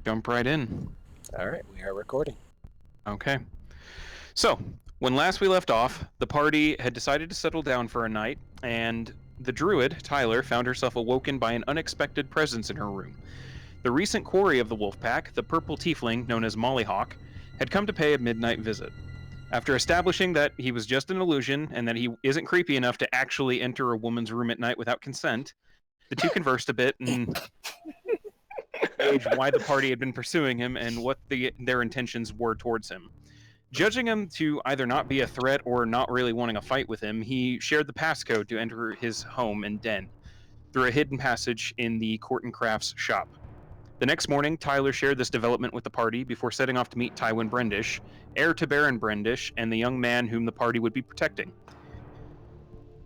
Jump right in. All right, we are recording. Okay. So, when last we left off, the party had decided to settle down for a night, and the druid, Tyler, found herself awoken by an unexpected presence in her room. The recent quarry of the wolf pack, the purple tiefling known as Mollyhawk, had come to pay a midnight visit. After establishing that he was just an illusion and that he isn't creepy enough to actually enter a woman's room at night without consent, the two conversed a bit and gauged why the party had been pursuing him and what their intentions were towards him. Judging him to either not be a threat or not really wanting a fight with him, he shared the passcode to enter his home and den through a hidden passage in the Court and Crafts shop. The next morning, Tyler shared this development with the party before setting off to meet Tywin Brendish, heir to Baron Brendish, and the young man whom the party would be protecting.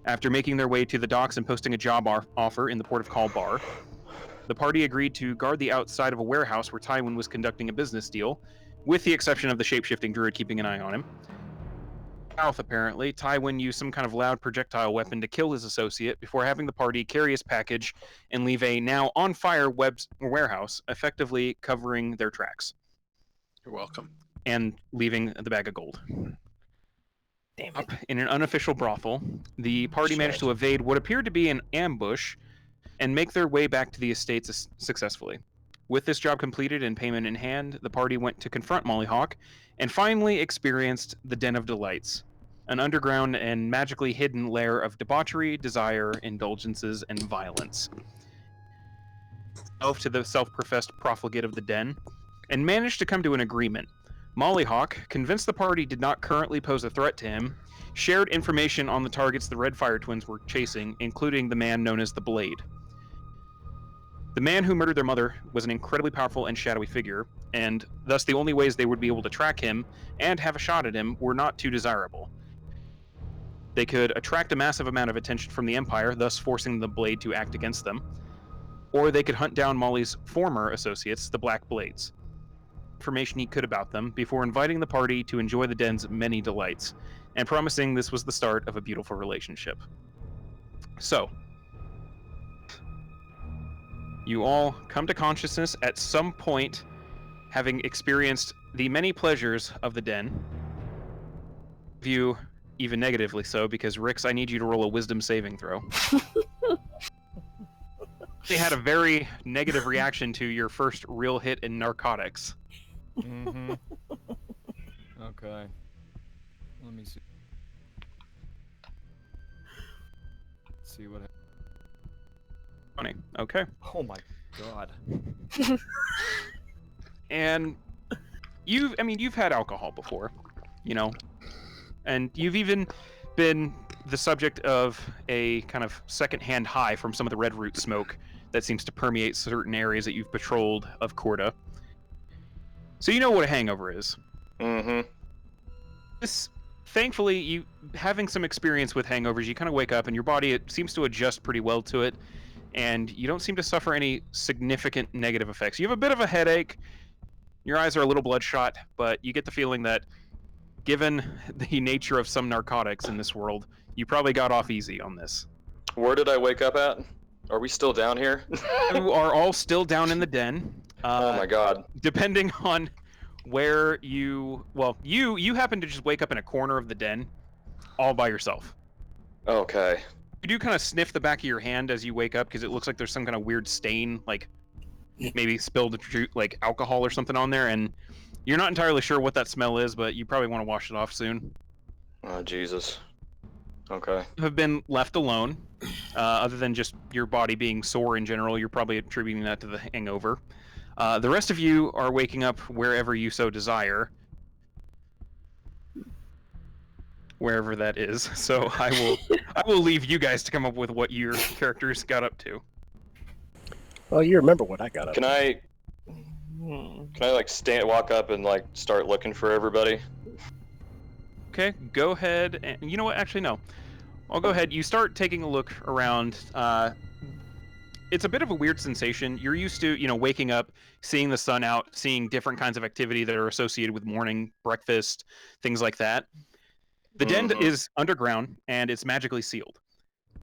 After making their way to the docks and posting a job offer in the Port of Call Bar, the party agreed to guard the outside of a warehouse where Tywin was conducting a business deal, with the exception of the shape-shifting druid keeping an eye on him. South, apparently, Tywin used some kind of loud projectile weapon to kill his associate before having the party carry his package and leave a now on-fire warehouse, effectively covering their tracks. You're welcome. And leaving the bag of gold. Damn Up it. in an unofficial brothel, the party managed to evade what appeared to be an ambush and make their way back to the estates successfully. With this job completed and payment in hand, the party went to confront Mollyhawk and finally experienced the Den of Delights, an underground and magically hidden lair of debauchery, desire, indulgences, and violence. To the self-professed profligate of the den, and managed to come to an agreement. Mollyhawk, convinced the party did not currently pose a threat to him, shared information on the targets the Red Fire Twins were chasing, including the man known as the Blade. The man who murdered their mother was an incredibly powerful and shadowy figure, and thus the only ways they would be able to track him and have a shot at him were not too desirable. They could attract a massive amount of attention from the Empire, thus forcing the Blade to act against them, or they could hunt down Molly's former associates, the Black Blades. Information he could about them before inviting the party to enjoy the den's many delights, and promising this was the start of a beautiful relationship. So, you all come to consciousness at some point, having experienced the many pleasures of the den. View even negatively so, because Rix, I need you to roll a wisdom saving throw. They had a very negative reaction to your first real hit in narcotics. Mm-hmm. Okay. Let me see. Let's see what. Funny. Okay. Oh my god. And you've had alcohol before, and you've even been the subject of a kind of secondhand high from some of the red root smoke that seems to permeate certain areas that you've patrolled of Corda. So you know what a hangover is. Mm-hmm. Thankfully, you having some experience with hangovers, you kind of wake up and your body, it seems to adjust pretty well to it, and you don't seem to suffer any significant negative effects. You have a bit of a headache, your eyes are a little bloodshot, but you get the feeling that given the nature of some narcotics in this world, you probably got off easy on this. Where did I wake up at? Are we still down here? You are all still down in the den. Oh my god. Depending on where you happen to just wake up in a corner of the den all by yourself. Okay. You do kind of sniff the back of your hand as you wake up because it looks like there's some kind of weird stain, like maybe spilled like alcohol or something on there, and you're not entirely sure what that smell is, but you probably want to wash it off soon. Oh Jesus. Okay. You have been left alone. Other than just your body being sore in general, you're probably attributing that to the hangover. The rest of you are waking up wherever you so desire. Wherever that is. So I will leave you guys to come up with what your characters got up to. Well, you remember what I got up Can to. I like walk up and like start looking for everybody? Okay, go ahead and you know what? Actually, no. I'll go ahead. You start taking a look around. It's a bit of a weird sensation. You're used to, waking up, seeing the sun out, seeing different kinds of activity that are associated with morning, breakfast, things like that. The den is underground and it's magically sealed.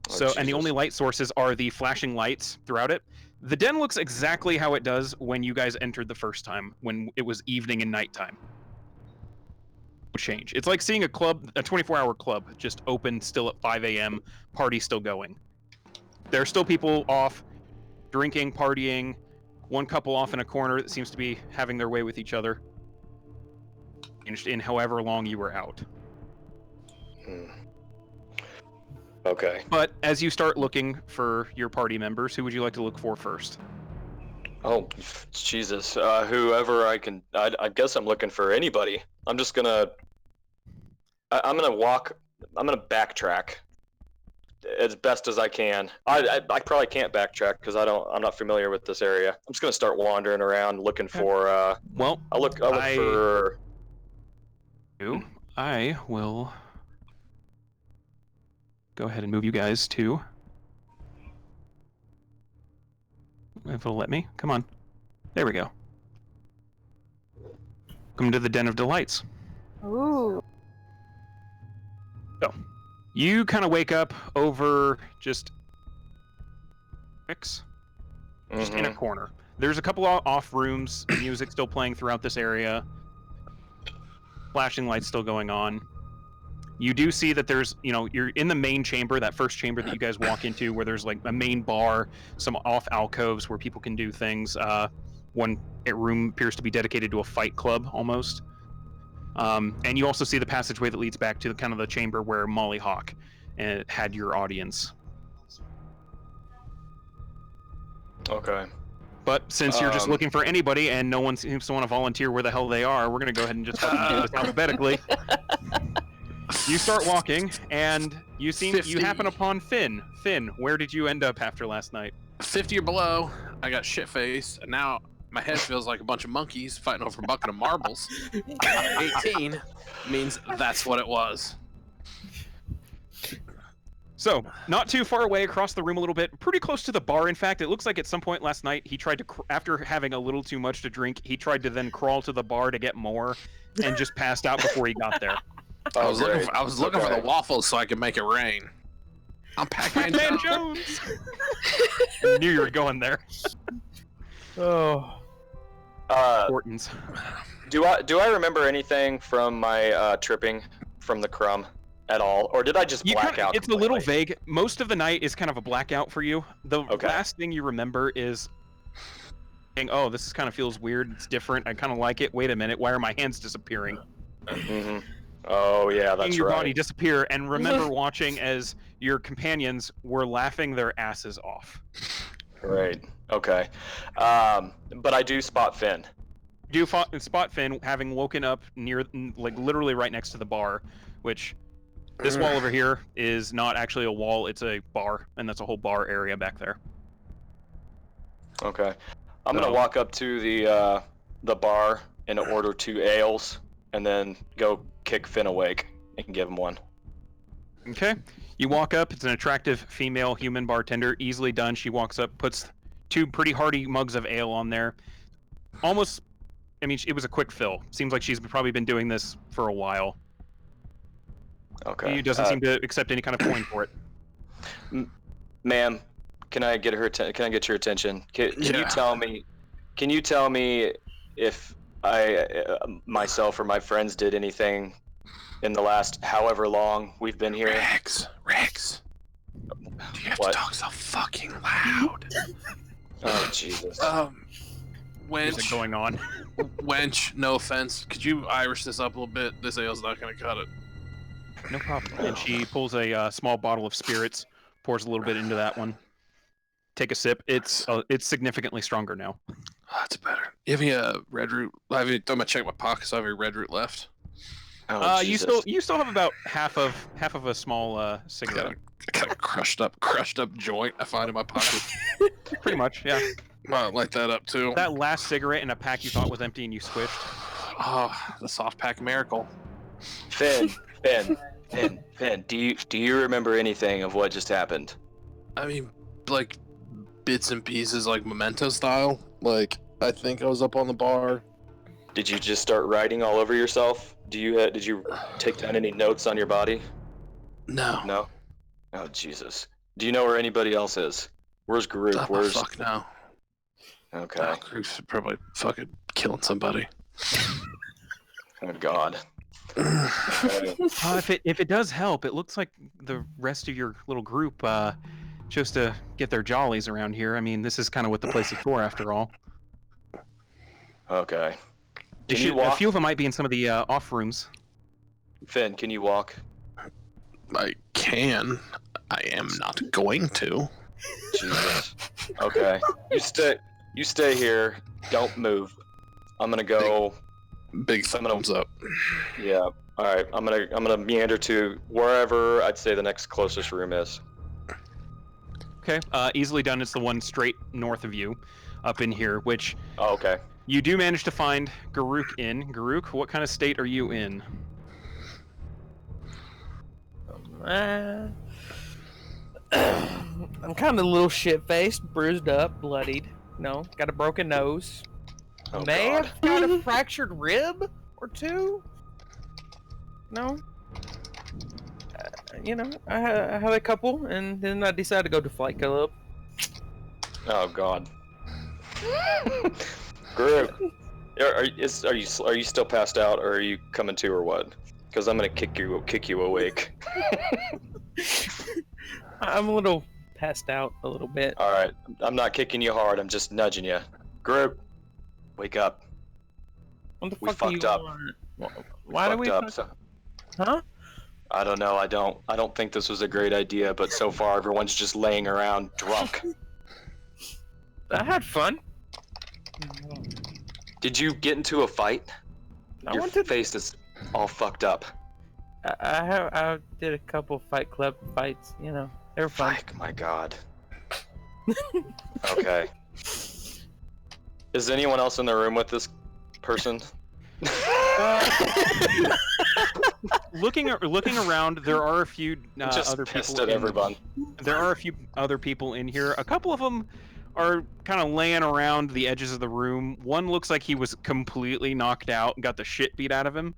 So, and the only Jesus. light sources are the flashing lights throughout it. The den looks exactly how it does when you guys entered the first time, when it was evening and nighttime. No change. It's like seeing a club, a 24-hour club, just open still at 5 a.m., party still going. There are still people off, drinking, partying, one couple off in a corner that seems to be having their way with each other. In however long you were out. Hmm. Okay. But as you start looking for your party members, who would you like to look for first? Oh, Jesus. Whoever I can. I guess I'm looking for anybody. I'm just gonna. I'm gonna walk. I'm gonna backtrack as best as I can. I probably can't backtrack because I'm not familiar with this area. I'm just gonna start wandering around looking for. Well, I'll look for. I will go ahead and move you guys to. If it'll let me. Come on. There we go. Welcome to the Den of Delights. Ooh. So, you kind of wake up over just in a corner. There's a couple off rooms, music still playing throughout this area, flashing lights still going on. You do see that there's, you're in the main chamber, that first chamber that you guys walk into, where there's like a main bar, some off alcoves where people can do things. One room appears to be dedicated to a fight club almost. And you also see the passageway that leads back to the chamber where Molly Hawk had your audience. Okay. But since you're just looking for anybody and no one seems to want to volunteer where the hell they are, we're going to go ahead and just fucking do this alphabetically. You start walking, and you 50. happen upon Finn. Finn, where did you end up after last night? 50 or below, I got shit faced, and now my head feels like a bunch of monkeys fighting over a bucket of marbles. 18 means that's what it was. So, not too far away across the room a little bit, pretty close to the bar, in fact. It looks like at some point last night, he tried to, after having a little too much to drink, he tried to then crawl to the bar to get more, and just passed out before he got there. I was looking for the waffles so I could make it rain. I'm Pac-Man Jones! I knew you were going there. Oh. Orton's. Do I remember anything from my tripping from the crumb at all, or did I just black out? It's completely? a little vague. Most of the night is kind of a blackout for you. The last thing you remember is saying, "Oh, this kind of feels weird. It's different. I kind of like it. Wait a minute. Why are my hands disappearing?" Mm-hmm. Oh yeah, that's Seeing your right. body disappear, and remember watching as your companions were laughing their asses off. Right. Okay. But I do spot Finn. You do spot Finn having woken up near, like literally right next to the bar, which this wall over here is not actually a wall, it's a bar, and that's a whole bar area back there. Okay. I'm gonna walk up to the bar and order 2 ales, and then go kick Finn awake and give him one. Okay. You walk up, it's an attractive female human bartender, easily done. She walks up, puts 2 pretty hearty mugs of ale on there. Almost, it was a quick fill. Seems like she's probably been doing this for a while. Okay. He doesn't seem to accept any kind of coin for it. Ma'am, can I get can I get your attention? Can Yeah. you tell me? Can you tell me if I myself or my friends did anything in the last however long we've been here? Rex, do you have What? to talk so fucking loud? Oh Jesus. What's Wench, going on? wench, no offense. Could you Irish this up a little bit? This ale's not gonna cut it. No problem. And she pulls a small bottle of spirits, pours a little bit into that one. Take a sip. It's significantly stronger now. Oh, that's better. You have any red root? I'm gonna check my pockets. So I have any red root left. Oh, You Jesus. still have about half of a small cigarette. I got a crushed up joint I find in my pocket. Pretty much, yeah. Well, light that up too. That last cigarette in a pack you thought was empty and you squished. Oh, the soft pack miracle. Finn, do you remember anything of what just happened? I mean, like bits and pieces, like Memento style. Like I think I was up on the bar. Did you just start writing all over yourself? Did you take down any notes on your body? No. No. Oh Jesus. Do you know where anybody else is? Where's Garuk? Oh, Where's... fuck no. Okay. Group's probably fucking killing somebody. Oh God. Okay. If it does help, it looks like the rest of your little group chose to get their jollies around here. I mean, this is kind of what the place is for, after all. Okay. They Can you should, a walk? few of them might be in some of the off rooms. Finn, can you walk? I can. I am not going to. Jesus. Okay. You stay here. Don't move. I'm gonna go. Big thumbs up. Yeah. All right. I'm gonna meander to wherever I'd say the next closest room is. Okay, easily done. It's the one straight north of you, up in here, which Oh, okay. you do manage to find Garuk in. Garuk, what kind of state are you in? I'm kind of a little shit-faced, bruised up, bloodied. No, got a broken nose. Oh May God. have got a fractured rib or two. No. I had a couple, and then I decided to go to Flight Club. Oh God. Garuk, are you still passed out, or are you coming to, or what? Because I'm gonna kick you awake. I'm a little passed out a little bit. All right. I'm not kicking you hard. I'm just nudging you. Garuk, wake up. What the We fuck do fucked you up. want? Why do we? Huh? I don't know. I don't think this was a great idea, but so far everyone's just laying around drunk. I had fun. Did you get into a fight? I Your went to. face is all fucked up. I did a couple Fight Club fights. They were fun. Fuck, my God. Okay. Is anyone else in the room with this person? Looking around, there are a few Just other pissed people. at everyone. There are a few other people in here. A couple of them are kind of laying around the edges of the room. One looks like he was completely knocked out and got the shit beat out of him.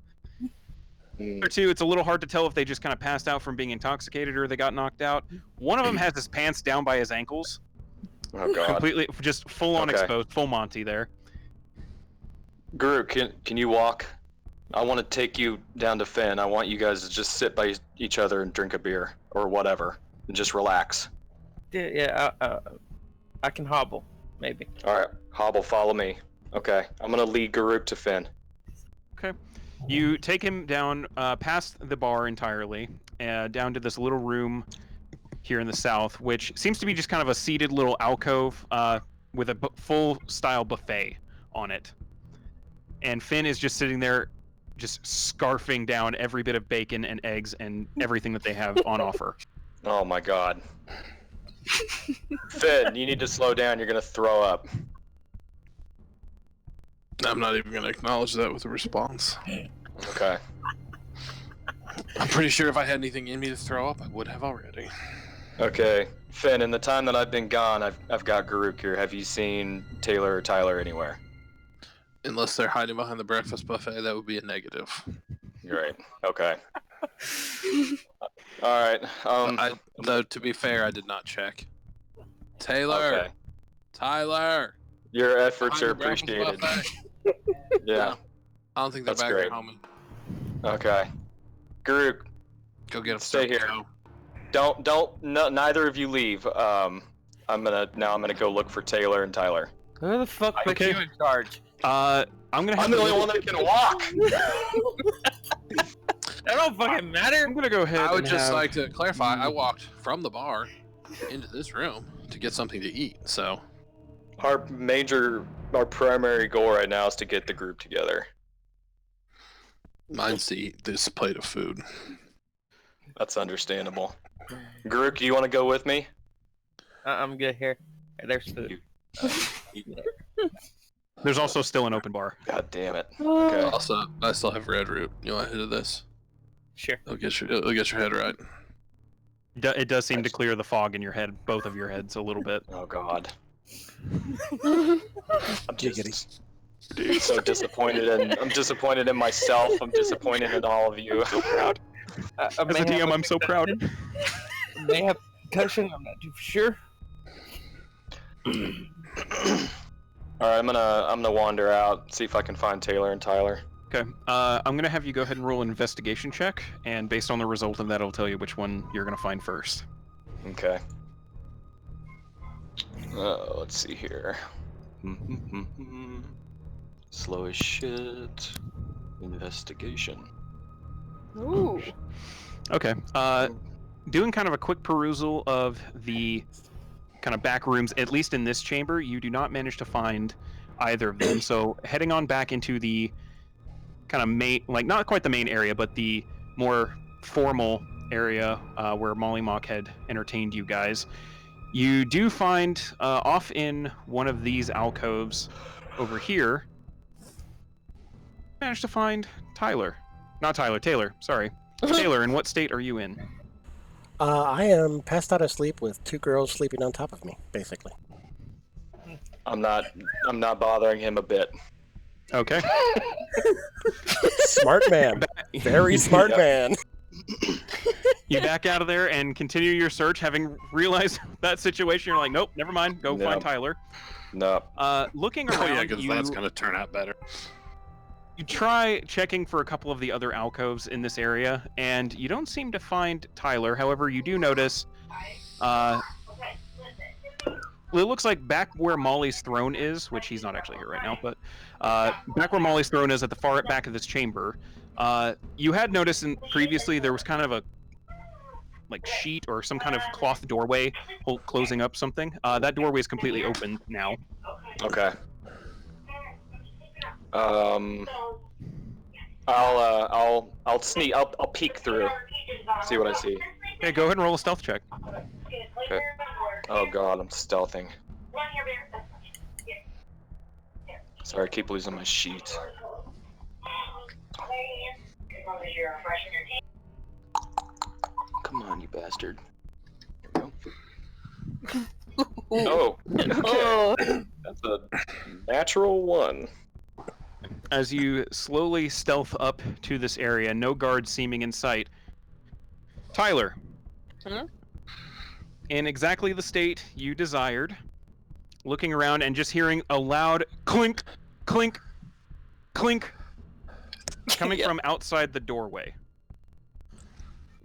Or two, it's a little hard to tell if they just kind of passed out from being intoxicated or they got knocked out. One of them has his pants down by his ankles, Oh God. completely just full on Okay. exposed, full Monty there. Guru, can you walk? I want to take you down to Finn. I want you guys to just sit by each other and drink a beer or whatever, and just relax. Yeah, I can hobble, maybe. All right, Hobble, follow me. Okay, I'm gonna lead Garuk to Finn. Okay. You take him down past the bar entirely, down to this little room here in the south, which seems to be just kind of a seated little alcove with a full-style buffet on it. And Finn is just sitting there, just scarfing down every bit of bacon and eggs and everything that they have on offer. Oh my God. Finn, you need to slow down. You're gonna throw up. I'm not even gonna acknowledge that with a response. Okay. I'm pretty sure if I had anything in me to throw up, I would have already. Okay, Finn. In the time that I've been gone, I've got Garuk here. Have you seen Taylor or Tyler anywhere? Unless they're hiding behind the breakfast buffet, that would be a negative. Great. Okay. All right. Though to be fair, I did not check. Taylor, Okay. Tyler, Your efforts behind are the breakfast appreciated. buffet. Yeah. I don't think they're That's back great. there, homie. Okay. Garuk, Go get them. Stay here. neither of you leave. I'm gonna go look for Taylor and Tyler. Who the fuck put Okay. you in charge? I'm gonna have I'm the to only one that can walk. That don't fucking matter. I'm gonna go ahead. I would and just have- like to clarify, I walked from the bar into this room to get something to eat, so... Our primary goal right now is to get the group together. Mine's to eat this plate of food. That's understandable. Garuk, do you want to go with me? I'm good here. There's food. There's also still an open bar. God damn it. Okay. Also, I still have red root. You want a hit of this? Sure. It'll get your head right. It does seem to clear the fog in your head, both of your heads, a little bit. Oh God. I'm just so disappointed, and I'm disappointed in myself. I'm disappointed in all of you. I'm so proud. As a DM, I'm so proud. May have concussion. I'm not too sure. All right, I'm gonna wander out, see if I can find Taylor and Tyler. Okay. I'm gonna have you go ahead and roll an investigation check, and based on the result of that, I'll tell you which one you're gonna find first. Okay. Let's see here. Slow as shit. Investigation. Ooh. Okay. Doing kind of a quick perusal of the kind of back rooms, at least in this chamber, you do not manage to find either of them. So heading on back into the kind of main, like not quite the main area, but the more formal area where Molly Mock had entertained you guys, you do find off in one of these alcoves over here, managed to find Tyler. Not Tyler, Taylor, sorry. Taylor, in what state are you in? I am passed out asleep with two girls sleeping on top of me, basically. I'm not bothering him a bit. Okay. Smart man. Very smart man. You back out of there and continue your search, having realized that situation. You're like, nope, never mind. Go No. find Tyler. No. Looking Oh around, yeah, because that's gonna turn out better. you try checking for a couple of the other alcoves in this area, and you don't seem to find Tyler. However, you do notice, it looks like back where Molly's throne is, which he's not actually here right now, but back where Molly's throne is at the far back of this chamber, you had noticed previously there was kind of a sheet or some kind of cloth doorway closing up something. That doorway is completely open now. Okay. I'll sneak. I'll peek through. See what I see. Okay, go ahead and roll a stealth check. Okay. Oh god, I'm stealthing. Sorry, I keep losing my sheet. Come on, you bastard. There we go. Oh, okay. Oh. That's a natural one. As you slowly stealth up to this area, no guards seeming in sight. Tyler. Huh? In exactly the state you desired, looking around and just hearing a loud clink, clink, clink, coming Yep. from outside the doorway.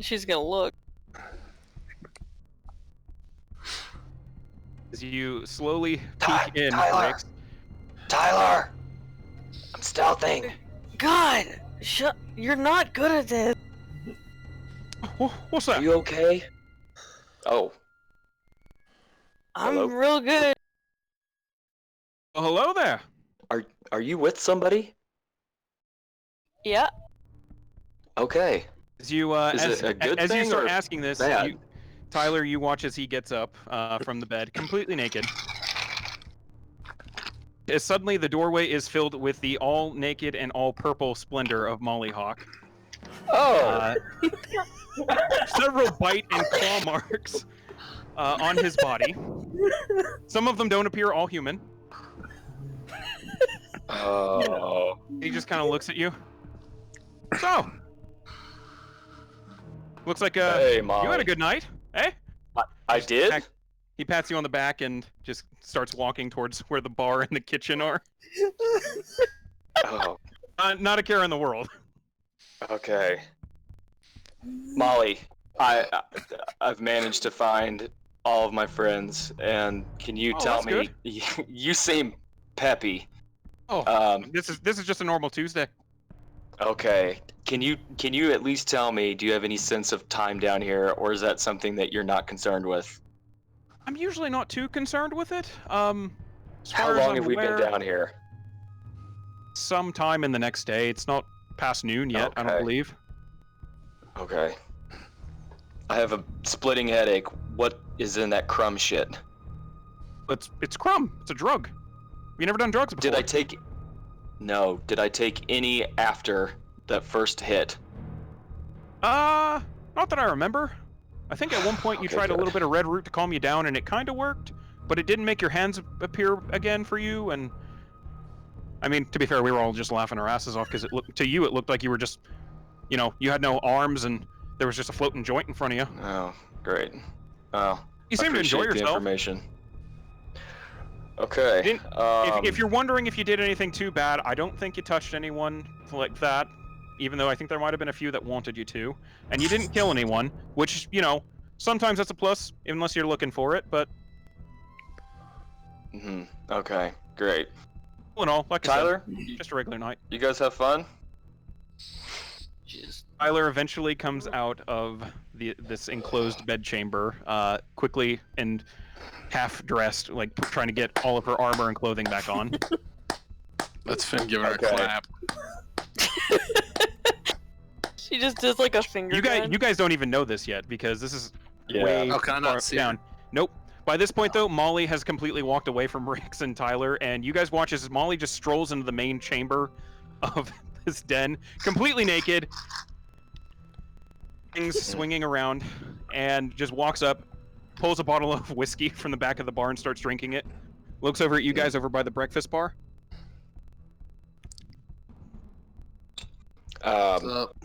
She's gonna look. As you slowly peek in, Tyler! Rex, Tyler! I'm stealthing. God, you're not good at this. What's Are that? you okay? Oh, I'm Hello? real good. Oh, hello there. are you with somebody? Yeah. Okay. As you Is as, it a good as you thing start or asking this, bad? Tyler, you watch as he gets up from the bed, completely naked. As suddenly the doorway is filled with the all naked and all purple splendor of Molly Hawk. Oh. Several bite and claw marks on his body. Some of them don't appear all human. Oh. He just kind of looks at you. So, looks like Hey, Molly. you had a good night, eh? I did? He pats you on the back and just starts walking towards where the bar and the kitchen are. Oh, Not a care in the world. okay. Molly, I've managed to find all of my friends, and can you Oh, tell that's me you seem peppy. Oh, this is just a normal Tuesday. Okay. Can you at least tell me, do you have any sense of time down here, or is that something that you're not concerned with? I'm usually not too concerned with it. As How far as long I'm have we been aware, down here? sometime in the next day. It's not past noon yet, I don't Okay. believe. Okay. I have a splitting headache. What is in that crumb shit? It's crumb. It's a drug. You never done drugs before? Did I take any after that first hit? Not that I remember. I think at one point you Okay, tried a good. little bit of red root to calm you down, and it kind of worked, but it didn't make your hands appear again for you. And I mean, to be fair, we were all just laughing our asses off because to you it looked like you were just, you had no arms and there was just a floating joint in front of you. Oh, great. Oh, You seem to enjoy appreciate the yourself. information. Okay. Didn't- If you're wondering if you did anything too bad, I don't think you touched anyone like that, even though I think there might have been a few that wanted you to. And you didn't kill anyone, which, you know, sometimes that's a plus, unless you're looking for it, but Okay, great. all in all, like Tyler, I said, just a regular night. you guys have fun? Tyler eventually comes out of this enclosed bedchamber, quickly and half-dressed, like trying to get all of her armor and clothing back on. Let's Finn give her Okay. a clap. She just does like a finger. You guys don't even know this yet because this is Yeah. way Oh, can I not far see her? down. Nope. By this point, though, Molly has completely walked away from Rix and Tyler, and you guys watch as Molly just strolls into the main chamber of this den, completely naked, things swinging around, and just walks up, pulls a bottle of whiskey from the back of the bar and starts drinking it. Looks over at you guys over by the breakfast bar. What's up?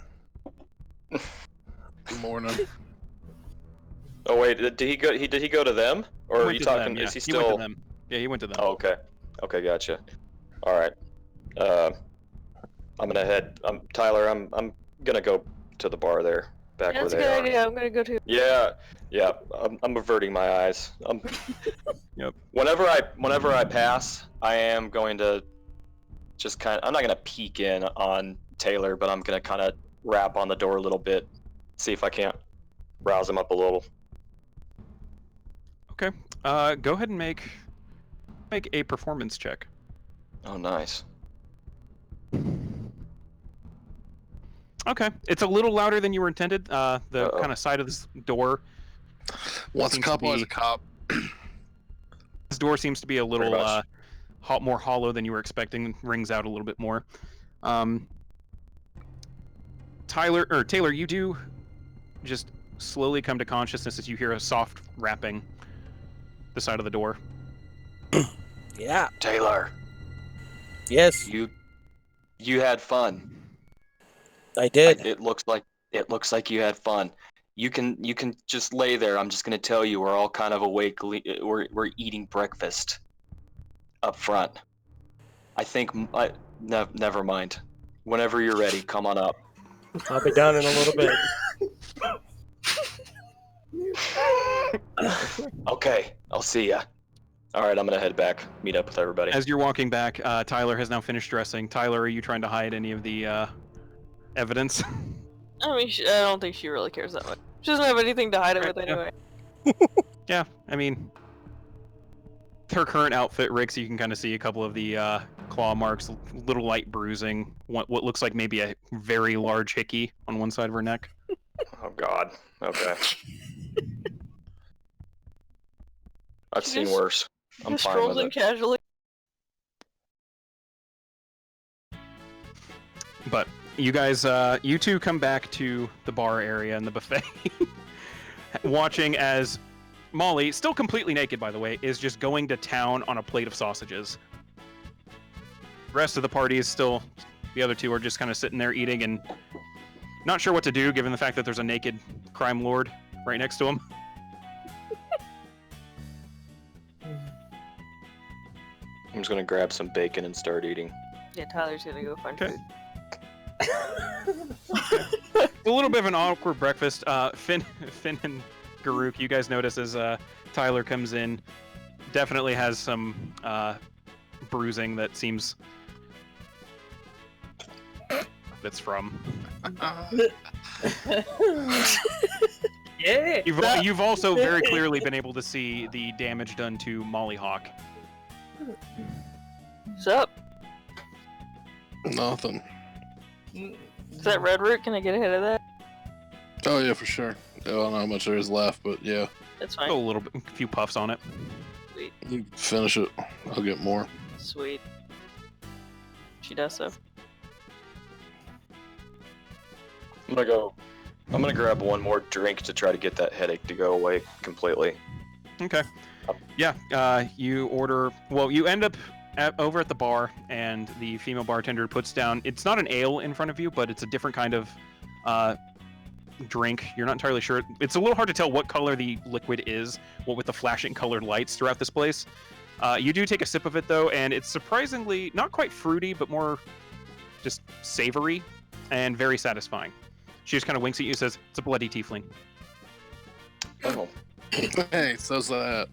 Good morning. Oh wait, did he go? Did he go to them, or He are went you to talking? them, yeah. Is he He went to still? them. Yeah, he went to them. Oh, okay. Okay, gotcha. All right. I'm gonna head. Tyler. I'm gonna go to the bar there, back That's a where good they are. idea. I'm gonna go too. Yeah, yeah. I'm averting my eyes. Yep. Whenever I pass, I am going to just kind of. I'm not gonna peek in on Taylor, but I'm gonna kind of rap on the door a little bit, see if I can't rouse him up a little. Okay. Go ahead and make a performance check. Oh, nice. Okay. It's a little louder than you were intended. The Uh-oh. kind of side of this door. Once a seems to cop, always be- a cop. This door seems to be a little Pretty much. more hollow than you were expecting. Rings out a little bit more. Taylor, you do just slowly come to consciousness as you hear a soft rapping the side of the door. Yeah. Taylor, Yes, you had fun. I did. It looks like you had fun. You can just lay there. I'm just gonna tell you, we're all kind of awake. We're eating breakfast up front. I think never mind. Whenever you're ready, come on up. I'll be down in a little bit. Okay, I'll see ya. All right, I'm gonna head back. Meet up with everybody. As you're walking back, Tyler has now finished dressing. Tyler, are you trying to hide any of the evidence? I mean, I don't think she really cares that much. She doesn't have anything to hide it with Yeah. anyway. Yeah, I mean, her current outfit, Rix, you can kind of see a couple of the claw marks, little light bruising, what looks like maybe a very large hickey on one side of her neck. Oh God. Okay. I've She seen just- worse. I'm Just fine strolls with in it. casually. But you guys, you two come back to the bar area and the buffet, watching as Molly, still completely naked by the way, is just going to town on a plate of sausages. The rest of the party is still, the other two are just kind of sitting there eating and not sure what to do given the fact that there's a naked crime lord right next to them. I'm just gonna grab some bacon and start eating. Yeah, Tyler's gonna go find Okay. food. A little bit of an awkward breakfast. Finn and Garuk, you guys notice as Tyler comes in, definitely has some bruising that seems that's from. Yeah. You've also very clearly been able to see the damage done to Molly Hawk. What's up? Nothing. Is that red root? Can I get ahead of that? Oh yeah, for sure. I don't know how much there is left, but yeah, That's A fine. little bit, a few puffs on it. Sweet. you finish it. I'll get more. Sweet. She does so. I'm gonna grab one more drink to try to get that headache to go away completely. Okay. Yeah. You order. Well, you end up over at the bar, and the female bartender puts down. It's not an ale in front of you, but it's a different kind of drink. You're not entirely sure. It's a little hard to tell what color the liquid is, what with the flashing colored lights throughout this place. You do take a sip of it, though, and it's surprisingly not quite fruity, but more just savory and very satisfying. She just kind of winks at you and says, "It's a bloody tiefling." Oh, Hey, so's that.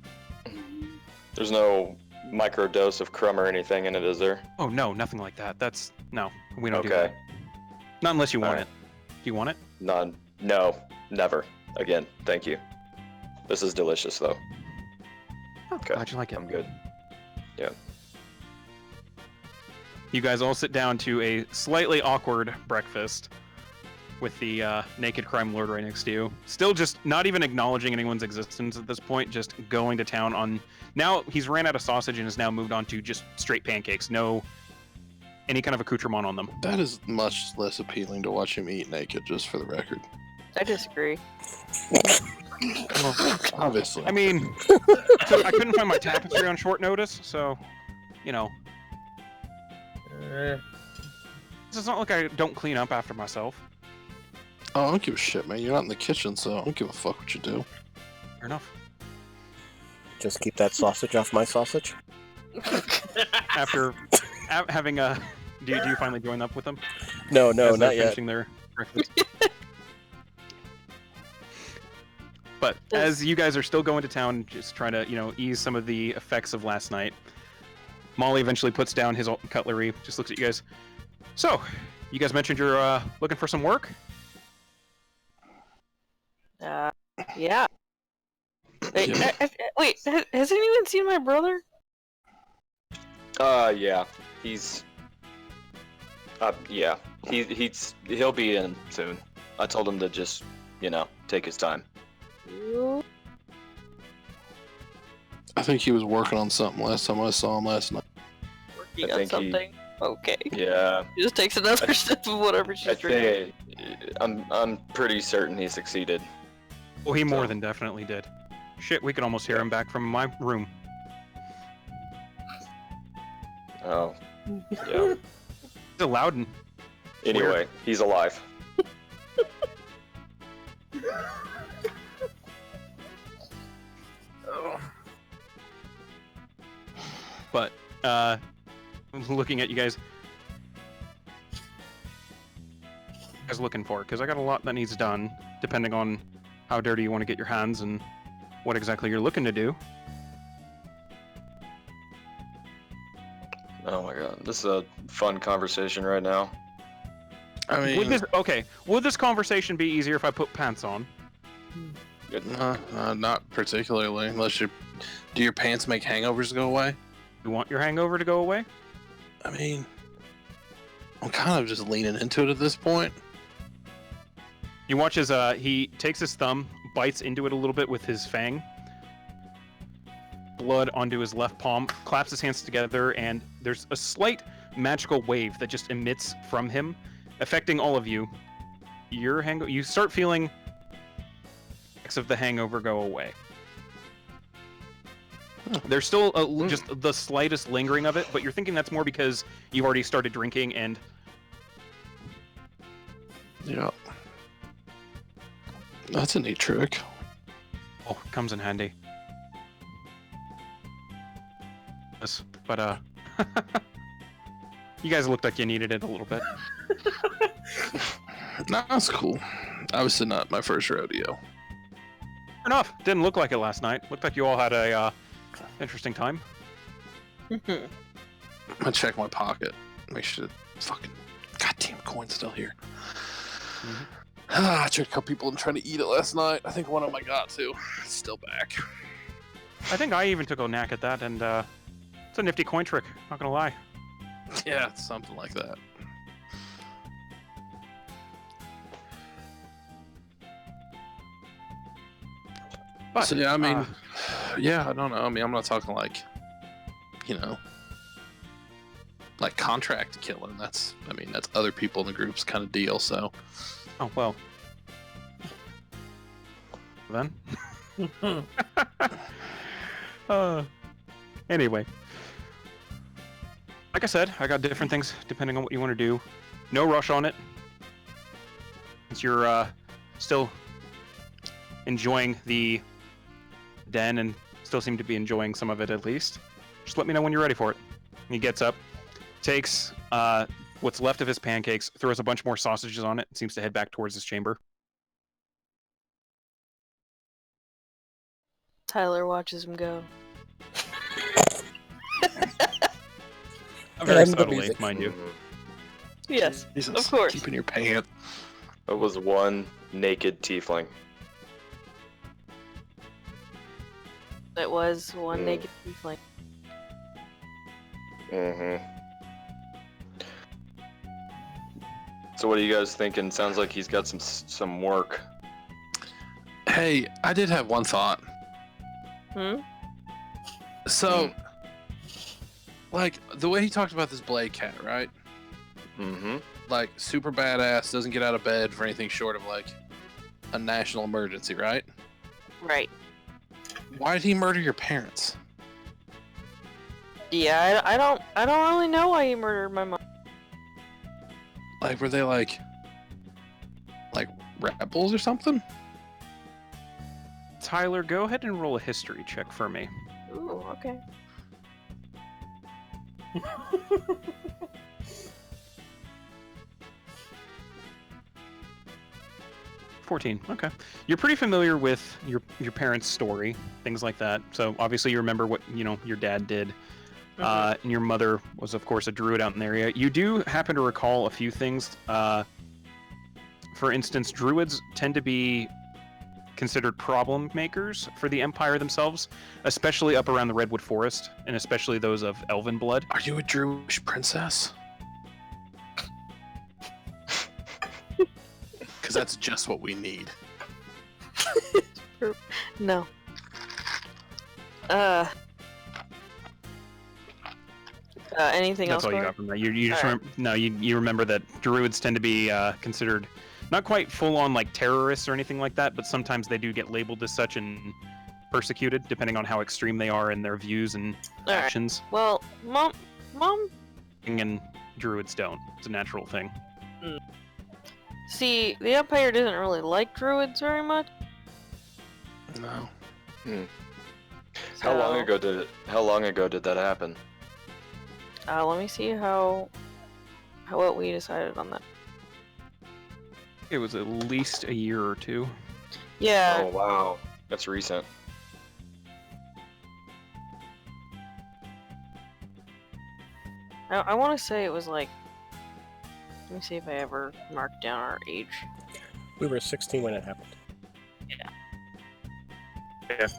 there's no micro dose of crumb or anything in it, is there? Oh, no, nothing like that. No, we don't do Okay. that. Not unless you want Alright. it. Do you want it? None. No, never. Again, thank you. This is delicious, though. Oh, Okay. glad you like it. I'm good. Yeah. You guys all sit down to a slightly awkward breakfast with the naked crime lord right next to you. Still just not even acknowledging anyone's existence at this point, just going to town on... Now he's ran out of sausage and has now moved on to just straight pancakes. No any kind of accoutrement on them. That is much less appealing to watch him eat naked, just for the record. I disagree. Well, obviously. I mean, I couldn't find my tapestry on short notice, so, you know. It's not like I don't clean up after myself. Oh, I don't give a shit, man. You're not in the kitchen, so I don't give a fuck what you do. Fair enough. Just keep that sausage off my sausage. After having a... Do you finally join up with them? No, As they're not yet. finishing their breakfast? But as you guys are still going to town, just trying to, ease some of the effects of last night, Molly eventually puts down his cutlery, just looks at you guys. So, you guys mentioned you're looking for some work? Yeah. Wait, wait, has anyone seen my brother? Yeah. He's... yeah. He'll be in soon. I told him to just, take his time. I think he was working on something last time I saw him last night. Working I on think something. Okay. Yeah. He just takes another sip of whatever I she's drinking. think... I'm pretty certain he succeeded. Well, he more So- than definitely did. Shit, we could almost hear him back from my room. Oh. Yeah. He's a Loudon. Anyway, he's alive. But, looking at you guys... looking for, because I got a lot that needs done, depending on how dirty you want to get your hands and what exactly you're looking to do. Oh my god, this is a fun conversation right now. I mean, Would this conversation be easier if I put pants on? not particularly, unless you... Do your pants make hangovers go away? You want your hangover to go away? I mean, I'm kind of just leaning into it at this point. You watch as he takes his thumb, bites into it a little bit with his fang. Blood onto his left palm, claps his hands together, and there's a slight magical wave that just emits from him, affecting all of you. You start feeling effects of the hangover go away. There's still just the slightest lingering of it, but you're thinking that's more because you've already started drinking and... Yeah. That's a neat trick. Oh, comes in handy. Yes, but you guys looked like you needed it a little bit. Nah, that's cool. Obviously not my first rodeo. Fair enough. Didn't look like it last night. Looked like you all had a interesting time. I check my pocket. Make sure the fucking goddamn coin's still here. I tricked a couple people and tried to eat it last night. I think one of them I got to. It's still back. I think I even took a knack at that, and it's a nifty coin trick. Not gonna lie. Yeah, it's something like that. But So yeah, I mean, yeah, I don't know. I mean, I'm not talking like, like contract killing. That's other people in the group's kind of deal. So oh well. Then. Anyway. Like I said, I got different things depending on what you want to do. No rush on it. Since you're still enjoying the den and still seem to be enjoying some of it at least. Just let me know when you're ready for it. He gets up, takes what's left of his pancakes, throws a bunch more sausages on it, and seems to head back towards his chamber. Tyler watches him go. Very And the subtly, music. mind you. Mhm. Yes, Jesus, of course. Keeping your pants. It was one naked tiefling. It was one Mm. naked tiefling. Mm-hmm. So what are you guys thinking? Sounds like he's got some work. Hey, I did have one thought. Hmm? So, like, the way he talked about this Blade Cat, right? Mm-hmm. Like, super badass, doesn't get out of bed for anything short of, like, a national emergency, right? Right. Why did he murder your parents? Yeah, I don't really know why he murdered my mom. Like, were they, like rebels or something? Tyler, go ahead and roll a history check for me. Ooh, okay. 14. Okay. You're pretty familiar with your parents' story, things like that. So obviously you remember what, your dad did. And your mother was, of course, a druid out in the area. You do happen to recall a few things. For instance, druids tend to be considered problem makers for the Empire themselves, especially up around the Redwood Forest, and especially those of elven blood. Are you a Jewish princess? Because that's just what we need. No. Anything That's else? all you Corey? got from that. You just Alright. you remember that druids tend to be considered not quite full on like terrorists or anything like that, but sometimes they do get labeled as such and persecuted depending on how extreme they are in their views and Alright. actions. Well, mom. And druids don't. It's a natural thing. See, the Empire doesn't really like druids very much. No. How long so- ago did that happen? Let me see how what we decided on that. It was at least a year or two. Yeah. Oh wow, that's recent. I want to say it was like. Let me see if I ever marked down our age. We were 16 when it happened. Yeah.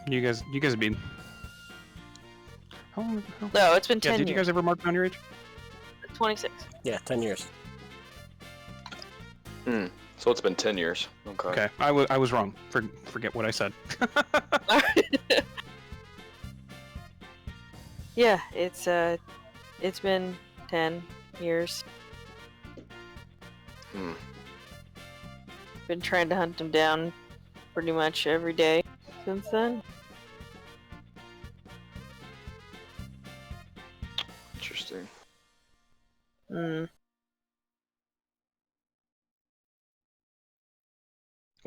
You guys would be. How? No, it's been Yeah. 10 Did you years. guys ever mark down your age? 26. Yeah, 10 years. So it's been 10 years. Okay. Okay. I was wrong. Forget what I said. Yeah, it's been 10 years. Been trying to hunt him down pretty much every day since then. Interesting. Well,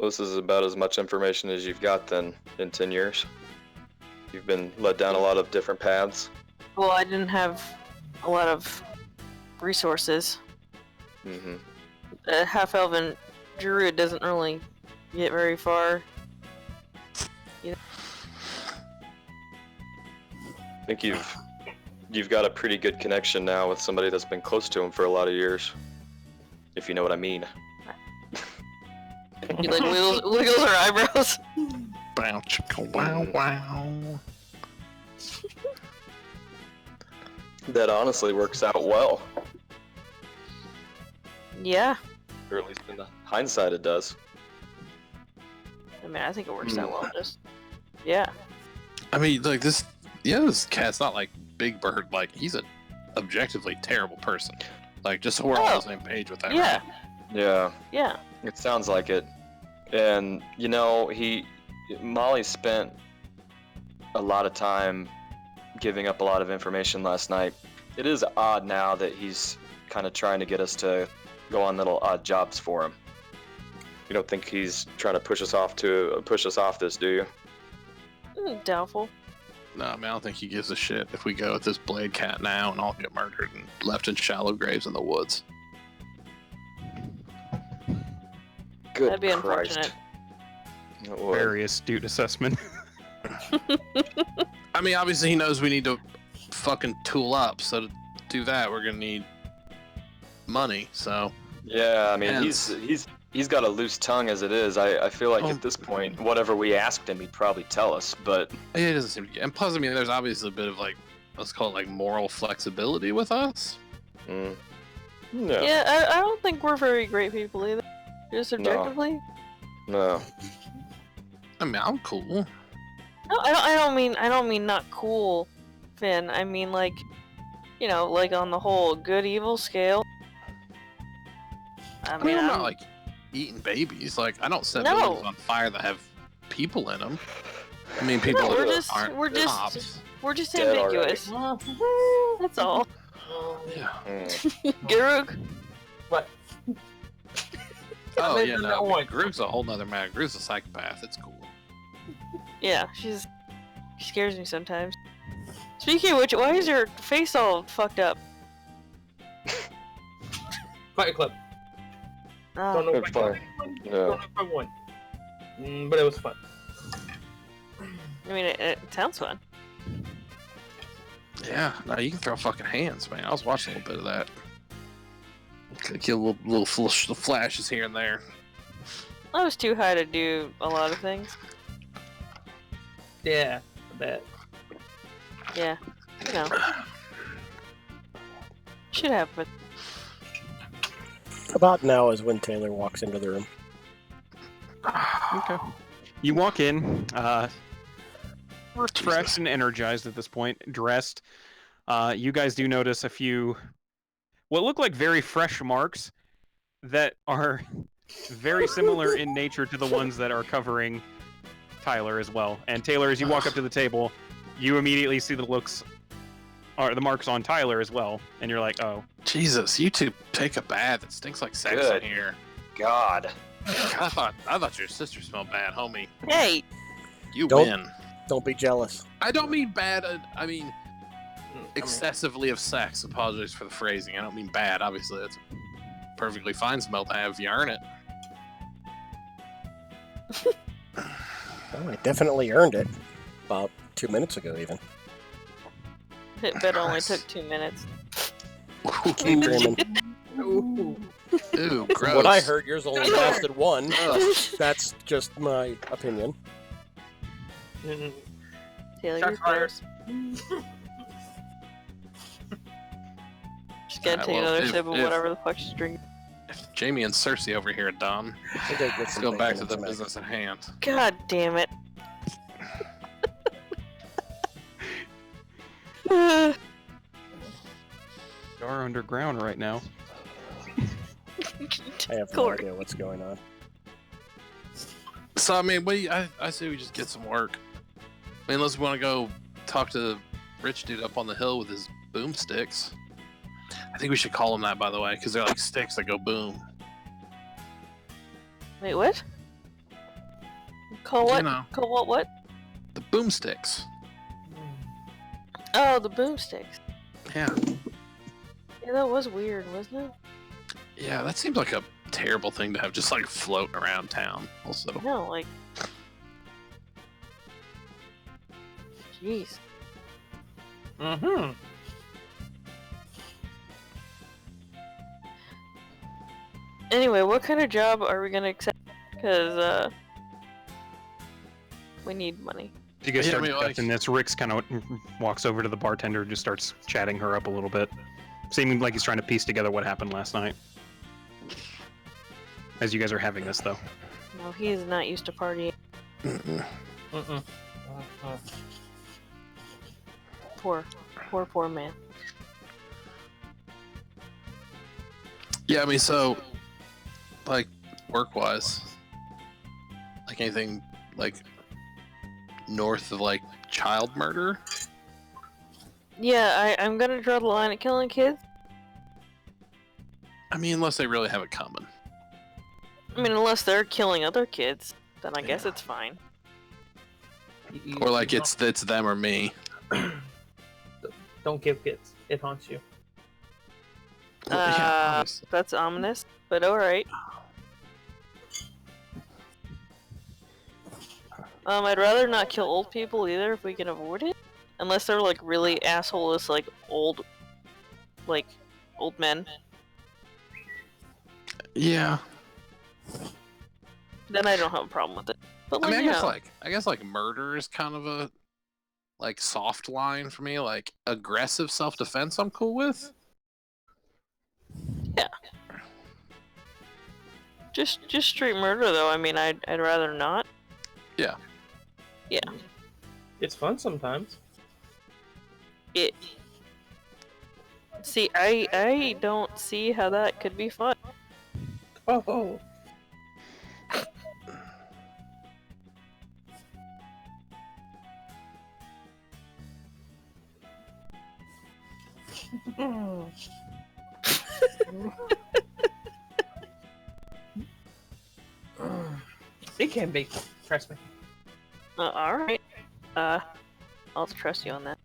this is about as much information as you've got then in 10 years. You've been led down a lot of different paths. Well, I didn't have a lot of resources. Mm-hmm. A half-elven druid doesn't really get very far. I think you've got a pretty good connection now with somebody that's been close to him for a lot of years. If you know what I mean. He like wiggles her eyebrows. Bow, chicka, wow, wow. That honestly works out well. Yeah. Or at least in the hindsight it does. I mean, I think it works out well. Just yeah. I mean, like this cat's not like Big Bird. Like, he's an objectively terrible person. Like, just so we're all on the same page with that, Yeah. right? Yeah, Yeah. it sounds like it. And Molly spent a lot of time giving up a lot of information last night. It is odd now that he's kind of trying to get us to go on little odd jobs for him. You don't think he's trying to push us off this, do you? Doubtful. No, I mean, I don't think he gives a shit if we go with this Blade Cat now and all get murdered and left in shallow graves in the woods. Good That'd be Christ. unfortunate. It would. Very astute assessment. I mean, obviously he knows we need to fucking tool up, so to do that, we're gonna need money, so... Yeah, I mean, Hence- he's got a loose tongue as it is. I feel like at this point, whatever we asked him, he'd probably tell us, but... Yeah, it doesn't seem to get... And plus, I mean, there's obviously a bit of, like, let's call it, like, moral flexibility with us. No. Yeah, I don't think we're very great people either. Just objectively. No. I mean, I'm cool. No, I don't mean not cool, Finn. I mean like, you know, like on the whole good evil scale. I mean, I'm not, like, eating babies. Like, I don't set No. buildings on fire that have people in them. I mean, people No, that aren't we're just cops. we're just Dead ambiguous. That's all. Yeah. Garuk. What? Oh, Maybe yeah, not no. one. Groot's a whole nother matter. Groot's a psychopath. It's cool. Yeah, she scares me sometimes. Speaking of which, why is your face all fucked up? Fight Club. Oh, Don't know Good if I fun. won. Yeah. Don't know if I won. But it was fun. I mean, it sounds fun. Yeah, no, you can throw fucking hands, man. I was watching a little bit of that. Get a little flashes here and there. I was too high to do a lot of things. Yeah, I bet. Yeah, you know. Should happen. About now is when Taylor walks into the room. Okay. You walk in, refreshed Jesus. and energized at this point, dressed. You guys do notice a few, what look like very fresh marks that are very similar in nature to the ones that are covering Tyler as well. And Taylor, as you walk up to the table, you immediately see the marks on Tyler as well, and you're like, oh. Jesus, you two take a bath. It stinks like sex Good. in here. God. I thought your sister smelled bad, homie. Hey, You Don't- win. Don't be jealous. I don't mean bad. I mean excessively of sex. Apologies for the phrasing. I don't mean bad. Obviously, it's a perfectly fine smell to have if you earn it. Oh, I definitely earned it. About 2 minutes ago, even. it only took 2 minutes. Keep dreaming. Ooh, From gross. what I heard, yours only lasted one. Ugh. That's just my opinion. Taylor, Shots you're fired. gross. Just gotta Alright, take well, another if- sip of if- whatever the fuck she's drinking. If Jamie and Cersei over here are done, I think I get let's some go back bacon to and the some eggs. business at hand. God damn it. You are underground right now. I have no Corey. idea what's going on. So I mean, I say we just get some work. I mean, unless we want to go talk to the rich dude up on the hill with his boomsticks. I think we should call them that, by the way, because they're like sticks that go boom. Wait, what? Call You what? know. Call what? The boomsticks. Oh, the boomsticks. Yeah. Yeah, that was weird, wasn't it? Yeah, that seems like a terrible thing to have just like floating around town. Also, No, like. Jeez. Mm-hmm. Anyway, what kind of job are we gonna accept? Because, we need money. You guys Yeah, start I mean, like- discussing this. Rix kind of walks over to the bartender and just starts chatting her up a little bit, seeming like he's trying to piece together what happened last night. As you guys are having this, though. No, he is not used to partying. Mm-mm. Mm-mm. Poor man. Yeah, I mean, so like work-wise, like anything like north of like child murder. Yeah, I'm gonna draw the line at killing kids. I mean, unless they really have it coming. I mean, unless they're killing other kids, then I guess it's fine. Or like it's them or me. Don't give kids. It haunts you. Well, yeah, obviously. That's ominous, but alright. I'd rather not kill old people either if we can avoid it. Unless they're like really assholeless, like old men. Yeah. Then I don't have a problem with it. But I like, mean, I guess murder is kind of a soft line for me. Like aggressive self-defense, I'm cool with. yeah. Just straight murder though. I mean, I'd rather not. Yeah. Yeah. It's fun sometimes. See, I don't see how that could be fun. Oh. It can be. Trust me. Alright. I'll trust you on that.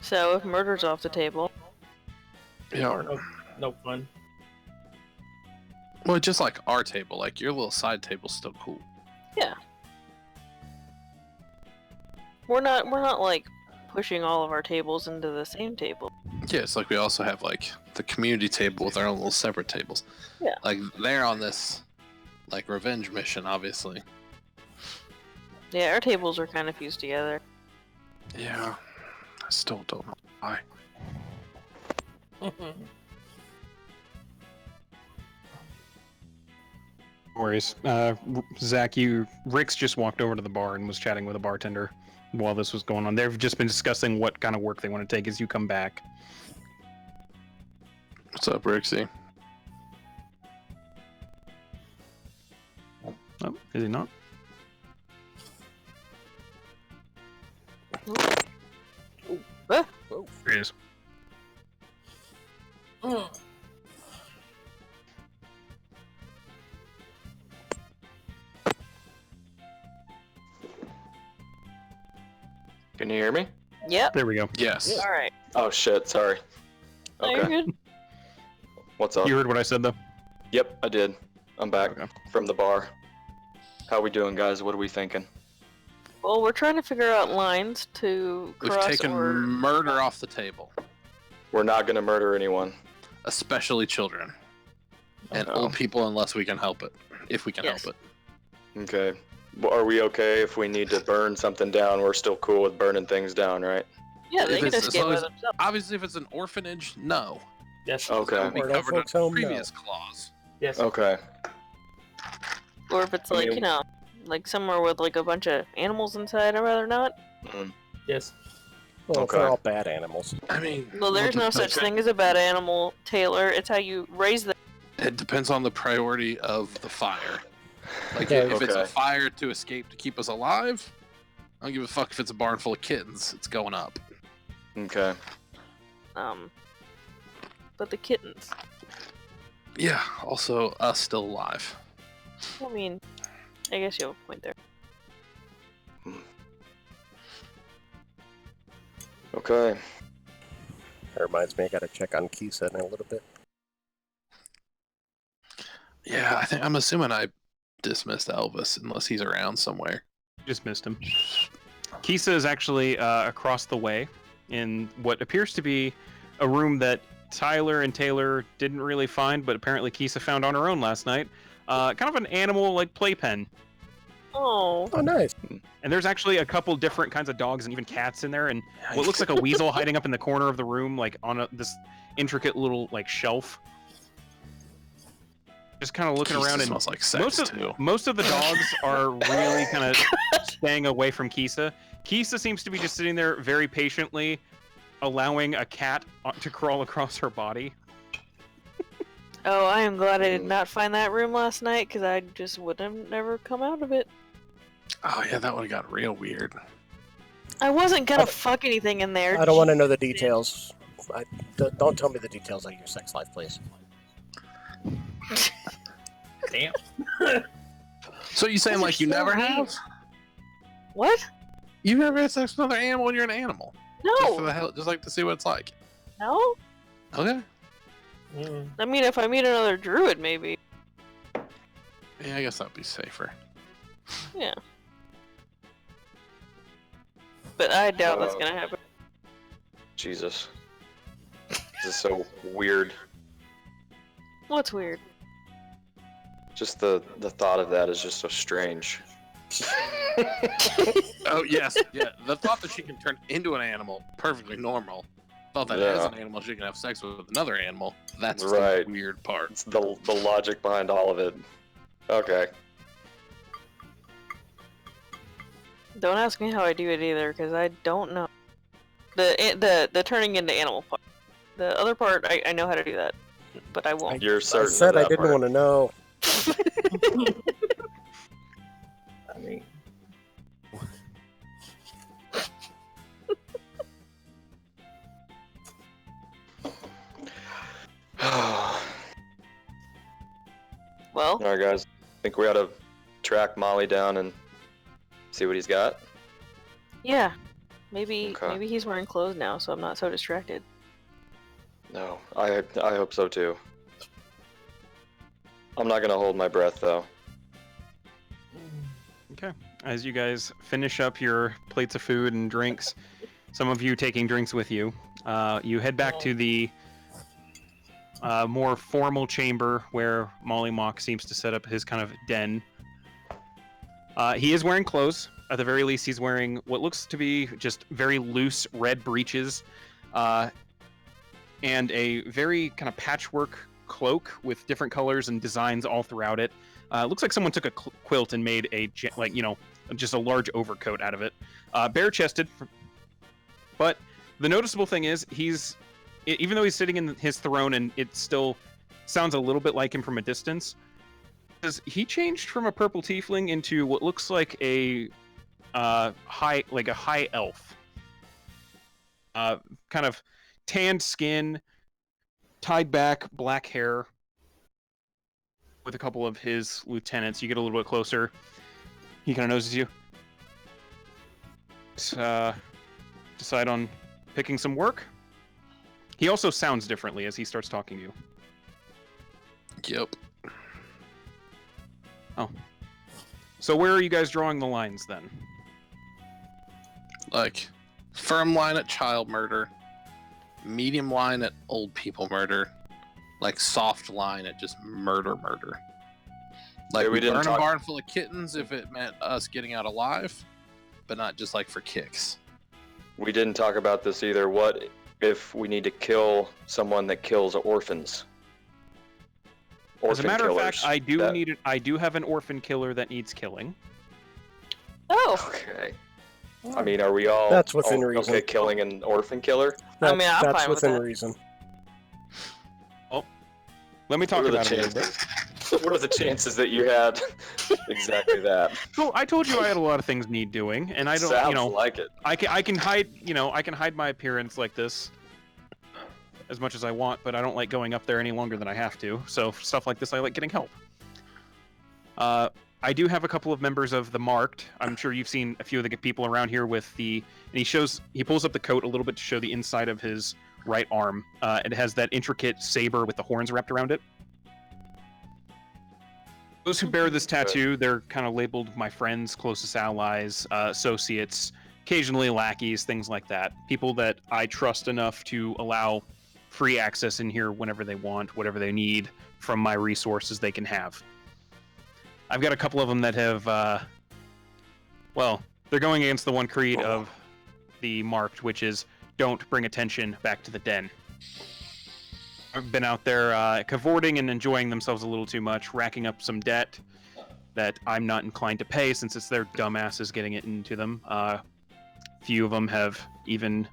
So, if murder's off the table... Yeah. No fun. Well, just like our table, like your little side table's still cool. Yeah. We're not like pushing all of our tables into the same table. Yeah, it's like we also have like the community table with our own little separate tables. Yeah. Like they're on this like revenge mission, obviously. Yeah, our tables are kind of fused together. Yeah. I still don't know why. No worries. Zach, Rick's just walked over to the bar and was chatting with a bartender while this was going on. They've just been discussing what kind of work they want to take as you come back. What's up, Rixie? Oh, is he not? Ah. There he is. Can you hear me? Yep. There we go. Yes. Alright. Oh shit, sorry. No, you're Okay. good. What's up? You heard what I said, though? Yep, I did. I'm back Okay. from the bar. How we doing, guys? What are we thinking? Well, we're trying to figure out lines to We've cross taken or... murder off the table, We're not gonna murder anyone. especially children and Oh. old people, unless we can help it. If we can Yes. help it. Okay. Well, are we okay if we need to burn something down? We're still cool with burning things down, right? Yeah, they If can it's- as escape long by as- themselves. Obviously, if it's an orphanage, no. Yes. Okay. That would be Or an old covered in folks' home, no. previous clause. Yes. Okay. Or if it's I like, mean- you know, like somewhere with like a bunch of animals inside, I'd rather not. Mm. Yes. Well, Okay. they're all bad animals. I mean, Well, there's no such thing as a bad animal, Taylor. It's how you raise them. It depends on the priority of the fire. Like, Okay. if it's a Okay. fire to escape to keep us alive, I don't give a fuck if it's a barn full of kittens. It's going up. Okay. But the kittens. Yeah, also us still alive. I mean, I guess you have a point there. Okay. That reminds me, I gotta check on Kisa in a little bit. Yeah, I'm assuming I dismissed Elvis unless he's around somewhere. Just missed him. Kisa is actually across the way in what appears to be a room that Tyler and Taylor didn't really find, but apparently Kisa found on her own last night. Kind of an animal like playpen. Oh. Oh, nice. And there's actually a couple different kinds of dogs and even cats in there, and what looks like a weasel hiding up in the corner of the room, like on this intricate little like shelf. Just kind of looking Kisa around, and smells like sex too. most of the dogs are really kind of staying away from Kisa. Kisa seems to be just sitting there very patiently, allowing a cat to crawl across her body. Oh, I am glad I did not find that room last night, because I just would have never come out of it. Oh yeah, that would have got real weird. I wasn't gonna fuck anything in there. I don't want to know the details. Don't tell me the details of your sex life, please. Damn. So you saying like you so never mean. have? What? You never had sex with another animal and you're an animal? Just for No. the hell, just like to see what it's like. No. Okay. I mean, if I meet another druid, maybe. Yeah, I guess that'd be safer. Yeah. But I doubt that's gonna happen. Jesus. This is so weird. What's weird? Just the thought of that is just so strange. Oh yes, yeah. The thought that she can turn into an animal, perfectly normal. Thought that as an animal she can have sex with another animal. That's Right. the weird part. It's the logic behind all of it. Okay. Don't ask me how I do it either, because I don't know. The turning into animal part. The other part, I know how to do that, but I won't. You're I certain said of I that didn't part. want to know. I mean, Well, Alright guys, think we ought to track Molly down and see what he's got? yeah. Maybe Okay. maybe he's wearing clothes now, so I'm not so distracted. No, I hope so too. I'm not gonna hold my breath though. Okay. As you guys finish up your plates of food and drinks, some of you taking drinks with you, you head back to the more formal chamber where Molly Mock seems to set up his kind of den. He is wearing clothes. At the very least, he's wearing what looks to be just very loose red breeches and a very kind of patchwork cloak with different colors and designs all throughout it. Looks like someone took a quilt and made a, just a large overcoat out of it. Bare-chested. But the noticeable thing is even though he's sitting in his throne and it still sounds a little bit like him from a distance, he changed from a purple tiefling into what looks like a high elf. Kind of tanned skin, tied back, black hair, with a couple of his lieutenants. You get a little bit closer. He kind of noses you. Decide on picking some work. He also sounds differently as he starts talking to you. Yep. Oh. So where are you guys drawing the lines then? Like, firm line at child murder, medium line at old people murder, like soft line at just murder. Like Yeah, we we didn't burn talk- a barn full of kittens if it meant us getting out alive, but not just like for kicks. We didn't talk about this either. What if we need to kill someone that kills orphans? As a matter of fact, killers. I do have an orphan killer that needs killing. Oh, Okay. I mean, are we all That's within reason. okay killing an orphan killer? I mean, I'm that's fine with within that. reason. Let me talk What are the about it a little bit. chances? What are the chances that you had exactly that? So I told you I had a lot of things need doing, and I don't, Sounds like it. I can hide, I can hide my appearance like this as much as I want, but I don't like going up there any longer than I have to. So for stuff like this, I like getting help. I do have a couple of members of the Marked. I'm sure you've seen a few of the people around here with and he pulls up the coat a little bit to show the inside of his right arm. It has that intricate saber with the horns wrapped around it. Those who bear this tattoo, they're kind of labeled my friends, closest allies, associates, occasionally lackeys, things like that. People that I trust enough to allow free access in here whenever they want, whatever they need from my resources they can have. I've got a couple of them that have, they're going against the one creed of the Marked, which is don't bring attention back to the den. I've been out there cavorting and enjoying themselves a little too much, racking up some debt that I'm not inclined to pay since it's their dumbasses getting it into them. Few of them have even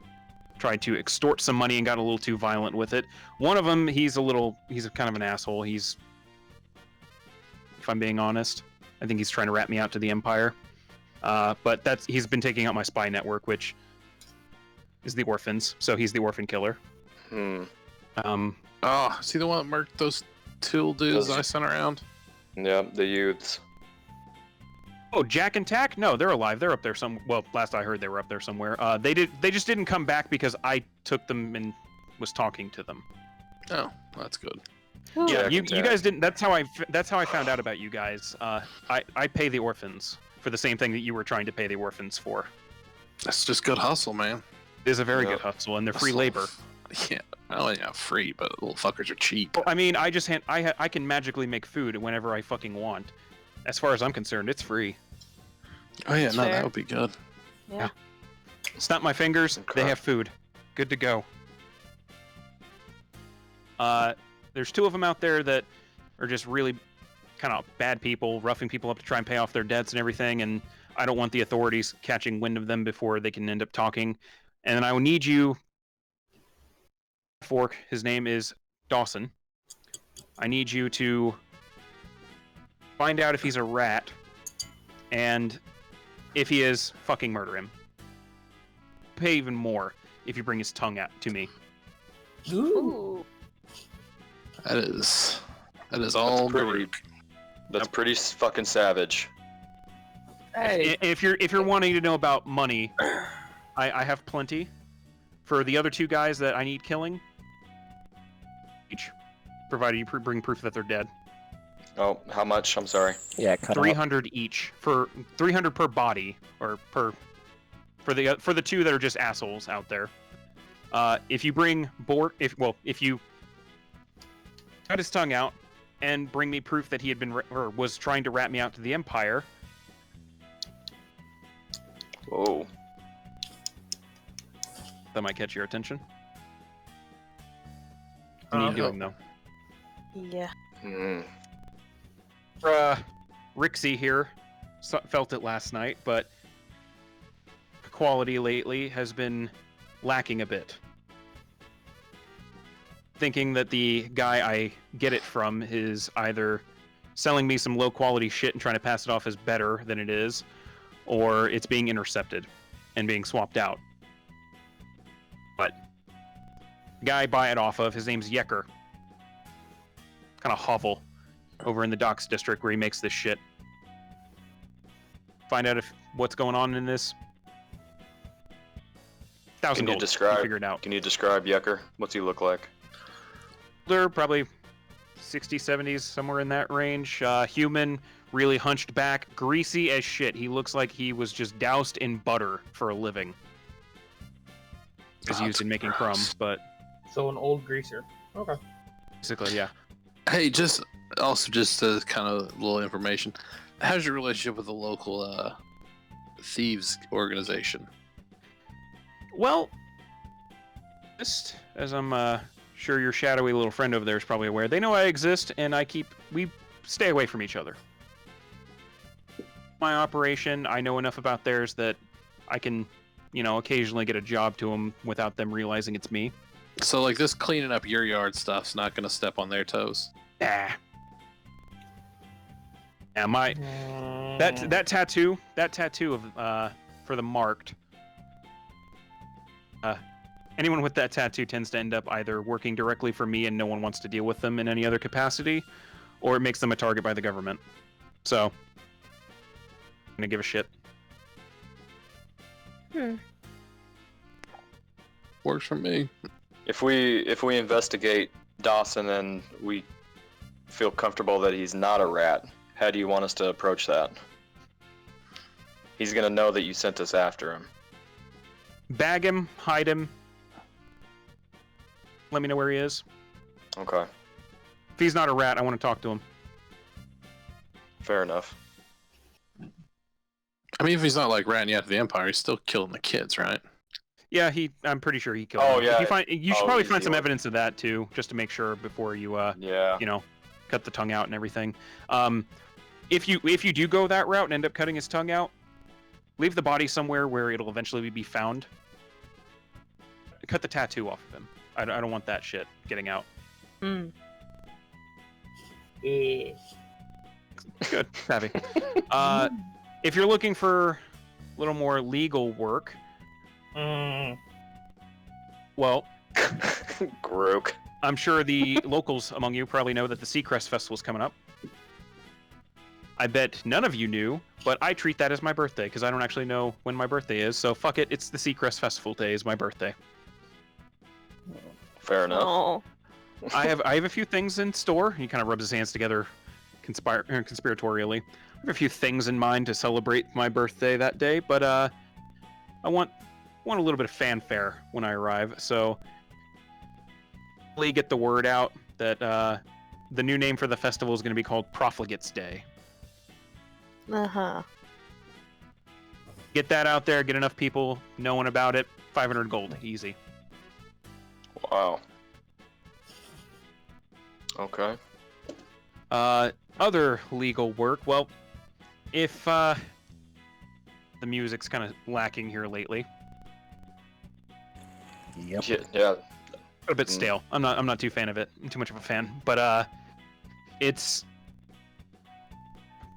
tried to extort some money and got a little too violent with it. One of them, he's kind of an asshole. If I'm being honest, I think he's trying to rat me out to the Empire. But he's been taking out my spy network, which is the orphans, so he's the orphan killer. Oh, see the one that murked those two dudes Those- I sent around? Yeah, the youths. Oh, Jack and Tack? No, they're alive. They're up there some. Well, last I heard, they were up there somewhere. They just didn't come back because I took them and was talking to them. Oh, that's good. Ooh. Yeah, Jack you and you Tack. guys didn't. That's how I found out about you guys. I pay the orphans for the same thing that you were trying to pay the orphans for. That's just good hustle, man. It is a very Yeah. good hustle, and they're free Hustle. labor. Yeah, well, yeah, free, but little fuckers are cheap. I mean, I just I can magically make food whenever I fucking want. As far as I'm concerned, it's free. Oh yeah, no, Fair. that would be good. Yeah. Snap my fingers. Okay. They have food. Good to go. There's two of them out there that are just really kind of bad people, roughing people up to try and pay off their debts and everything, and I don't want the authorities catching wind of them before they can end up talking. And I will need you, Fork, his name is Dawson. I need you to find out if he's a rat, and if he is, fucking murder him. Pay even more if you bring his tongue out to me. Ooh. That is all pretty- Baruch. That's pretty fucking savage. Hey, If you're wanting to know about money, I have plenty. For the other two guys that I need killing, each, provided you bring proof that they're dead. Oh, how much? I'm sorry. Yeah, cut 300 each for 300 per body, or for the two that are just assholes out there. If you bring if you cut his tongue out and bring me proof that he had been or was trying to rat me out to the Empire, Whoa. that might catch your attention. What are you doing though? Yeah. Hmm. Rixie here felt it last night, but quality lately has been lacking a bit. Thinking that the guy I get it from is either selling me some low quality shit and trying to pass it off as better than it is, or it's being intercepted and being swapped out. But the guy I buy it off of, his name's Yecker. Kind of hovel over in the docks district where he makes this shit. Find out if what's going on in this. 1,000 Can you gold. describe- Figure it out. Can you describe Yecker? What's he look like? Older, probably 60s, 70s, somewhere in that range. Human, really hunched back, greasy as shit. He looks like he was just doused in butter for a living. Is Oh, used in making gross. crumbs, but so an old greaser. Okay. basically, yeah. Hey, just kind of little information. How's your relationship with the local thieves organization? Well, just as I'm sure your shadowy little friend over there is probably aware, they know I exist, and we stay away from each other. My operation, I know enough about theirs that I can, occasionally get a job to them without them realizing it's me. So, like, this cleaning up your yard stuff's not going to step on their toes. Nah. Yeah, that tattoo of for the marked. Anyone with that tattoo tends to end up either working directly for me and no one wants to deal with them in any other capacity, or it makes them a target by the government. So, I'm gonna give a shit. Works for me. If we investigate Dawson and we feel comfortable that he's not a rat, how do you want us to approach that? He's gonna know that you sent us after him. Bag him, hide him. Let me know where he is. Okay, If he's not a rat, I want to talk to him. fair enough. I mean, if he's not like ratting you out to the Empire, he's still killing the kids, right? Yeah, I'm pretty sure he killed Oh, him. yeah. You should Oh, probably easy find some one. evidence of that too, just to make sure before you Yeah. cut the tongue out and everything. If you do go that route and end up cutting his tongue out, leave the body somewhere where it'll eventually be found. Cut the tattoo off of him. I don't want that shit getting out. Hmm. Yeah. Good, savvy. If you're looking for a little more legal work, Mm. well, Grook. I'm sure the locals among you probably know that the Seacrest Festival's coming up. I bet none of you knew, but I treat that as my birthday because I don't actually know when my birthday is. So fuck it, it's the Seacrest Festival day is my birthday. Fair enough. Oh. I have a few things in store. He kind of rubs his hands together conspiratorially. I have a few things in mind to celebrate my birthday that day, but I want a little bit of fanfare when I arrive. So really get the word out that the new name for the festival is going to be called Profligates Day. Uh-huh. Get that out there, get enough people knowing about it. 500 gold, easy. Wow. Okay. Other legal work, well, if the music's kind of lacking here lately, Yep. Yeah. a bit stale. I'm not too fan of it. I'm too much of a fan, but it's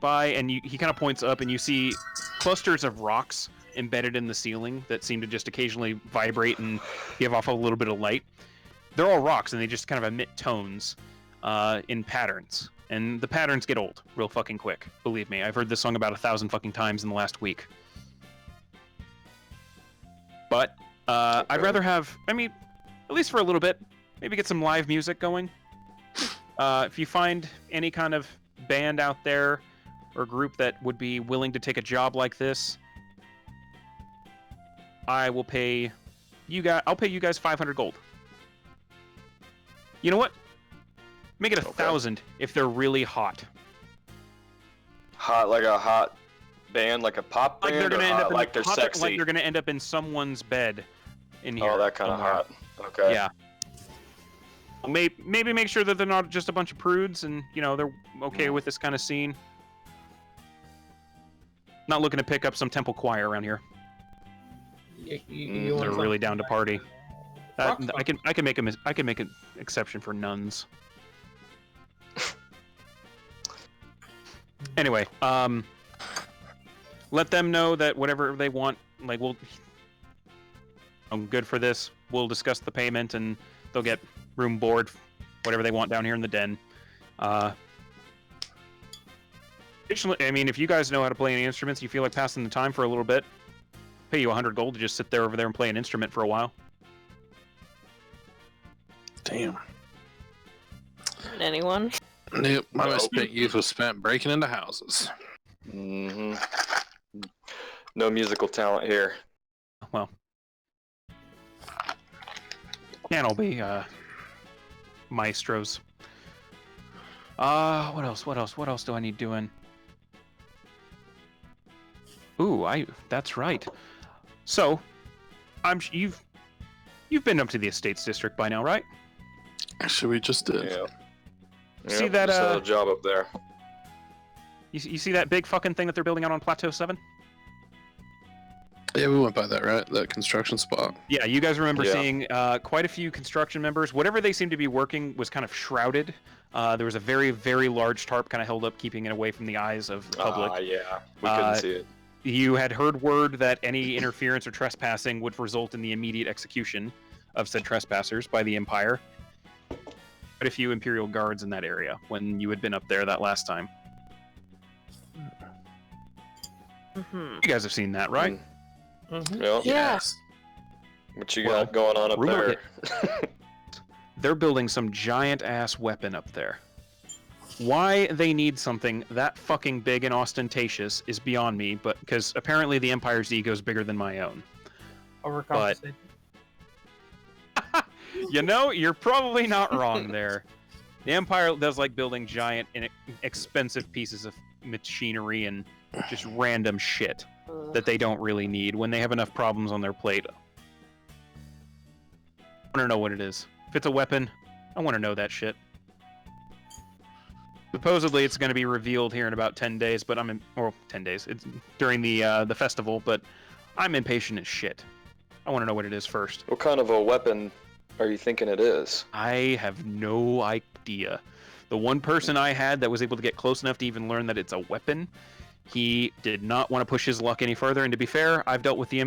and he kind of points up and you see clusters of rocks embedded in the ceiling that seem to just occasionally vibrate and give off a little bit of light. They're all rocks and they just kind of emit tones in patterns, and the patterns get old real fucking quick. Believe me, I've heard this song about 1,000 fucking times in the last week. But I'd rather have, I mean, at least for a little bit, maybe get some live music going. If you find any kind of band out there or group that would be willing to take a job like this, I will pay you guys. I'll pay you guys 500 gold. You know what? Make it 1,000 if they're really hot. Hot, like a hot band, like a pop Like band, they're gonna or end hot, up in, like they're hot, sexy. like they're gonna end up in someone's bed in here. Oh, that kind of somewhere. hot. Okay. Yeah. Maybe make sure that they're not just a bunch of prudes and, you know, they're okay with this kind of scene. Not looking to pick up some temple choir around here. You want They're some- really down to party. Rock I can make an exception for nuns. Anyway, let them know that whatever they want, like I'm good for this. We'll discuss the payment and they'll get room, board, whatever they want down here in the den. Additionally, I mean, if you guys know how to play any instruments, you feel like passing the time for a little bit, pay you 100 gold to just sit there over there and play an instrument for a while. Damn. Anyone? Nope. My misspent youth was spent breaking into houses. hmm No musical talent here. Well, can't all be maestros. What else? What else do I need doing? Ooh, that's right. So, you've been up to the Estates District by now, right? Actually, we just did. Yeah. See Yep, that, just had a job up there. You see that big fucking thing that they're building out on Plateau 7? Yeah, we went by that, right? That construction spot. Yeah, you guys remember Yeah. seeing quite a few construction members. Whatever they seemed to be working was kind of shrouded. There was a very, very large tarp kind of held up, keeping it away from the eyes of the public. Yeah. We couldn't see it. You had heard word that any interference or trespassing would result in the immediate execution of said trespassers by the Empire. Quite a few Imperial guards in that area when you had been up there that last time. Mm-hmm. You guys have seen that, right? Mhm. Yep. Yeah. Yes. What you Well, got going on up rumor there? They're building some giant-ass weapon up there. Why they need something that fucking big and ostentatious is beyond me, but because apparently the Empire's ego is bigger than my own. Overcompensated. You know, you're probably not wrong there. The Empire does like building giant and expensive pieces of machinery and just random shit that they don't really need when they have enough problems on their plate. I want to know what it is. If it's a weapon, I want to know that shit. Supposedly, it's going to be revealed here in about 10 days, but 10 days. It's during the festival, but I'm impatient as shit. I want to know what it is first. What kind of a weapon are you thinking it is? I have no idea. The one person I had that was able to get close enough to even learn that it's a weapon, He did not want to push his luck any further, and to be fair, I've dealt with the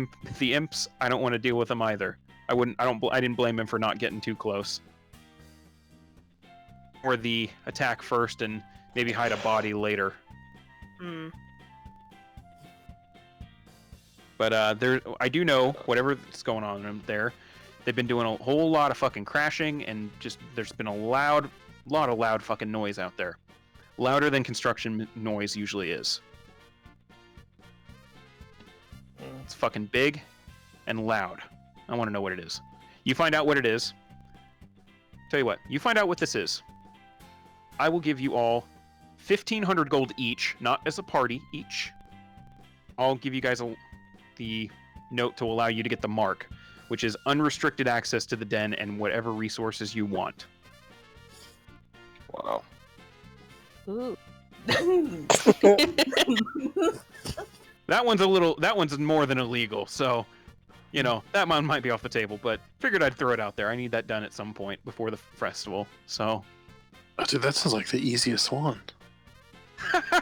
imps. I don't want to deal with them either. I didn't blame him for not getting too close. Or the attack first and maybe hide a body later. Hmm. But I do know whatever's going on there, they've been doing a whole lot of fucking crashing, and just there's been a lot of loud fucking noise out there, louder than construction noise usually is. It's fucking big and loud. I want to know what it is. You find out what it is. Tell you what, you find out what this is. I will give you all 1,500 gold each, not as a party each. I'll give you guys the note to allow you to get the mark, which is unrestricted access to the den and whatever resources you want. Wow. Ooh. That one's more than illegal, so, that one might be off the table, but figured I'd throw it out there. I need that done at some point before the festival, so. Oh, dude, that sounds like the easiest one.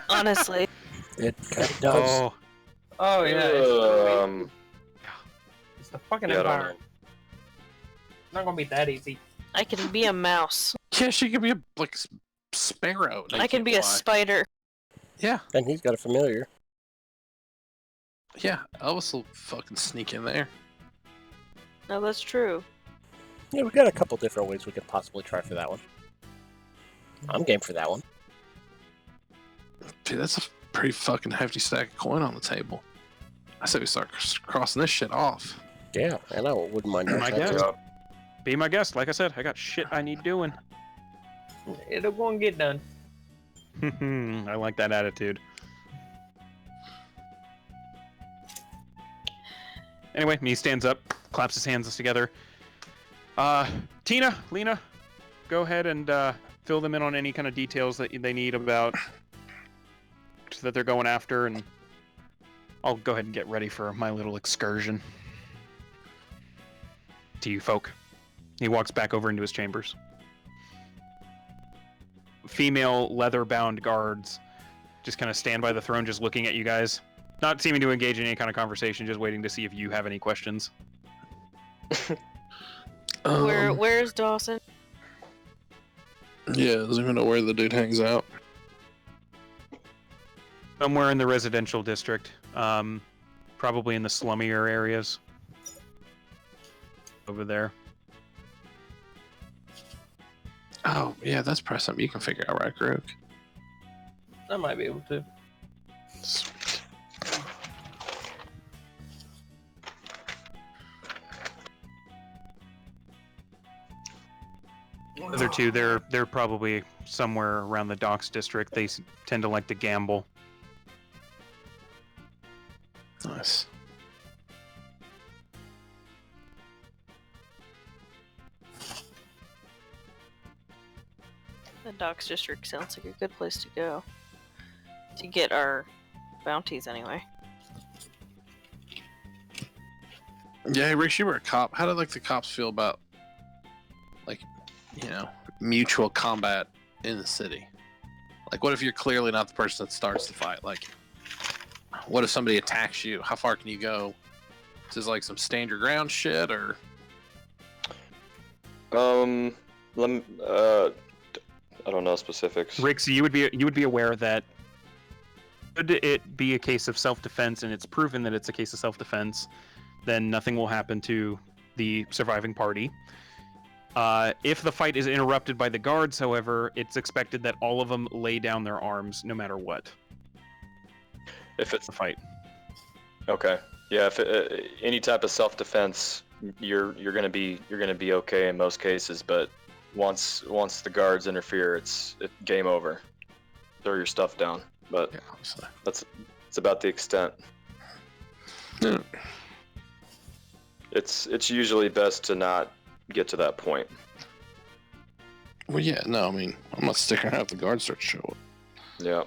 Honestly. It kind of does. Oh yeah. It's the fucking Yeah, I don't environment. It's not gonna be that easy. I can be a mouse. Yeah, she could be a sparrow. I can be a spider. Yeah, And he's got a familiar. yeah. Elvis will fucking sneak in there. No, that's true. Yeah, we got a couple different ways we could possibly try for that one. I'm game for that one. Dude, that's a pretty fucking hefty stack of coin on the table. I say we start crossing this shit off. Yeah, and I wouldn't mind My that guess. too. Be my guest. Like I said, I got shit I need doing. It'll go and get done. I like that attitude. Anyway, he stands up, claps his hands together. Tina, Lena, go ahead and fill them in on any kind of details that they need about that they're going after, and I'll go ahead and get ready for my little excursion. To you folk. He walks back over into his chambers. Female leather-bound guards just kind of stand by the throne, just looking at you guys. Not seeming to engage in any kind of conversation, just waiting to see if you have any questions. Where's Dawson? Yeah, doesn't even know where the dude hangs out. Somewhere in the residential district. Probably in the slummier areas. Over there. Oh, yeah, that's probably something you can figure out, right, Grook? I might be able to. Sweet. The other two, they're probably somewhere around the docks district. They tend to like to gamble. Nice. The Docks District sounds like a good place to go. To get our bounties, anyway. Yeah, hey, Rick, you were a cop. How did the cops feel about mutual combat in the city? What if you're clearly not the person that starts the fight? What if somebody attacks you? How far can you go? Is this some stand your ground shit, or? I don't know specifics. Rick, so you would be aware that should it be a case of self-defense, and it's proven that it's a case of self-defense, then nothing will happen to the surviving party. If the fight is interrupted by the guards, however, it's expected that all of them lay down their arms no matter what. If it's The fight. okay, yeah. If any type of self-defense, you're gonna be okay in most cases. But once the guards interfere, it's game over. Throw your stuff down. But Yeah, obviously. it's about the extent. Yeah. It's usually best to not get to that point. Well, yeah, no, I mean, I'm not sticking around if the guards start to show up. Yeah,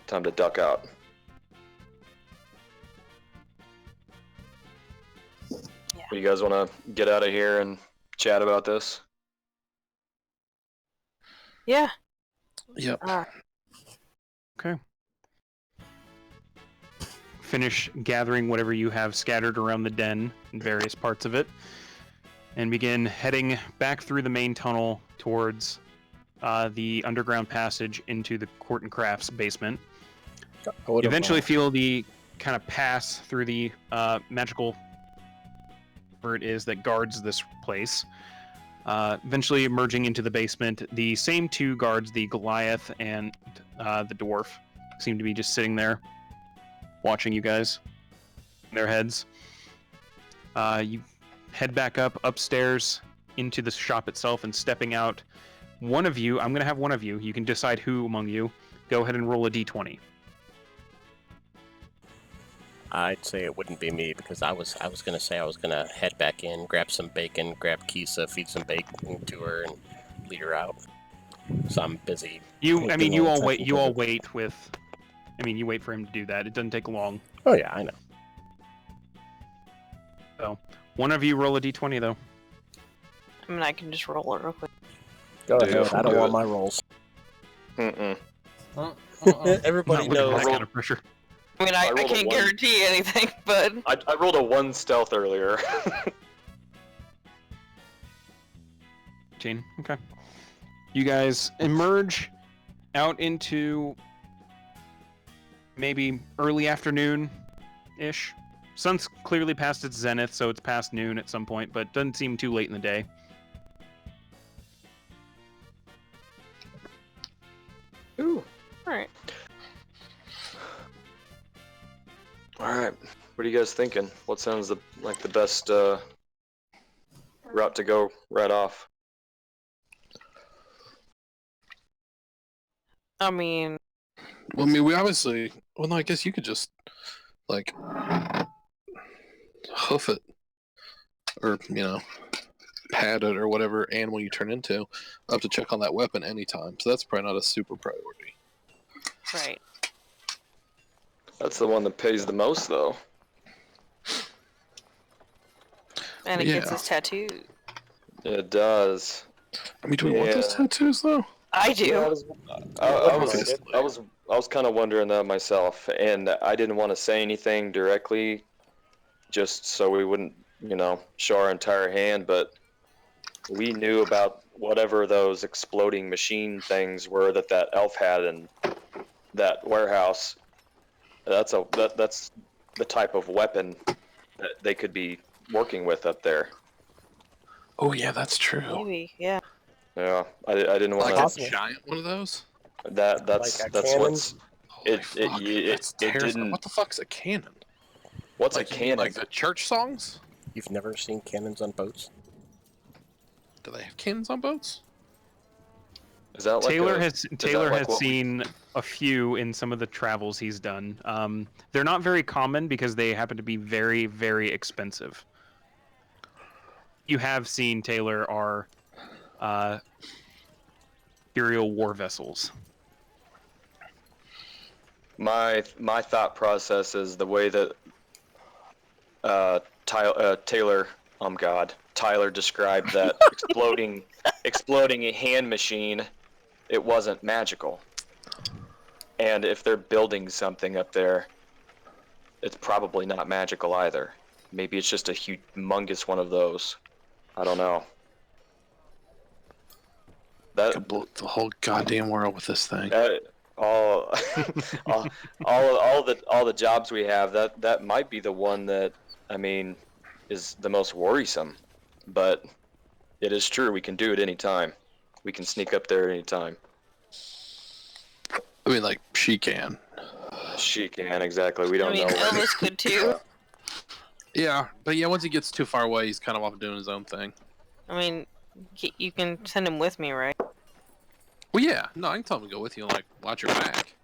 time to duck out. You guys want to get out of here and chat about this? Yeah. Yep. Okay. finish gathering whatever you have scattered around the den in various parts of it, and begin heading back through the main tunnel towards the underground passage into the Court and Crafts basement. You eventually feel the kind of pass through the magical where it is that guards this place. Eventually emerging into the basement, the same two guards, the Goliath and the dwarf, seem to be just sitting there watching you guys in their heads. You head back upstairs into the shop itself, and stepping out, one of you, I'm going to have one of you, you can decide who among you, go ahead and roll a d20. I'd say it wouldn't be me, because I was gonna say I was gonna head back in, grab some bacon, grab Kisa, feed some bacon to her, and lead her out. So I'm busy. You all wait for him to do that. It doesn't take long. Oh yeah, I know. So, one of you roll a d20 though. I mean, I can just roll it real quick. Go Dude, ahead. I don't good. want my rolls. Mm-mm. Everybody Not looking for knows. that kind of pressure. I mean, I I rolled a can't 1. guarantee anything, but I rolled a 1 stealth earlier. Jane, okay. You guys emerge out into maybe early afternoon-ish. Sun's clearly past its zenith, so it's past noon at some point, but doesn't seem too late in the day. Ooh. alright. All right. What are you guys thinking? What sounds like the best route to go right off? I mean, Well, I mean, we obviously. Well, no, I guess you could just like hoof it, or pad it, or whatever animal you turn into, up to check on that weapon anytime. So that's probably not a super priority. right. That's the one that pays the most, though. And it gets Yeah. his tattoo. It does. I mean, do we want those Yeah. tattoos though? I do. Yeah, I was kind of wondering that myself, and I didn't want to say anything directly, just so we wouldn't, show our entire hand. But we knew about whatever those exploding machine things were that elf had in that warehouse. That's the type of weapon that they could be working with up there. Oh yeah, that's true. Maybe, yeah. Yeah, I didn't want Like to. a Possible. giant one of those. That's Like a that's cannon? what's Holy it fuck, that's it terrifying. didn't. What the fuck's a cannon? What's Like a you mean cannon? like the church songs? You've never seen cannons on boats? Do they have cannons on boats? Is that like Taylor a, has is that Taylor like has what we- seen a few in some of the travels he's done. They're not very common because they happen to be very, very expensive. You have seen Taylor are Imperial war vessels. My thought process is the way that Taylor, Tyler described that exploding hand machine. It wasn't magical, and if they're building something up there, it's probably not magical either. Maybe it's just a humongous one of those. I don't know. Could blow the whole goddamn world with this thing. All the jobs we have, that might be the one that, I mean, is the most worrisome. But it is true, we can do it anytime. We can sneak up there anytime. I mean, like she can. She can, exactly. We don't I mean, know. Elvis could too. Yeah, but yeah, once he gets too far away, he's kind of off doing his own thing. I mean, you can send him with me, right? Well, yeah, no, I can tell him to go with you and like watch your back.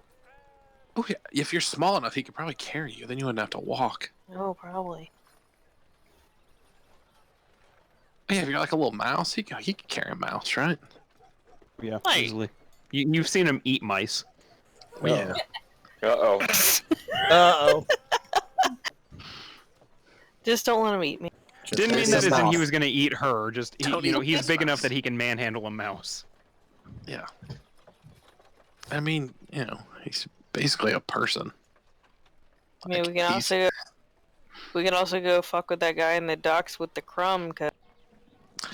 Oh yeah, if you're small enough, he could probably carry you. Then you wouldn't have to walk. Oh, probably. Oh, yeah, if you're like a little mouse, he could carry a mouse, right? Yeah, Right. easily. You've seen him eat mice. Oh, yeah. Uh-oh. Uh-oh. Just don't let him eat me. Didn't mean Just that as in mouth. he was going to eat her. Just Don't eat he's his big enough mouse. that he can manhandle a mouse. Yeah. I mean, he's basically a person. I mean, Like, we can also go fuck with that guy in the docks with the crumb. Cause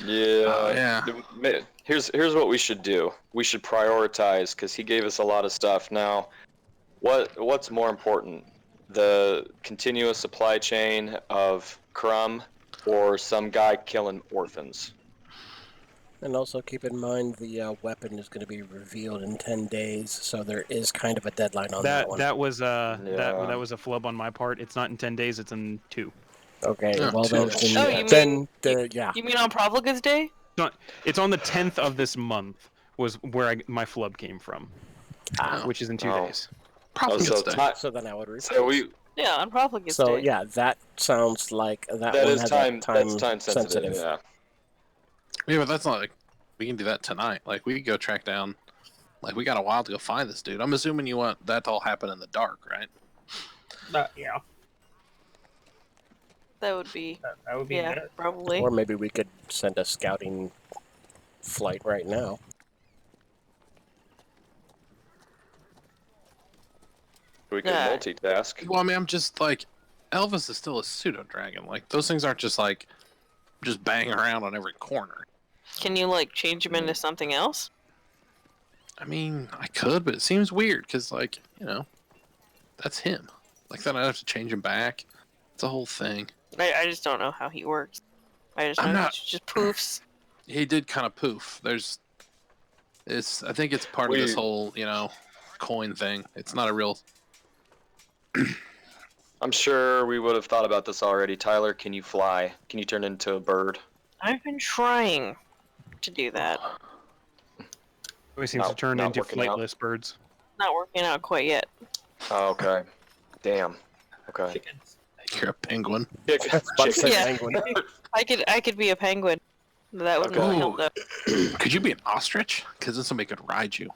Yeah. Oh, yeah. Here's what we should do. We should prioritize because he gave us a lot of stuff. Now, what's more important, the continuous supply chain of crumb, or some guy killing orphans? And also keep in mind the weapon is going to be revealed in 10 days, so there is kind of a deadline on that one. That was Yeah. that was a flub on my part. It's not in 10 days. It's in 2. Okay, Oh, well then, shit. Oh, you then mean- yeah. you mean on Profligate's Day? It's on the 10th of this month. Was where my flub came from, which is in 2 Oh. Oh, Profligate's so, Day. So then I would repeat. so we Yeah, on Profligate's So Day. yeah, that sounds like that that one is has time a time that's time sensitive. Yeah. Yeah, but that's not like we can do that tonight. Like we can go track down. Like we got a while to go find this dude. I'm assuming you want that to all happen in the dark, right? Yeah, That would be that would be yeah, better. probably. Or maybe we could send a scouting flight right now. We could Yeah. multitask. Well, I mean, I'm just like Elvis is still a pseudo dragon. Like those things aren't just like just bang around on every corner. Can you like change him into something else? I mean, I could, but it seems weird because, like, that's him. Like, then I'd have to change him back. It's a whole thing. I just don't know how he works. I just I'm know not- he just poofs. He did kind of poof. I think it's part of this whole, coin thing. It's not a real. I'm sure we would have thought about this already. Tyler, can you fly? Can you turn into a bird? I've been trying to do that. Always seems to turn not into working out. flightless birds. Not working out quite yet. Oh, okay. Damn. Okay. Chickens. You're a penguin. I was about to say Yeah. penguin. I could be a penguin. That wouldn't Okay. really help though. Could you be an ostrich? Because then somebody could ride you.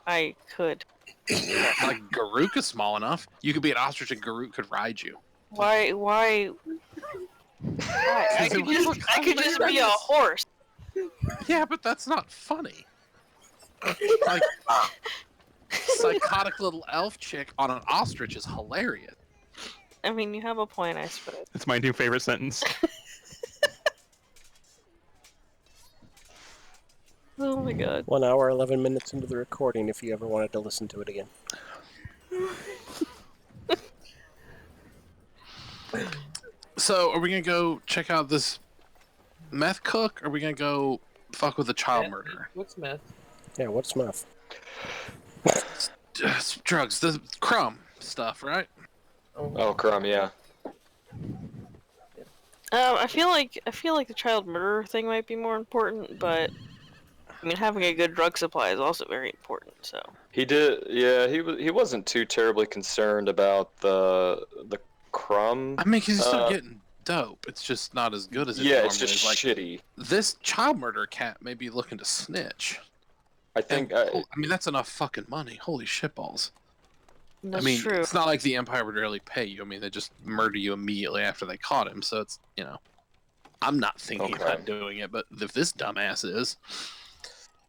I could. Like, Garuk is small enough. You could be an ostrich and Garuk could ride you. Why I could just be a horse. Yeah, but that's not funny. Like, psychotic little elf chick on an ostrich is hilarious. I mean, you have a point, I suppose. That's my new favorite sentence. Oh my god. 1 hour, 11 minutes into the recording if you ever wanted to listen to it again. So, are we gonna go check out this meth cook? Or are we gonna go fuck with the child murderer? What's meth? Yeah, what's meth? Drugs, the crumb stuff, right? Oh, crumb, yeah. I feel like the child murderer thing might be more important, but I mean, having a good drug supply is also very important. So He did, yeah, he wasn't too terribly concerned about the crumb. I mean, because he's still getting dope. It's just not as good as it Yeah, normally it's just is. Like, shitty. this child murder cat may be looking to snitch. I think, I mean, that's enough fucking money. Holy shitballs. that's I mean, true. it's not like the Empire would really pay you. I mean, they just murder you immediately after they caught him. So it's, I'm not thinking Okay. about doing it, but if this dumbass is,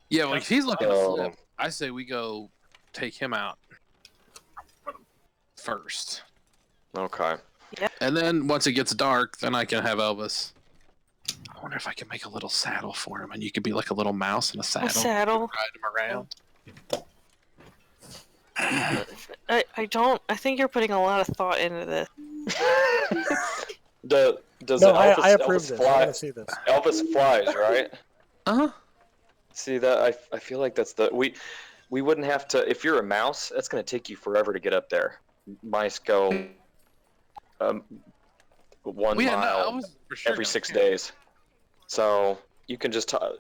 yeah, like if he's looking to Oh. flip, I say we go take him out first. okay. And then once it gets dark, then I can have Elvis. I wonder if I can make a little saddle for him, and you could be like a little mouse in a saddle. A saddle. Ride him around. I think you're putting a lot of thought into this. Does No, Elvis, I approve Elvis this. I fly? want to see this. Elvis flies, right? Uh-huh. See that? I feel like that's we wouldn't have to. If you're a mouse, that's gonna take you forever to get up there. Mice go 1 Well, yeah, no, mile Elvis for sure every gonna 6 care. days. So you can just a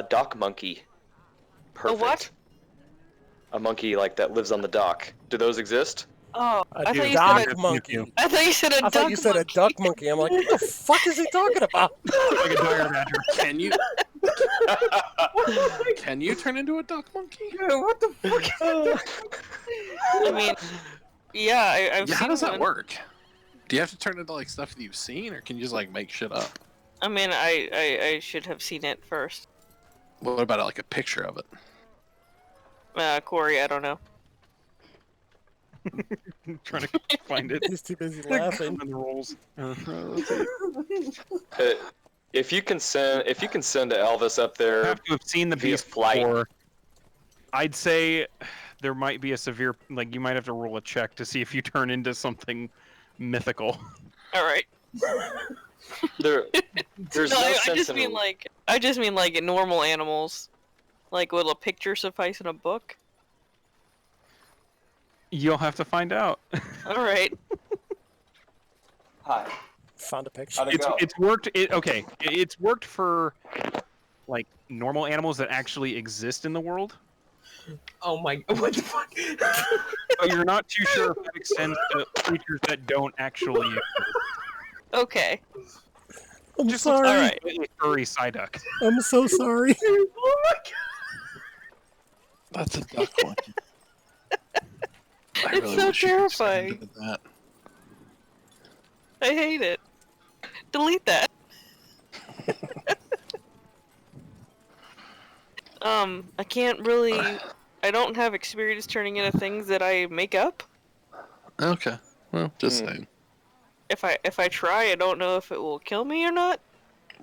dock monkey. Perfect. what? A monkey like that lives on the dock. Do those exist? Oh, A I thought you dock said monkey. I thought you said a I duck thought you said a monkey. duck monkey. I'm like, what the fuck is he talking about? Like a dire badger. Can you? Can you turn into a duck monkey? What the fuck? I mean, yeah, I've Yeah, seen how does that one. work? Do you have to turn into like stuff that you've seen, or can you just like make shit up? I mean, I should have seen it first. What about like a picture of it? Corey, I don't know. Trying to find it. He's too busy laughing. And the rolls. Let's see. If you can send Elvis up You there have to have seen the via beast flight. before. I'd say there might be a severe, like you might have to roll a check to see if you turn into something mythical. All right. There's no I sense just in mean like normal animals. Like, will a picture suffice in a book? You'll have to find out. All right. Hi. Found a picture. It's worked. Okay, it's worked for like normal animals that actually exist in the world, Oh my! What the fuck? but you're not too sure if that extends to creatures that don't actually exist. Okay. I'm Just sorry. looks All like right. a furry Psyduck. I'm so sorry. Oh my god! That's a duck one. I It's so wish you could stand terrifying. into that. I hate it. Delete that. I can't really. I don't have experience turning into things that I make up. Okay. Well, just saying. If I try, I don't know if it will kill me or not,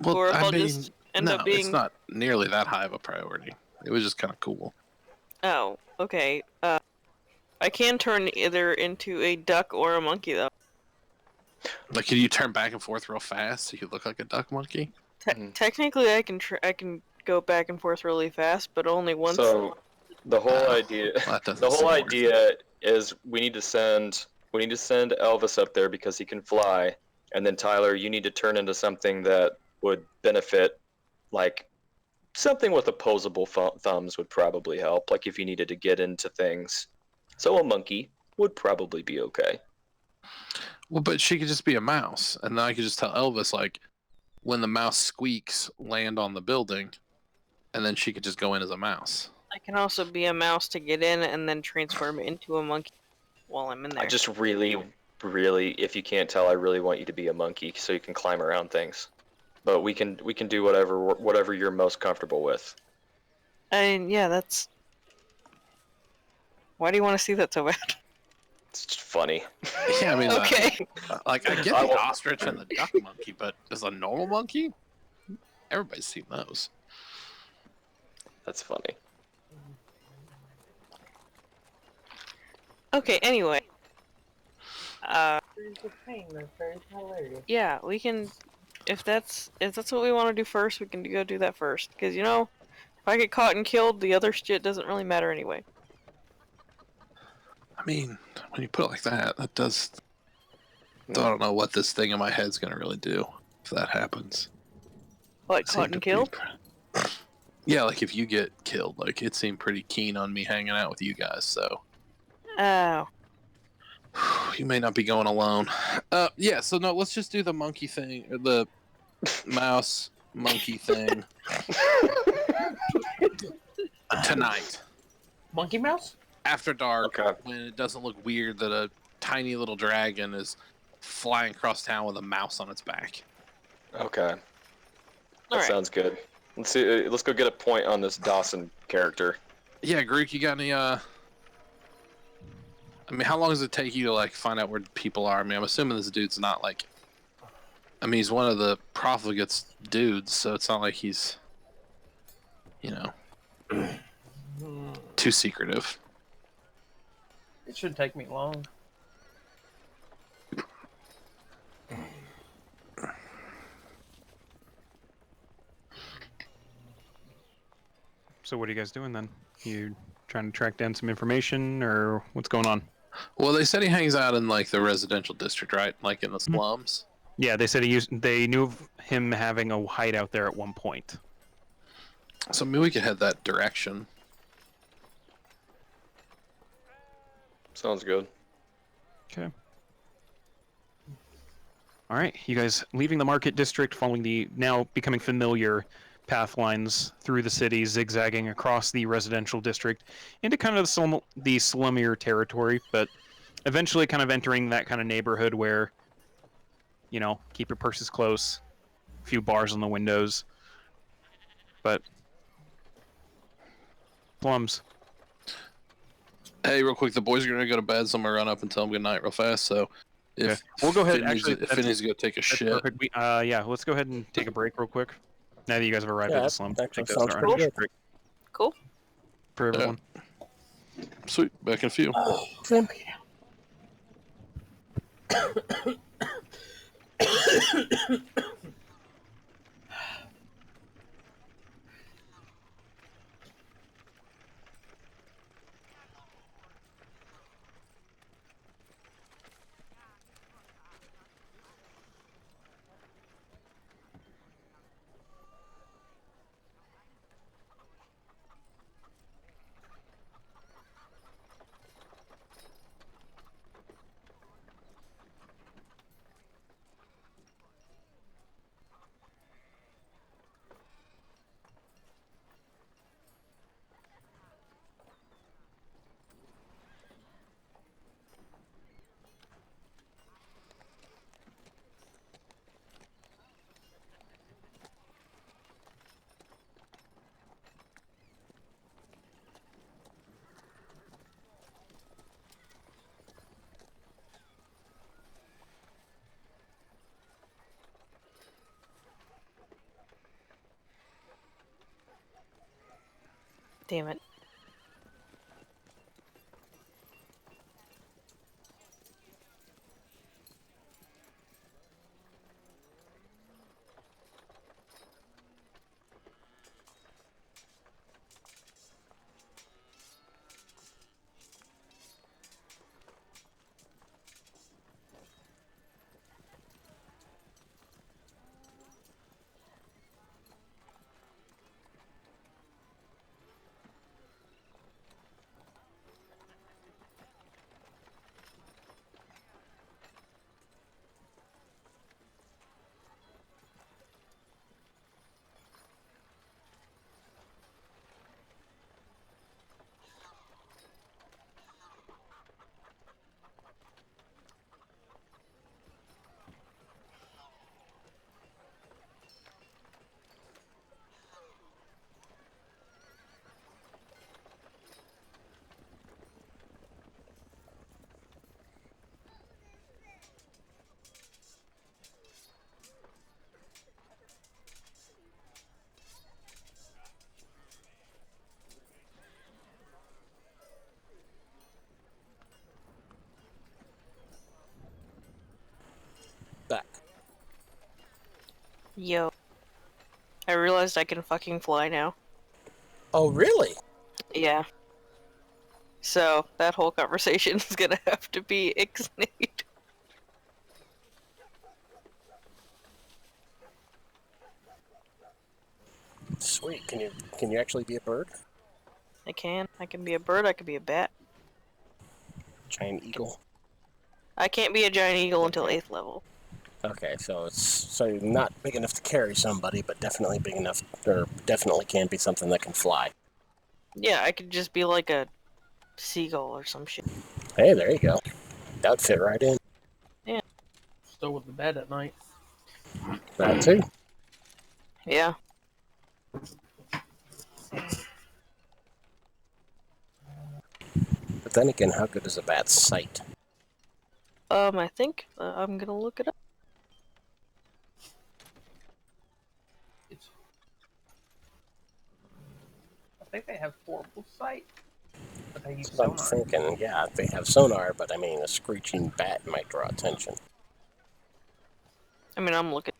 Well, or if I I'll mean, just end no, up being. it's not nearly that high of a priority. It was just kind of cool. Oh, okay. I can turn either into a duck or a monkey though. Like, can you turn back and forth real fast so you look like a duck monkey? Technically, I can go back and forth really fast, but only once. So the whole idea Well, that doesn't the seem whole worth it. idea is we need to send Elvis up there because he can fly, and then Tyler, you need to turn into something that would benefit, like something with opposable thumbs would probably help. Like if you needed to get into things, so a monkey would probably be okay. Well, but she could just be a mouse, and then I could just tell Elvis, like, when the mouse squeaks, land on the building, and then she could just go in as a mouse. I can also be a mouse to get in and then transform into a monkey while I'm in there. I just really, if you can't tell, I really want you to be a monkey so you can climb around things. But we can do whatever you're most comfortable with. And yeah, that's. Why do you want to see that so bad? It's just funny. Yeah, I mean, Okay. like, I get I the will- ostrich and the duck monkey, but as a normal monkey, everybody's seen those. That's funny. Okay. Anyway. There's a pain. That's very hilarious. Yeah, we can. If that's what we want to do first, we can go do that first. Because if I get caught and killed, the other shit doesn't really matter anyway. I mean, when you put it like that, that does. I don't know what this thing in my head's gonna really do if that happens. What, It seemed caught to and be killed? Yeah, like if you get killed, like it seemed pretty keen on me hanging out with you guys, so Oh. you may not be going alone. Yeah, so no, let's just do the monkey thing, or the mouse monkey thing tonight. Monkey mouse? After dark, Okay. when it doesn't look weird that a tiny little dragon is flying across town with a mouse on its back. Okay. That Alright. sounds good. Let's see. Let's go get a point on this Dawson character. Yeah, Greek, you got any, I mean, how long does it take you to, like, find out where people are? I mean, I'm assuming this dude's not, like... I mean, he's one of the profligates dudes, so it's not like he's, too secretive. It shouldn't take me long. So what are you guys doing then? You trying to track down some information, or what's going on? Well, they said he hangs out in, like, the residential district, right? Like, in the slums? Yeah, they said they knew of him having a hideout there at one point. So maybe we could head that direction. Sounds good. Okay. All right, you guys leaving the market district, following the now becoming familiar path lines through the city, zigzagging across the residential district into kind of the slummier territory, but eventually kind of entering that kind of neighborhood where, keep your purses close, a few bars on the windows, but plums. Hey, real quick, the boys are gonna go to bed, so I'm gonna run up and tell them good night real fast. So, if Okay. We'll go ahead. Finn needs, Actually, if Finn needs to go take a that's shit, perfect. Yeah, let's go ahead and take a break real quick. Now that you guys have arrived Yeah, at the that slum, actually take that sounds start pretty good. break Cool. for everyone. sweet, back in a few. Same. Damn it. Back. Yo. I realized I can fucking fly now. Oh, really? Yeah. So, that whole conversation is gonna have to be ixnayed. Sweet. Can you actually be a bird? I can. I can be a bird, I can be a bat. Giant eagle. I can't be a giant eagle until 8th level. Okay, so you're not big enough to carry somebody, but definitely big enough, or definitely can be something that can fly. Yeah, I could just be like a seagull or some shit. Hey, there you go. That'd fit right in. Still with the bed at night. That too. Yeah. But then again, how good is a bat's sight? I think I'm gonna look it up. I think they have portable sight, but they use That's what I'm sonar. thinking. Yeah, they have sonar, but I mean, a screeching bat might draw attention. I mean, I'm looking.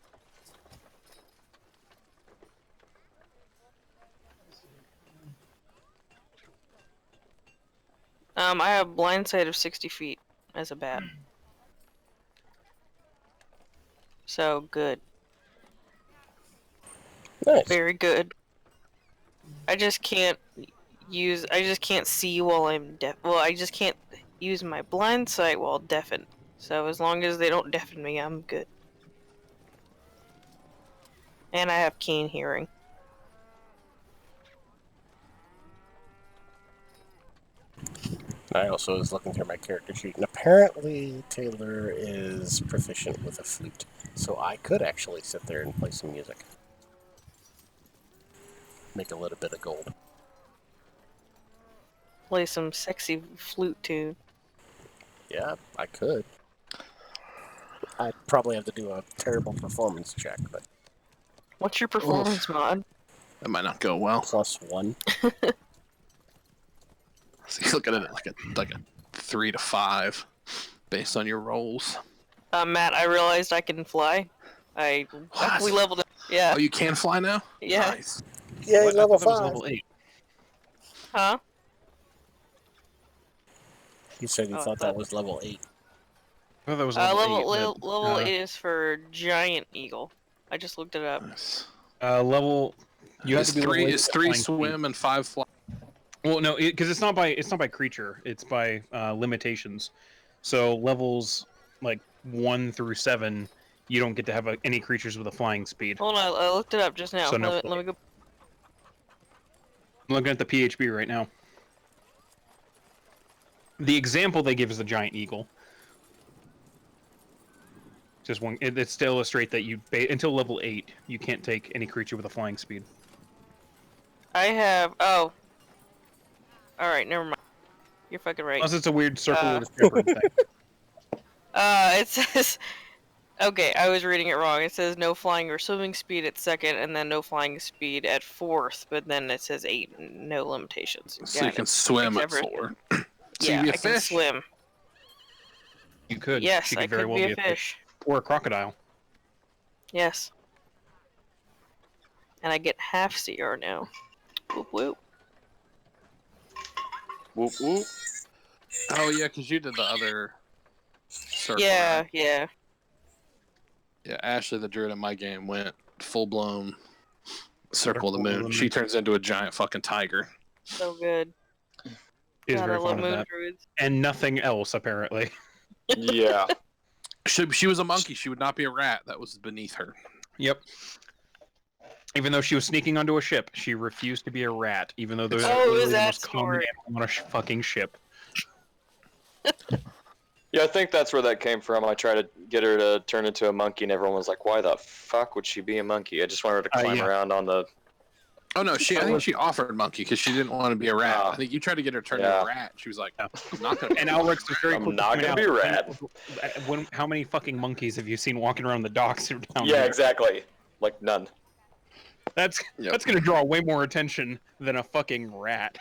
I have blind sight of 60 feet as a bat. So, good. Nice. Very good. I just can't see while I'm deaf. Well, I just can't use my blind sight while deafened. So as long as they don't deafen me, I'm good. And I have keen hearing. I also was looking through my character sheet, and apparently Taylor is proficient with a flute, so I could actually sit there and play some music. Make a little bit of gold. play some sexy flute tune. Yeah, I could. I'd probably have to do a terrible performance check, but What's your performance mod? That might not go well. +1. So you're looking at it like a 3 to 5 based on your rolls. Matt, I realized I can fly. We leveled up. Yeah. Oh, you can fly now? Yeah. Nice. Yay, What? I level thought that was 5. level 8. Huh? You said you Oh, I thought that thought- was level 8. I thought that was level 8. Level 8 is for giant eagle. I just looked it up. Nice. Level. You have Is to be level 8 three with three flying speed. swim and 5 fly? Well, no, because it's not by creature. It's by limitations. So levels like 1 through 7, you don't get to have any creatures with a flying speed. Hold on, I looked it up just now. So no let me go. I'm looking at the PHB right now. The example they give is the giant eagle. Just one. It's to illustrate that until level 8, you can't take any creature with a flying speed. I have. Oh. Alright, never mind. You're fucking right. Unless it's a weird circular shepherd thing. It says. Okay, I was reading it wrong. It says no flying or swimming speed at 2nd, and then no flying speed at 4th, but then it says 8, no limitations. So you can swim at except 4. for- So yeah, you be a I can fish? swim. You could. Yes, She I could very could well be a fish. Or a crocodile. Yes. And I get half CR now. Whoop whoop. Whoop whoop. Oh, yeah, because you did the other circle. Yeah, right? yeah. Yeah, Ashley, the druid in my game, went full-blown circle of the Circle of moon. the She moon. turns into a giant fucking tiger. So good. Is God, I very love fond of moon that. druids. And nothing else, apparently. Yeah. She was a monkey. She would not be a rat. That was beneath her. Yep. Even though she was sneaking onto a ship, she refused to be a rat, even though those are Oh, literally is the that most common story? animal on a fucking ship. Yeah, I think that's where that came from. I tried to get her to turn into a monkey, and everyone was like, "Why the fuck would she be a monkey?" I just wanted her to climb Yeah. around on the. Oh, no, I think she offered monkey because she didn't want to be a rat. Oh. I think you tried to get her turned into Yeah. a rat. She was like, I'm not going to And Alrex was very I'm quick to not point gonna out, be a rat. How many fucking monkeys have you seen walking around the docks down Yeah, here? exactly. Like none. That's gonna draw way more attention than a fucking rat.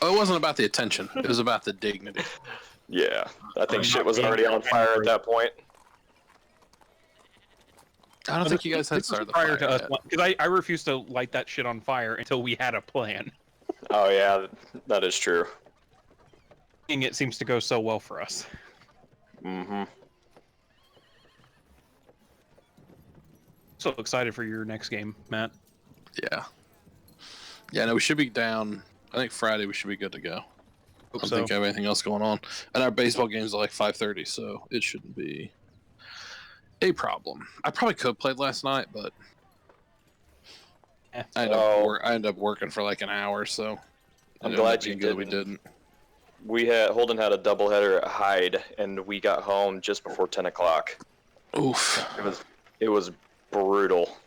Oh, it wasn't about the attention. It was about the dignity. Yeah, I think I'm shit not was being already on fire at that point. I don't think you guys had This was started the prior fire to us, yet. because I refused to light that shit on fire until we had a plan. Oh yeah, that is true. And it seems to go so well for us. Mm-hmm. So excited for your next game, Matt. Yeah. Yeah, no, we should be down. I think Friday we should be good to go. I Hope don't so. think I have anything else going on. And our baseball games are like 5:30, so it shouldn't be a problem. I probably could have played last night, but Eh. I ended up working for like an hour, so I'm it glad ended up you being good that we didn't. didn't. Holden had a doubleheader at Hyde, and we got home just before 10 o'clock. Oof. It was brutal.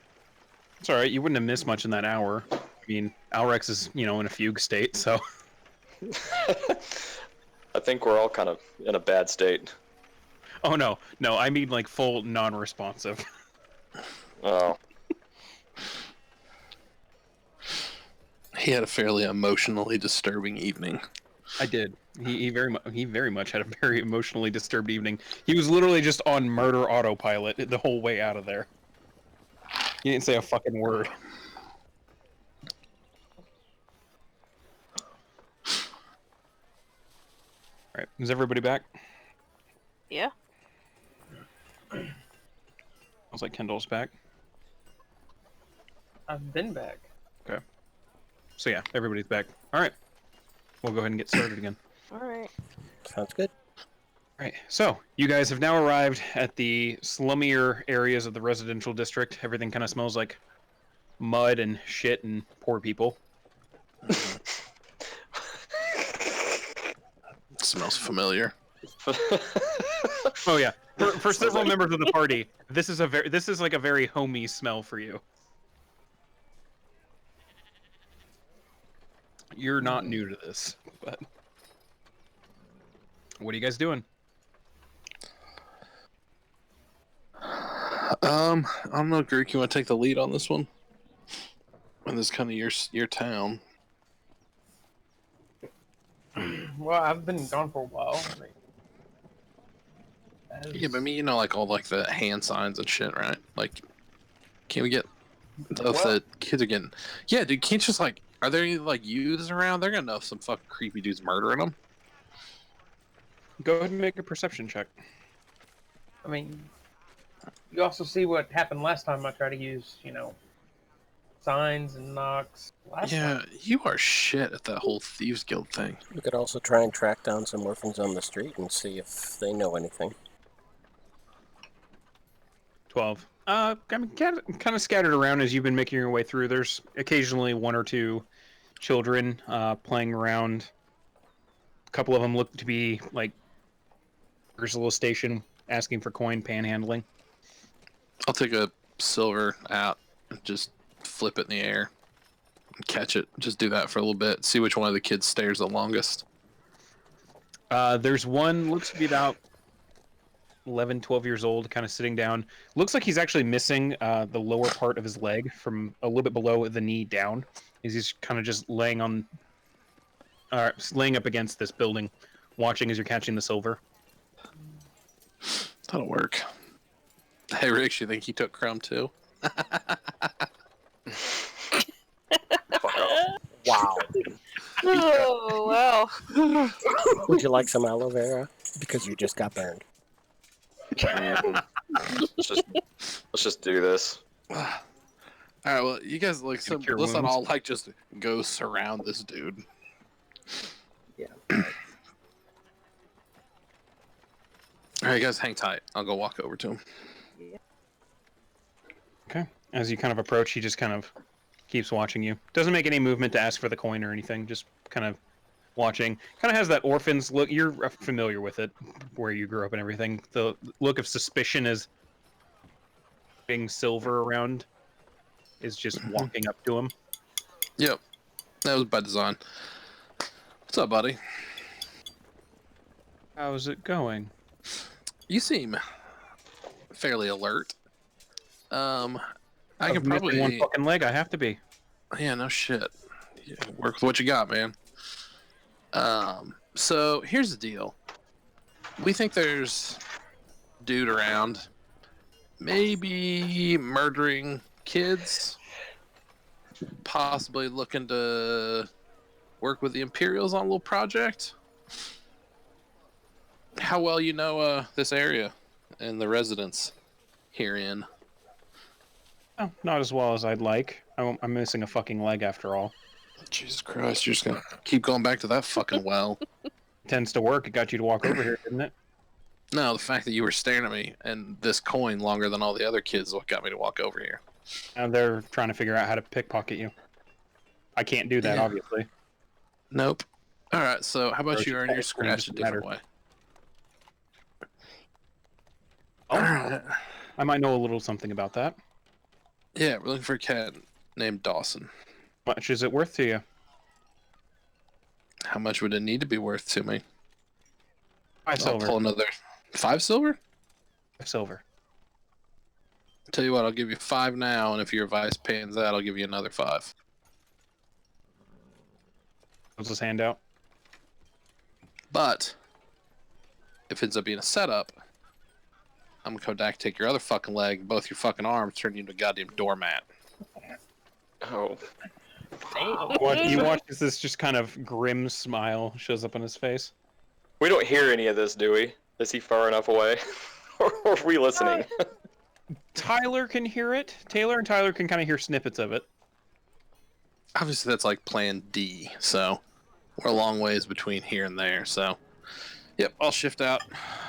It's all right. You wouldn't have missed much in that hour. I mean, Alrex is, in a fugue state, so. I think we're all kind of in a bad state. Oh, no. No, I mean, like, full non-responsive. Oh. He had a fairly emotionally disturbing evening. I did. He very much had a very emotionally disturbed evening. He was literally just on murder autopilot the whole way out of there. He didn't say a fucking word. All right, is everybody back? Yeah. Sounds like Kendall's back. I've been back. So yeah, everybody's back. All right, we'll go ahead and get started again. Alright. Sounds good. All right, so you guys have now arrived at the slummier areas of the residential district. Everything kind of smells like mud and shit and poor people. Smells familiar. Oh yeah, for several members of the party, this is like a very homey smell for you. You're not new to this, but what are you guys doing? I don't know, Greek. You want to take the lead on this one? And this is kind of your town. Well, I've been gone for a while. I mean, Yeah, but I mean, you know, like all like the hand signs and shit, right? Like, can we get if the kids are getting? Yeah, dude, can't you just like, are there any like youths around? They're gonna know if some fucking creepy dude's murdering them. Go ahead and make a perception check. I mean, you also see what happened last time I tried to use, signs and knocks. Last Yeah, time. you are shit at that whole thieves guild thing. You could also try and track down some orphans on the street and see if they know anything. 12. I mean, kind of scattered around as you've been making your way through. There's occasionally one or two children playing around. A couple of them look to be like Ursula Station, asking for coin, panhandling. I'll take a silver out and just flip it in the air and catch it. Just do that for a little bit. See which one of the kids stares the longest. There's one, looks to be about 11, 12 years old, kind of sitting down. Looks like he's actually missing the lower part of his leg from a little bit below the knee down. He's kind of just laying up against this building, watching as you're catching the silver. That'll work. Hey, Rich, you think he took Crumb too? Fuck off. Wow. Oh wow. Would you like some aloe vera? Because you just got burned. Let's just do this. All right, well, you guys like Gonna cure let's not wounds. all like just go surround this dude. Yeah. All right, guys, hang tight. I'll go walk over to him. Okay. As you kind of approach, he just kind of keeps watching you. Doesn't make any movement to ask for the coin or anything. Just kind of watching. Kind of has that orphan's look. You're familiar with it, where you grew up and everything. The look of suspicion is being silver around is just walking up to him. Yep, that was by design. What's up, buddy? How's it going? You seem fairly alert. I I'm can missing probably one fucking leg. I have to be. Yeah, no shit. Yeah, work with what you got, man. So here's the deal. We think there's dude around, maybe murdering kids, possibly looking to work with the Imperials on a little project. How well you know this area and the residents herein? Oh, not as well as I'd like. I'm missing a fucking leg after all. Jesus Christ, you're just gonna keep going back to that fucking well. Tends to work. It got you to walk over here, didn't it? No, the fact that you were staring at me and this coin longer than all the other kids is what got me to walk over here. Now they're trying to figure out how to pickpocket you. I can't do that, Yeah. obviously. Nope. All right, so how about Approach you earn it, your scratch a doesn't different matter. way? Oh, All right. I might know a little something about that. Yeah, we're looking for a cat named Dawson. How much is it worth to you? How much would it need to be worth to me? 5 I'll silver. pull another 5 silver. 5 silver. Tell you what, I'll give you 5 now, and if your advice pans out, I'll give you another 5. Holds his hand out. But if it ends up being a setup, I'm gonna come back, take your other fucking leg, both your fucking arms, turn you into a goddamn doormat. Oh. You watch as this just kind of grim smile shows up on his face. We don't hear any of this, do we? Is he far enough away? Or are we listening? Tyler can hear it. Taylor and Tyler can kind of hear snippets of it. Obviously, that's like plan D, so we're a long ways between here and there, so. Yep, I'll shift out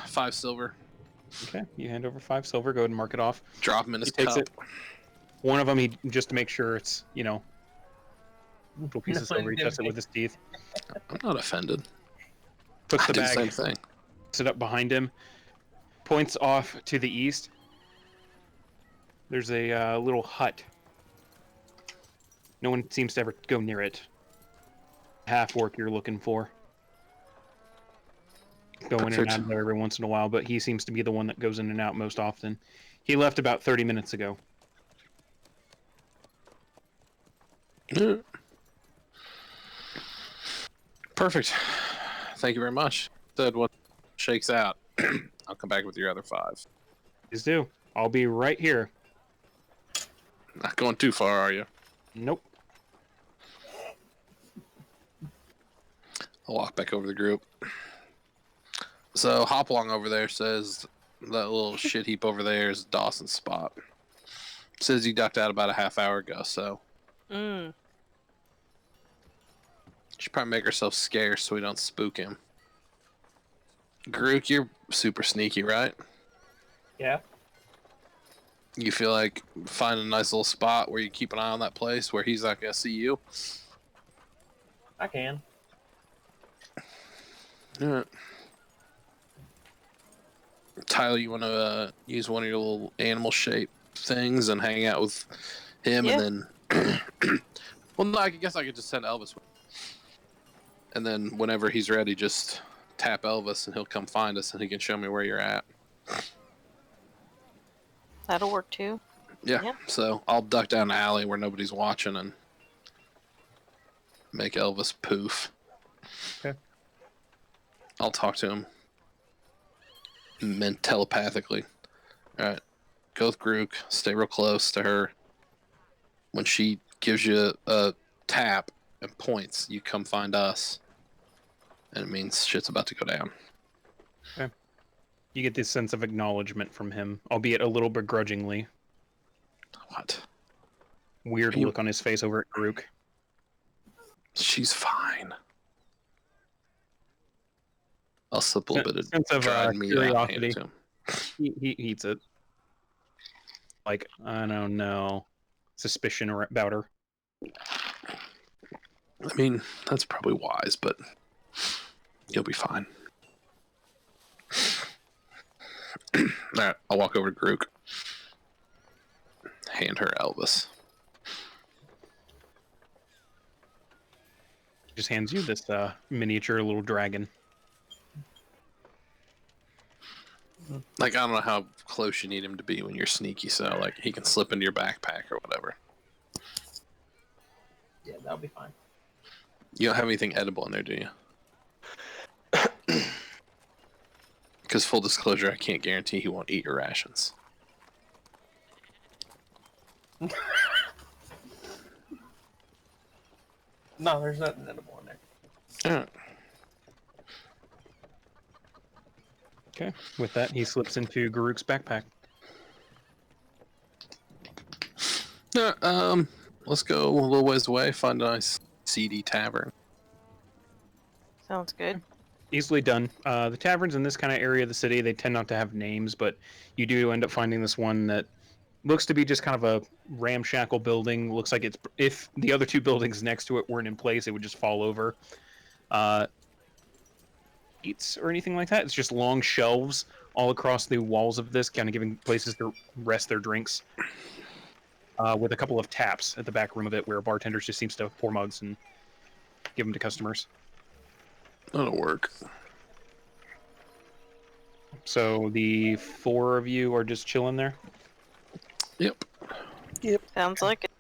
5 silver, Okay, you hand over 5 silver. Go ahead and mark it off. drop him in his He takes cup. it. One of them, he just to make sure it's, little piece of silver. He tests it with his teeth. I'm not offended. Puts I the do the bag, same thing. puts it up behind him. Points off to the east. There's a little hut. No one seems to ever go near it. half orc you're looking for. Going in and out of there every once in a while, but he seems to be the one that goes in and out most often. He left about 30 minutes ago. Perfect. Thank you very much. Said what shakes out. I'll come back with your other 5. Please do. I'll be right here. Not going too far, are you? Nope. I'll walk back over to the group. So Hopalong over there says that little shit heap over there is Dawson's spot. Says he ducked out about a half hour ago, so should probably make ourselves scarce so we don't spook him. Grook, you're super sneaky, right? Yeah. You feel like find a nice little spot where you keep an eye on that place where he's not gonna see you? I can. Alright. Tyler, you want to use one of your little animal shape things and hang out with him, Yeah. and then well, no, I guess I could just send Elvis with, and then whenever he's ready, just tap Elvis and he'll come find us and he can show me where you're at. That'll work too. Yeah. Yeah. So I'll duck down the alley where nobody's watching and make Elvis poof. Okay. I'll talk to him telepathically. All right. Go with Grook. Stay real close to her. When she gives you a tap and points, you come find us. And it means shit's about to go down. Okay. You get this sense of acknowledgement from him, albeit a little begrudgingly. What? Weird look on his face over at Grook. She's fine. I'll slip a little bit of Sense of dried meat out and hand curiosity. it to him. He eats it. Like, I don't know, suspicion about her. I mean, that's probably wise, but you'll be fine. Alright, I'll walk over to Grook. Hand her Elvis. Just hands you this miniature little dragon. Like, I don't know how close you need him to be when you're sneaky, so, like, he can slip into your backpack or whatever. Yeah, that'll be fine. You don't have anything edible in there, do you? Because, full disclosure, I can't guarantee he won't eat your rations. No, there's nothing edible in there. Alright. Okay. With that, he slips into Garuk's backpack. Yeah, let's go a little ways away, find a nice seedy tavern. Sounds good. Easily done. The taverns in this kind of area of the city, they tend not to have names, but you do end up finding this one that looks to be just kind of a ramshackle building. Looks like it's, if the other two buildings next to it weren't in place, it would just fall over. Eats or anything like that. It's just long shelves all across the walls of this, kind of giving places to rest their drinks. With a couple of taps at the back room of it, where a bartender just seems to pour mugs and give them to customers. That'll work. So the four of you are just chilling there. Yep. Sounds like it.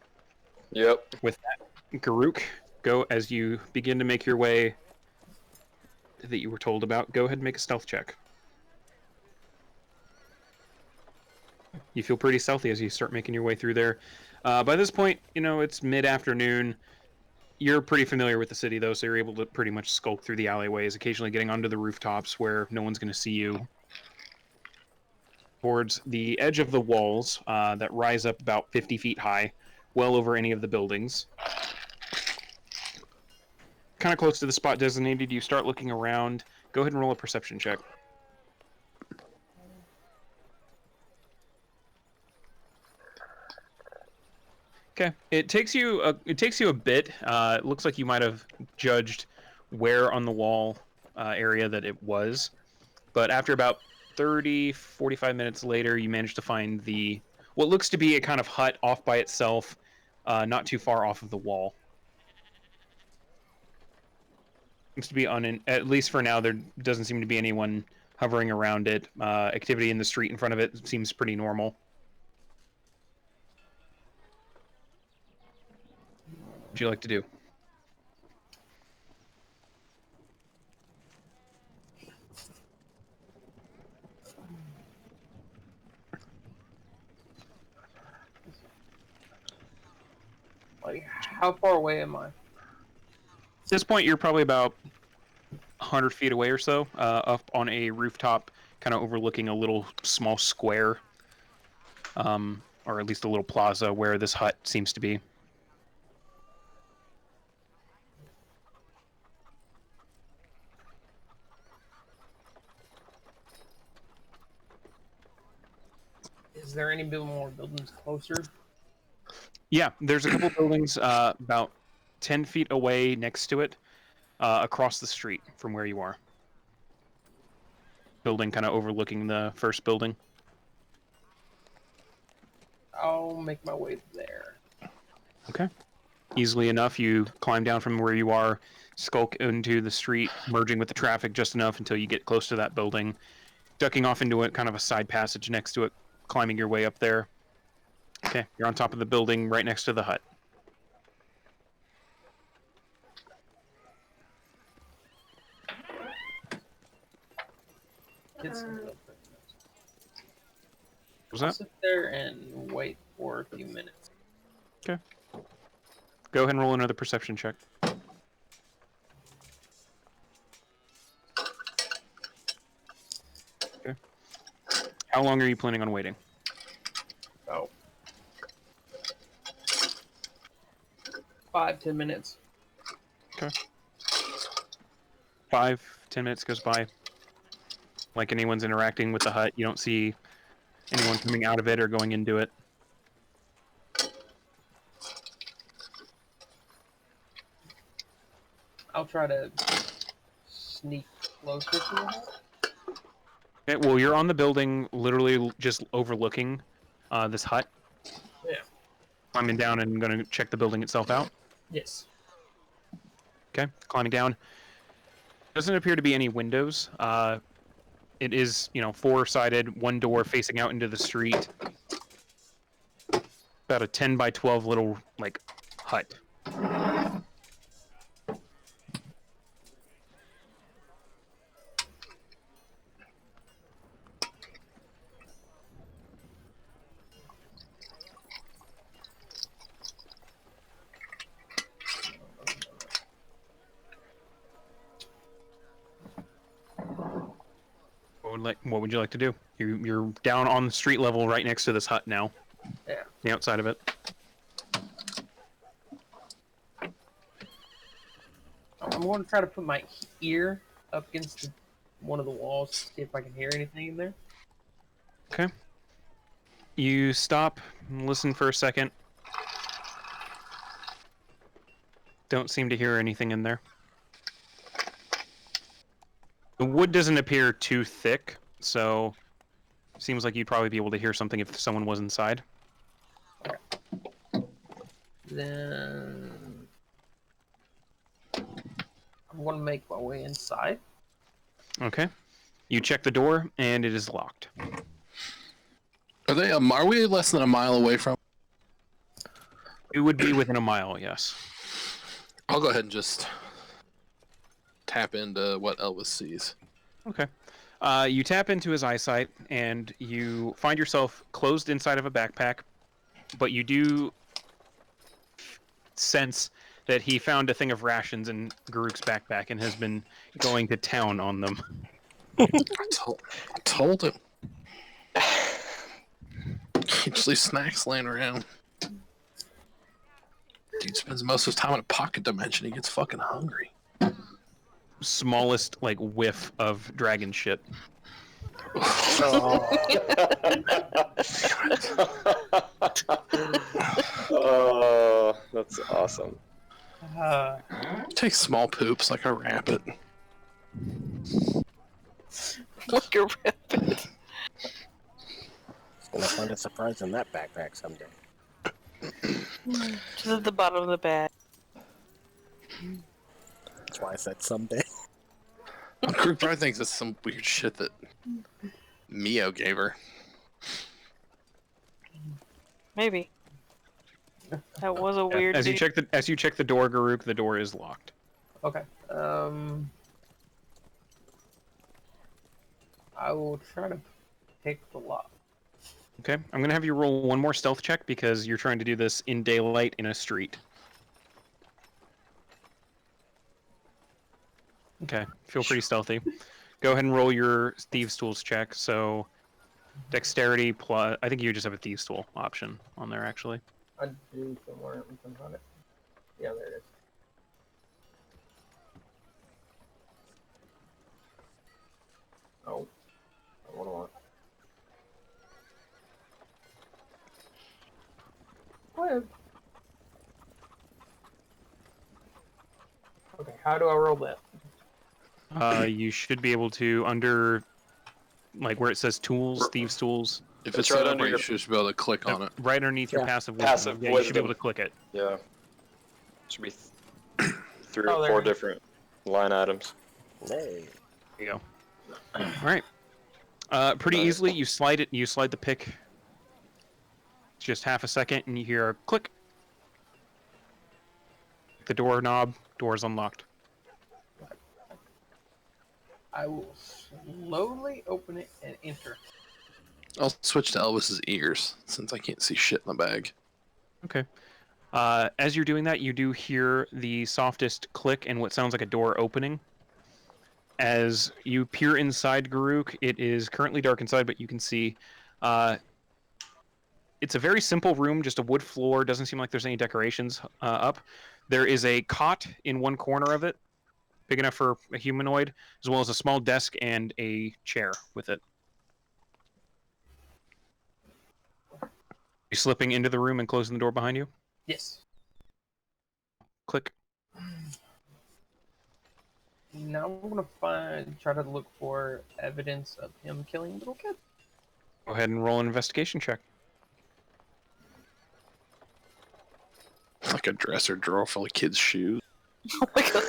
Yep. With that, Garuk, go as you begin to make your way that you were told about. Go ahead and make a stealth check. You feel pretty stealthy as you start making your way through there. By this point, you know, it's mid-afternoon. You're pretty familiar with the city, though, so you're able to pretty much skulk through the alleyways, occasionally getting onto the rooftops where no one's going to see you. Towards the edge of the walls that rise up about 50 feet high, well over any of the buildings. Kind of close to the spot designated, you start looking around. Go ahead and roll a perception check. Okay, it takes you a bit. It looks like you might have judged where on the wall area that it was, but after about 30, 45 minutes later, you manage to find what looks to be a kind of hut off by itself, not too far off of the wall. Seems to be at least for now. There doesn't seem to be anyone hovering around it. Activity in the street in front of it seems pretty normal. What would you like to do? Like, how far away am I? At this point, you're probably about 100 feet away or so, up on a rooftop, kind of overlooking a little small square, or at least a little plaza where this hut seems to be. Is there any more buildings closer? Yeah, there's a couple buildings about 10 feet away next to it, across the street from where you are. Building kind of overlooking the first building. I'll make my way there. Okay. Easily enough, you climb down from where you are, skulk into the street, merging with the traffic just enough until you get close to that building, ducking off into kind of a side passage next to it, climbing your way up there. Okay, you're on top of the building right next to the hut. Get some Was I'll that? sit there and wait for a few minutes. Okay. Go ahead and roll another perception check. Okay. How long are you planning on waiting? Oh. 5-10 minutes. 5-10 minutes goes by. Like anyone's interacting with the hut, you don't see anyone coming out of it or going into it. I'll try to sneak closer to the hut. Okay, well, you're on the building, literally just overlooking this hut. Yeah. Climbing down and going to check the building itself out. Yes. Okay, climbing down. Doesn't appear to be any windows. It is, four-sided, one door facing out into the street. About a 10 by 12 little, hut. What would you like to do? You're down on the street level right next to this hut now. Yeah. The outside of it. I'm going to try to put my ear up against one of the walls to see if I can hear anything in there. Okay. You stop and listen for a second. Don't seem to hear anything in there. The wood doesn't appear too thick, so seems like you'd probably be able to hear something if someone was inside. Then I'm going to make my way inside. Okay. You check the door, and it is locked. Are we less than a mile away from? It would be within a mile, yes. I'll go ahead and just tap into what Elvis sees. Okay. You tap into his eyesight, and you find yourself closed inside of a backpack, but you do sense that he found a thing of rations in Garuk's backpack and has been going to town on them. I told him. He just leaves snacks laying around. Dude spends most of his time in a pocket dimension. He gets fucking hungry. Smallest, whiff of dragon shit. Oh, that's awesome. Take small poops like a rabbit. Like a rabbit. He's gonna find a surprise in that backpack someday. Just at the bottom of the bag. That's why I said someday. Grook probably thinks it's some weird shit that Mio gave her. Maybe. That was a weird. As you dude. check the door, Garuk, the door is locked. Okay. I will try to pick the lock. Okay, I'm gonna have you roll one more stealth check because you're trying to do this in daylight in a street. Okay, feel pretty stealthy. Go ahead and roll your thieves' tools check. So, dexterity plus. I think you just have a thieves' tool option on there actually. I do somewhere. We can find it. Yeah, there it is. Oh, what do I want? What? Okay, how do I roll that? You should be able to under, like where it says tools, thieves' tools, If It's it's right right under under, you your- should be able to click on it. right underneath your Yeah. passive wisdom. Passive Yeah, you should be able wisdom. to click it. Yeah. Should be 3 Oh, or there 4 it is. different line items. Hey. There you go. All right. Pretty Nice. easily, you slide it. You slide the pick. Just half a second, and you hear a click. The door's unlocked. I will slowly open it and enter. I'll switch to Elvis's ears since I can't see shit in the bag. Okay. As you're doing that, you do hear the softest click and what sounds like a door opening. As you peer inside Garuk, it is currently dark inside, but you can see it's a very simple room, just a wood floor. Doesn't seem like there's any decorations up. There is a cot in one corner of it, big enough for a humanoid, as well as a small desk and a chair with it. You slipping into the room and closing the door behind you? Yes. Click. Now I'm gonna try to look for evidence of him killing little kids. Go ahead and roll an investigation check. Like a dresser drawer full of kids' shoes. Oh my god.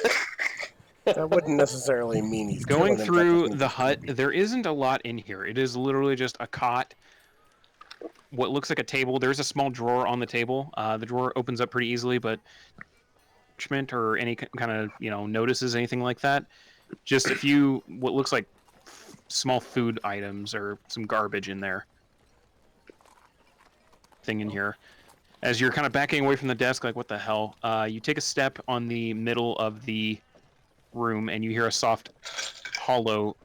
That wouldn't necessarily mean he's Going killing them, that through just means the he's gonna hut, be- there isn't a lot in here. It is literally just a cot, what looks like a table. There's a small drawer on the table. The drawer opens up pretty easily, but or any kind of notices anything like that. Just a few what looks like small food items or some garbage in there. Thing in here. As you're kind of backing away from the desk, like what the hell? You take a step on the middle of the room, and you hear a soft, hollow.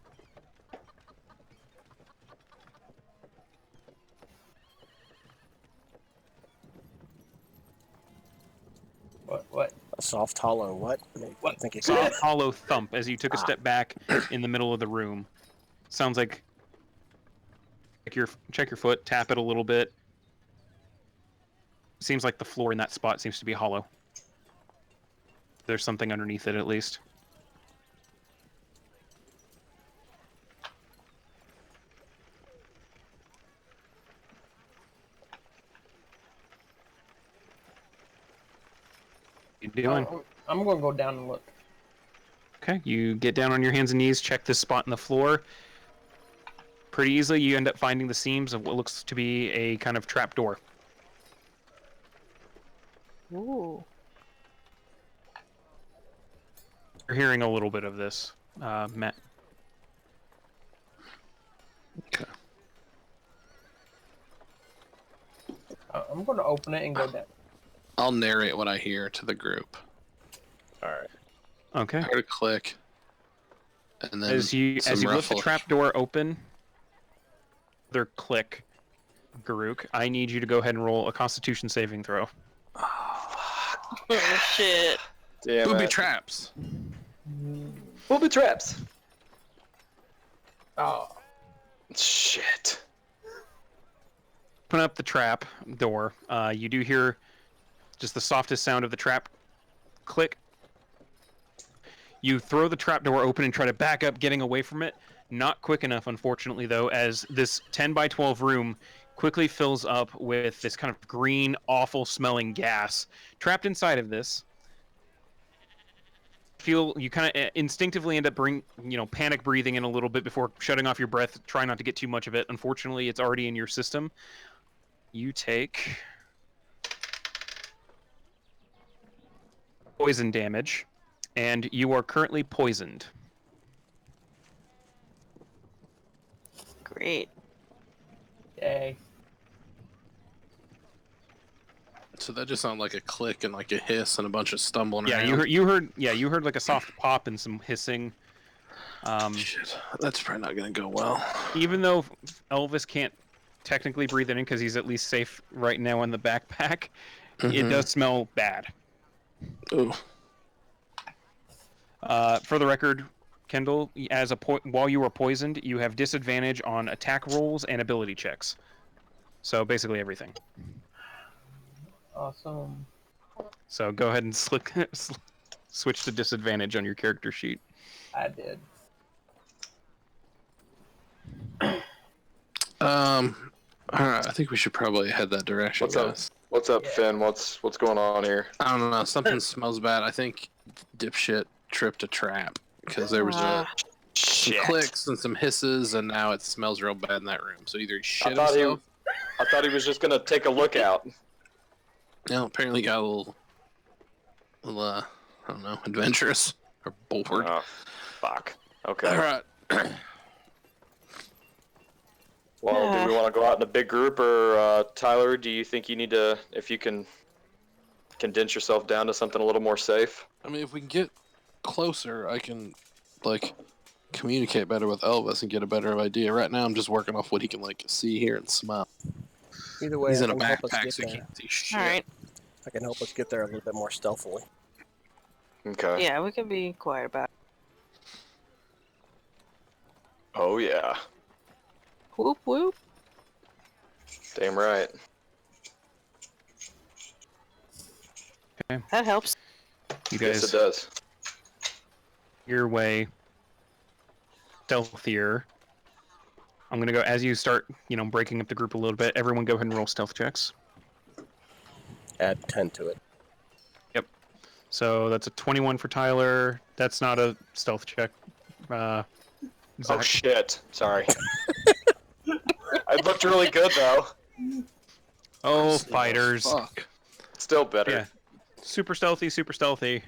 What? A soft hollow what? What? I think it's Soft, hollow thump as you took a Ah. step back in the middle of the room. Sounds like check your foot, tap it a little bit. Seems like the floor in that spot seems to be hollow. There's something underneath it at least. You doing? I'm gonna go down and look. Okay, you get down on your hands and knees, check this spot in the floor. Pretty easily, you end up finding the seams of what looks to be a kind of trap door. Ooh. You're hearing a little bit of this, Matt. Okay. I'm gonna open it and go down. I'll narrate what I hear to the group. Alright. Okay. I heard a click. And then As you lift the ruffle. trap door open, another click, Garuk. I need you to go ahead and roll a Constitution saving throw. Oh shit. Damn Booby it. traps. Booby traps. Oh, Shit. Open up the trap door. You do hear just the softest sound of the trap click. You throw the trap door open and try to back up, getting away from it. Not quick enough, unfortunately, though, as this 10 by 12 room quickly fills up with this kind of green, awful smelling gas. Trapped inside of this, feel you kind of instinctively end up panic breathing in a little bit before shutting off your breath. Try not to get too much of it. Unfortunately, it's already in your system. You take poison damage, and you are currently poisoned. Great. Yay. So that just sounded like a click and like a hiss and a bunch of stumbling Yeah, around. you heard like a soft pop and some hissing. Shit, that's probably not gonna go well. Even though Elvis can't technically breathe it in because he's at least safe right now in the backpack, it does smell bad. Ooh. For the record, Kendall, while you are poisoned, you have disadvantage on attack rolls and ability checks. So basically everything. Awesome. So go ahead and switch to disadvantage on your character sheet. I did. All right, I think we should probably head that direction, What's up? guys. What's up, Yeah. Finn? What's going on here? I don't know. Something smells bad. I think dipshit tripped a trap because there was some Shit. clicks and some hisses, and now it smells real bad in that room. So either he shit I himself. thought he was just gonna take a look out. No, apparently got a little, I don't know, adventurous or bored. Oh, fuck. Okay. All right. Well, do we want to go out in a big group, or Tyler? Do you think you need to, if you can, condense yourself down to something a little more safe? I mean, if we can get closer, I can, like, communicate better with Elvis and get a better idea. Right now, I'm just working off what he can, like, see, hear, and smell. Either way, He's I in a can help us backpack, get so he there. can't see shit. All right. I can help us get there a little bit more stealthily. Okay. Yeah, we can be quiet about it. Oh yeah. Whoop whoop. Damn right. That helps. You Yes, guys it does. your way stealthier. I'm gonna go as you start, breaking up the group a little bit. Everyone, go ahead and roll stealth checks. Add 10 to it. So that's a 21 for Tyler. That's not a stealth check. Oh Zach. shit. Sorry. It looked really good though. Oh, fighters. Fuck. Still better. Yeah. Super stealthy,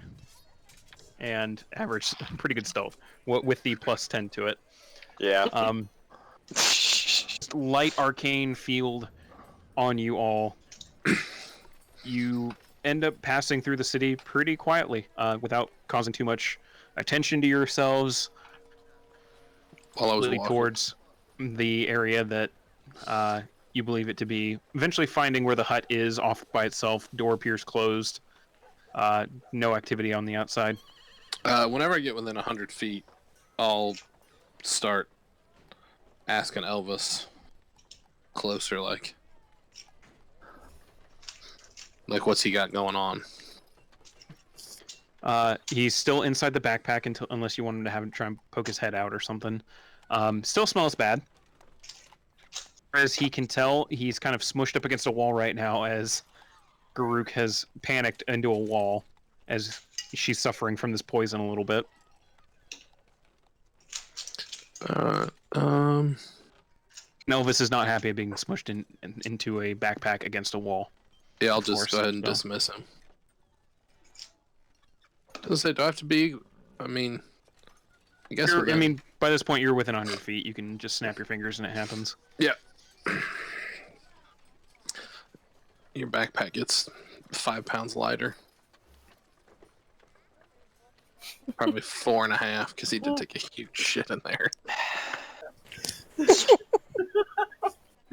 and average, pretty good stealth with the plus 10 to it. Yeah. Light arcane field on you all. You end up passing through the city pretty quietly, without causing too much attention to yourselves. While I was Really walking. towards the area that you believe it to be. Eventually finding where the hut is off by itself. Door appears closed. No activity on the outside. Whenever I get within 100 feet, I'll start asking Elvis closer, like what's he got going on? He's still inside the backpack unless you want him to have him try and poke his head out or something. Still smells bad. As he can tell, he's kind of smushed up against a wall right now as Garuk has panicked into a wall as she's suffering from this poison a little bit. Elvis is not happy at being smushed into a backpack against a wall. Yeah, I'll Of just course, go ahead and so. dismiss him. Doesn't say, do I have to be? I mean, I guess. By this point, you're within 100 feet. You can just snap your fingers and it happens. Yeah. Your backpack gets 5 pounds lighter. Probably 4.5 because he did take a huge shit in there.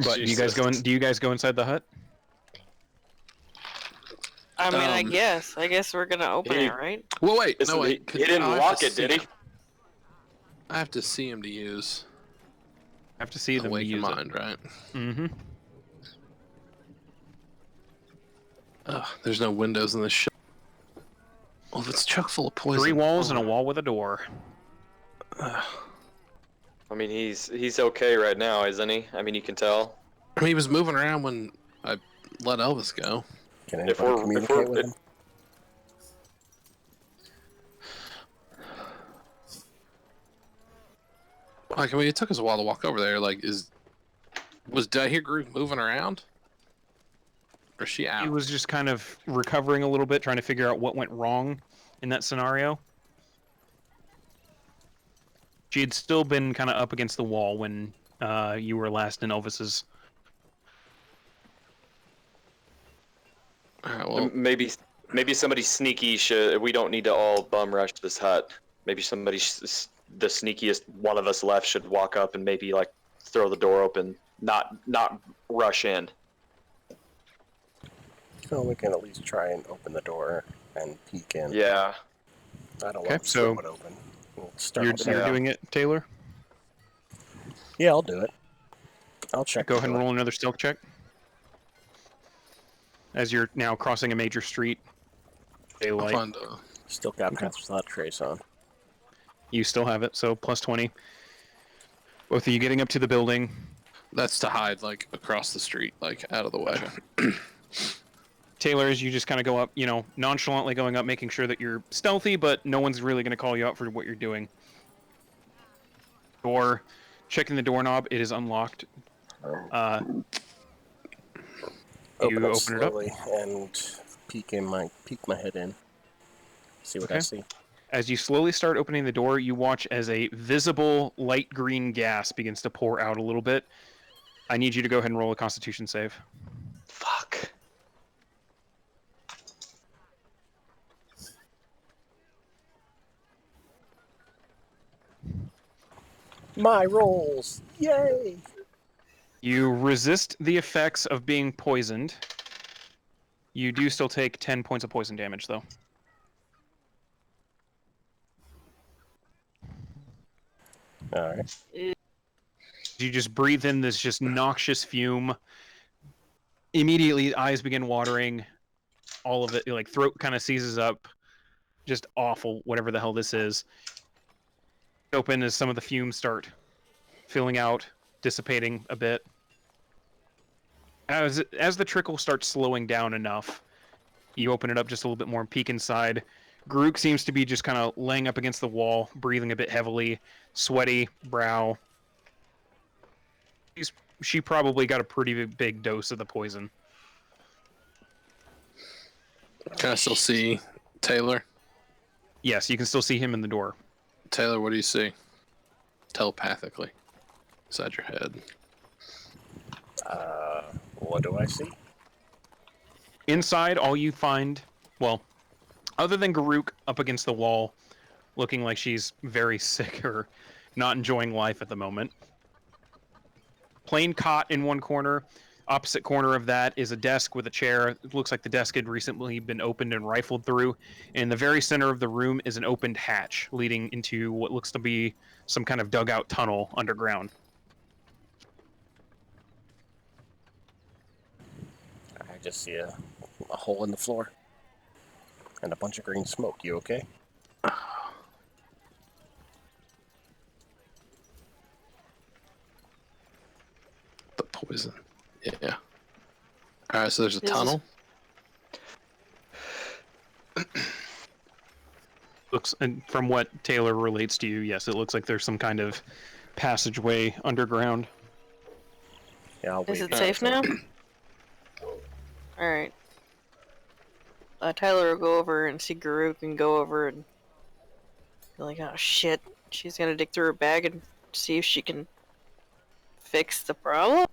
But do you guys go inside the hut? I mean, I Um, guess. I guess we're gonna open he- it, right? Well, wait. Listen, No, wait. he didn't I have lock to it, see did he? him. I have to see him to use. I have to see them Awake use mind, right? it. Mm-hmm. Ugh, there's no windows in this shit. Well, if it's chock full of poison. 3 walls and a wall with a door. Ugh. I mean, he's okay right now, isn't he? I mean, you can tell. I mean, he was moving around when I let Elvis go. Can If anybody we're- communicate with him? Like, I mean, it took us a while to walk over there. Like, did I hear Groove moving around? Or is she out? He was just kind of recovering a little bit, trying to figure out what went wrong in that scenario. She had still been kind of up against the wall when you were last in Elvis's. All right, well, Maybe somebody sneaky should. We don't need to all bum rush this hut. Maybe somebody, the sneakiest one of us left, should walk up and maybe like throw the door open, not rush in. Well, we can at least try and open the door and peek in. Yeah. I don't Okay, want to so throw it open. We'll start You're with that. doing it, Taylor? Yeah, I'll do it. I'll check. Go the ahead and door. roll another stealth check. As you're now crossing a major street. I'll Daylight. find Still got paths without trace on. You still have it, so plus 20. Both of you getting up to the building. that's to hide, like, across the street, like, out of the way. Taylor, as you just kind of go up, nonchalantly going up, making sure that you're stealthy, but no one's really going to call you out for what you're doing. Door, checking the doorknob, it is unlocked. Open You it open it up. slowly and peek my head in. See what I Okay. see. As you slowly start opening the door, you watch as a visible light green gas begins to pour out a little bit. I need you to go ahead and roll a Constitution save. Fuck. My rolls! Yay! You resist the effects of being poisoned. You do still take 10 points of poison damage, though. Alright. You just breathe in this just noxious fume. Immediately, eyes begin watering. All of it, like, throat kind of seizes up. Just awful, whatever the hell this is. Open as some of the fumes start filling out, dissipating a bit. As the trickle starts slowing down enough, you open it up just a little bit more and peek inside. Grook seems to be just kind of laying up against the wall, breathing a bit heavily, sweaty brow. She probably got a pretty big dose of the poison. Can I still see Taylor? Yes, you can still see him in the door. Taylor, what do you see? Telepathically. Inside your head. What do I see? Inside, all you find, well, other than Garuk up against the wall, looking like she's very sick or not enjoying life at the moment. Plain cot in one corner. Opposite corner of that is a desk with a chair. It looks like the desk had recently been opened and rifled through. In the very center of the room is an opened hatch leading into what looks to be some kind of dugout tunnel underground. I just see a hole in the floor. And a bunch of green smoke. You okay? The poison. Yeah. Alright, so there's a This is- tunnel. Looks, and from what Taylor relates to you, yes, it looks like there's some kind of passageway underground. Yeah, I'll Is wait. it safe now? Alright. Tyler will go over and see Garuk and go over and be like, oh shit. She's gonna dig through her bag and see if she can fix the problem?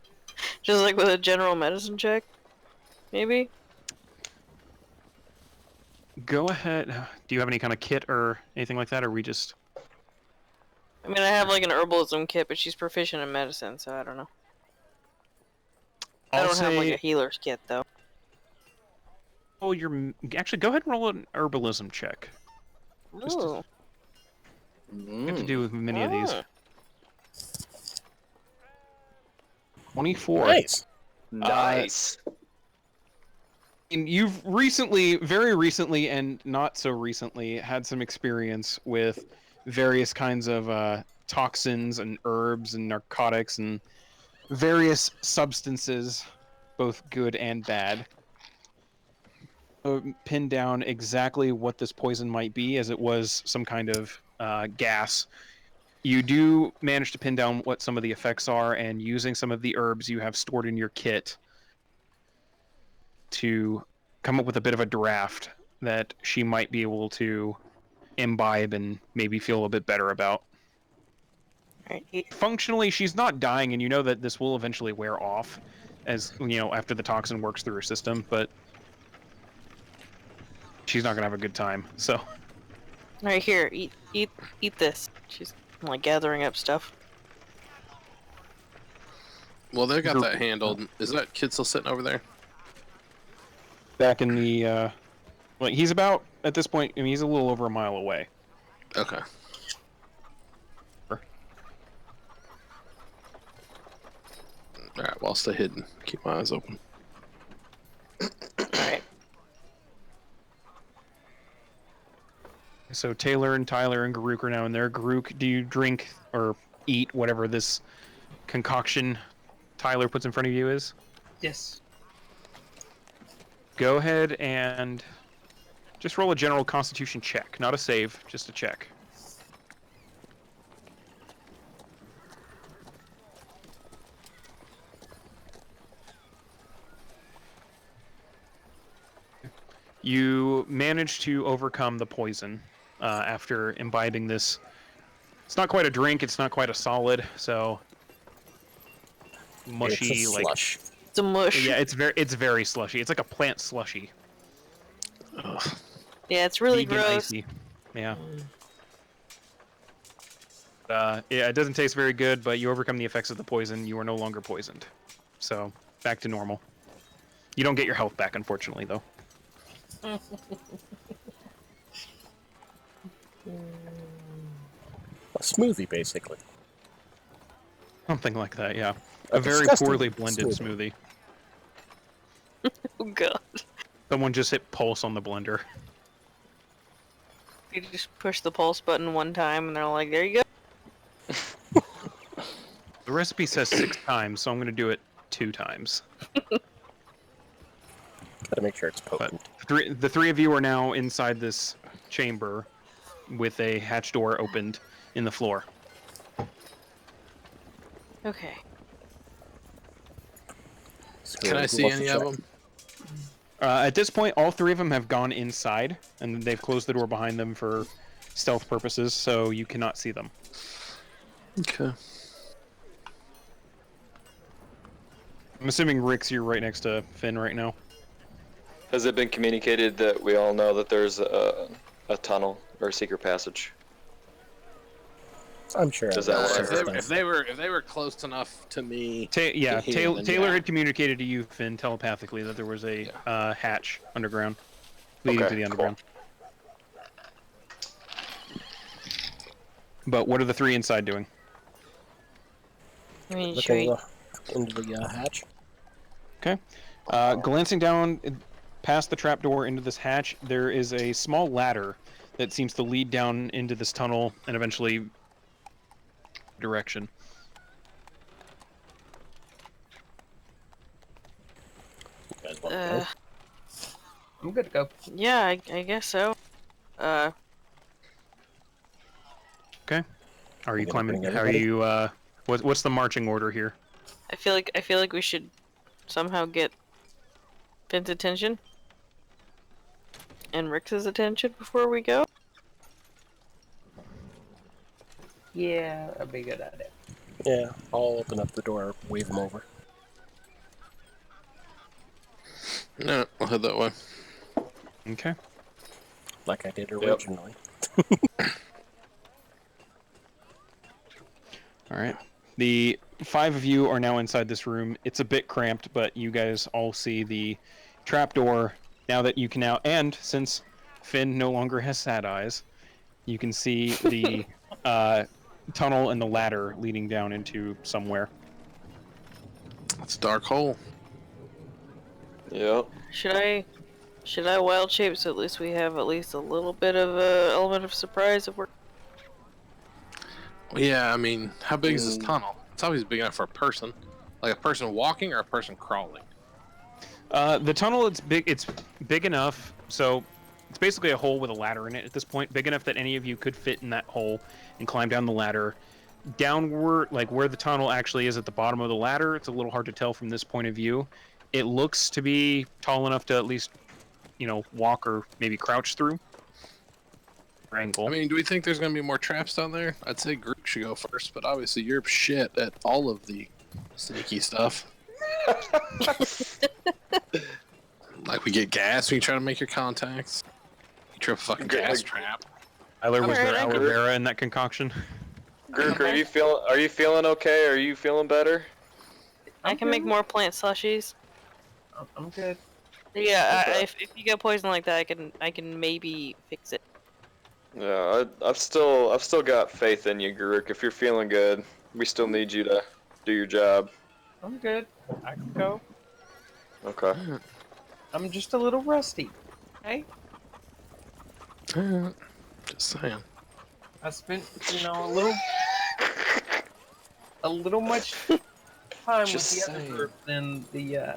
Just like with a general medicine check? Maybe? Go ahead. Do you have any kind of kit or anything like that, or we just... I mean, I have like an herbalism kit, but she's proficient in medicine, so I don't know. I I'll don't have like say- a healer's kit, though. Oh, actually, go ahead and roll an herbalism check. Just Ooh. Have to do with many of these. Ah. 24. Nice. Nice. And you've recently, very recently, and not so recently, had some experience with various kinds of toxins and herbs and narcotics and various substances, both good and bad. Pin down exactly what this poison might be, as it was some kind of gas. You do manage to pin down what some of the effects are, and using some of the herbs you have stored in your kit to come up with a bit of a draft that she might be able to imbibe and maybe feel a bit better about. Alright. Functionally, she's not dying, and you know that this will eventually wear off as, after the toxin works through her system, but she's not going to have a good time, so... Alright, here, eat this. She's like gathering up stuff. Well, they got that handled. Is that kid still sitting over there? Back in the, he's about, at this point, he's a little over a mile away. Okay. Alright, well, I'll stay hidden. Keep my eyes open. Alright. So Taylor and Tyler and Garuk are now in there. Garuk, do you drink or eat whatever this concoction Tyler puts in front of you is? Yes. Go ahead and just roll a general constitution check. Not a save, just a check. You manage to overcome the poison after imbibing this. It's not quite a drink, it's not quite a solid, so mushy, it's a like slush. It's a mush. yeah, it's very slushy. It's like a plant slushy. Ugh. Yeah, it's really Vegan gross. icy. Yeah. Yeah, it doesn't taste very good, but you overcome the effects of the poison. You are no longer poisoned, so back to normal. You don't get your health back, unfortunately, though. A smoothie, basically. Something like that, yeah. A A very disgusting poorly blended smoothie. smoothie. Oh god. Someone just hit pulse on the blender. You just push the pulse button one time and they're like, there you go. The recipe says 6 times, so I'm going to do it 2 times. Gotta make sure it's potent. The three of you are now inside this chamber with a hatch door opened in the floor. Okay. Can I see any of them? At this point, all 3 of them have gone inside, and they've closed the door behind them for stealth purposes, so you cannot see them. Okay. I'm assuming Rick's, you're right next to Finn right now. Has it been communicated that we all know that there's a tunnel or a secret passage? I'm sure. Does that work? If they were close enough to me, Yeah, to hear, then Taylor yeah. had communicated to you, Finn, telepathically that there was a hatch underground leading Okay, to the cool. underground. But what are the 3 inside doing? I mean, should we... Looking into the hatch. Okay. Glancing down past the trapdoor into this hatch, there is a small ladder that seems to lead down into this tunnel and eventually direction. You guys want to go? I'm good to go. Yeah, I guess so. Okay. Are you gonna climbing? bring How are everybody? you? What's the marching order here? I feel like we should somehow get Finn's attention and Rick's attention before we go. Yeah, that'd be a good idea. Yeah, I'll open up the door, wave them over. No, I'll head that way. Okay. Like I did originally. All right. The 5 of you are now inside this room. It's a bit cramped, but you guys all see the trapdoor now that you can now. And since Finn no longer has sad eyes, you can see the tunnel and the ladder leading down into somewhere. It's a dark hole. Yep. Should I wild shape so at least we have at least a little bit of a element of surprise if we're... Well, yeah, I mean, how big is this tunnel? It's always big enough for a person. Like a person walking or a person crawling? The tunnel, it's big enough, so it's basically a hole with a ladder in it at this point, big enough that any of you could fit in that hole and climb down the ladder. downward, like where the tunnel actually is at the bottom of the ladder, it's a little hard to tell from this point of view. It looks to be tall enough to at least, walk or maybe crouch through. Angle. I mean, do we think there's going to be more traps down there? I'd say Groot should go first, but obviously you're shit at all of the sneaky stuff. Like we get gas, we try to make your contacts. You trip a fucking gas trap. Tyler, was there Alright, aloe vera in that concoction? Grook, are you feeling okay? Are you feeling better? I can make more plant slushies. I'm good. Yeah, Okay. if you get poison like that, I can maybe fix it. Yeah, I've still got faith in you, Grook. If you're feeling good, we still need you to do your job. I'm good. I can go. Okay. I'm just a little rusty. Hey, Just saying. I spent, a little much time Just with the other saying. group than the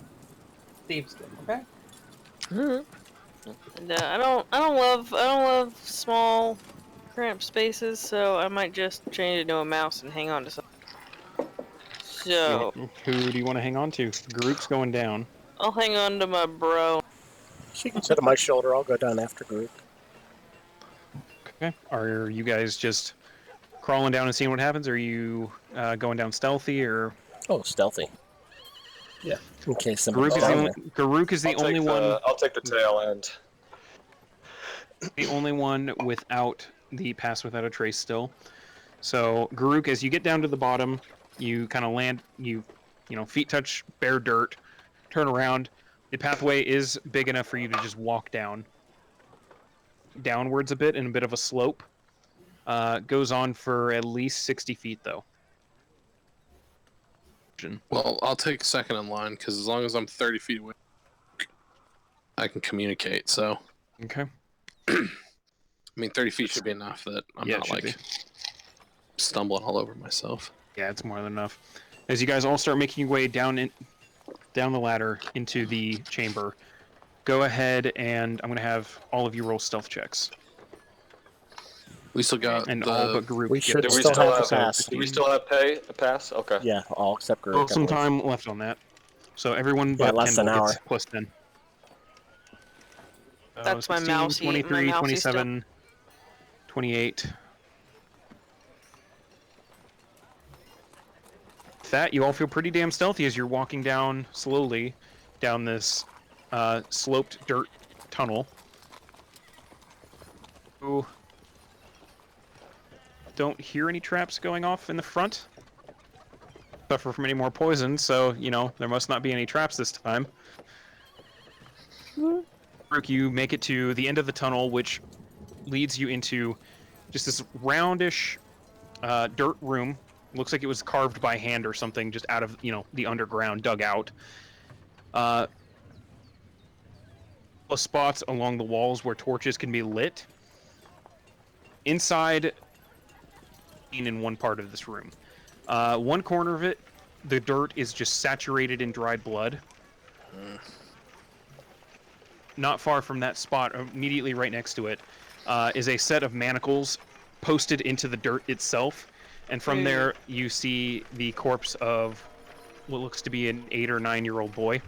thieves did. Okay. And, I don't love small, cramped spaces, so I might just change it to a mouse and hang on to something. So Who do you want to hang on to? Group's going down. I'll hang on to my bro. She can sit on my shoulder. I'll go down after group. Okay. Are you guys just crawling down and seeing what happens? Or are you going down stealthy? Or Oh, stealthy. Yeah. In case somebody's Garuk is the down only, there. Garuk is the I'll only take one. I'll take the tail end. The only one without the pass without a trace still. So Garuk, as you get down to the bottom, you kind of land. Feet touch bare dirt. Turn around. The pathway is big enough for you to just walk downwards a bit in a bit of a slope. Goes on for at least 60 feet though. Well, I'll take second in line because as long as I'm 30 feet away, I can communicate. So, Okay. I mean, 30 feet should be enough that I'm Yeah, it not should like be. stumbling all over myself. Yeah, it's more than enough. As you guys all start making your way down the ladder into the chamber, go ahead and I'm going to have all of you roll stealth checks. We still got And the. all but Group. We get should their Do we still still have have to pass. Do we still have a pass? Okay. Yeah, all except group. Well, some time left on that. So everyone but less than Kendall an gets plus 10. That's my 16, mousey- my 23, mousey 27, 28. With that, you all feel pretty damn stealthy as you're walking down slowly down this sloped dirt tunnel. You don't hear any traps going off in the front. Suffer from any more poison, so, there must not be any traps this time. Brooke, you make it to the end of the tunnel, which leads you into just this roundish dirt room. Looks like it was carved by hand or something, just out of the underground, dug out. Spots along the walls where torches can be lit. Inside, in one part of this room, one corner of it, the dirt is just saturated in dried blood. Not far from that spot, immediately right next to it, is a set of manacles posted into the dirt itself. And from there, you see the corpse of what looks to be an 8 or 9-year-old boy.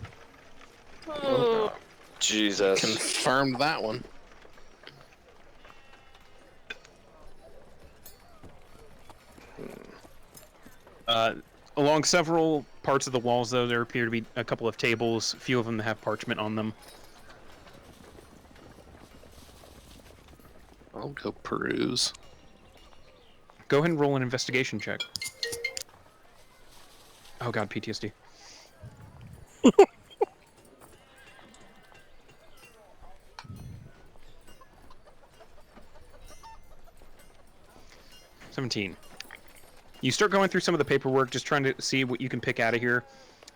Oh, Jesus. Confirmed that one. Along several parts of the walls, though, there appear to be a couple of tables. A few of them have parchment on them. I'll go peruse. Go ahead and roll an investigation check. Oh god, PTSD. $17. You start going through some of the paperwork, just trying to see what you can pick out of here.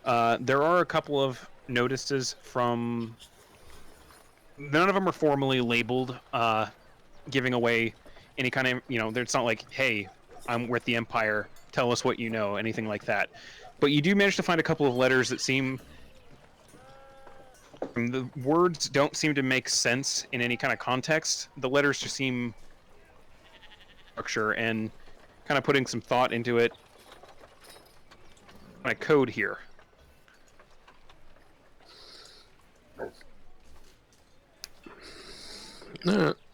There are a couple of notices from... None of them are formally labeled, giving away any kind of, it's not like, hey, I'm with the Empire, tell us what you know, anything like that. But you do manage to find a couple of letters that seem... The words don't seem to make sense in any kind of context. The letters just seem... structure, and kind of putting some thought into it. My code here.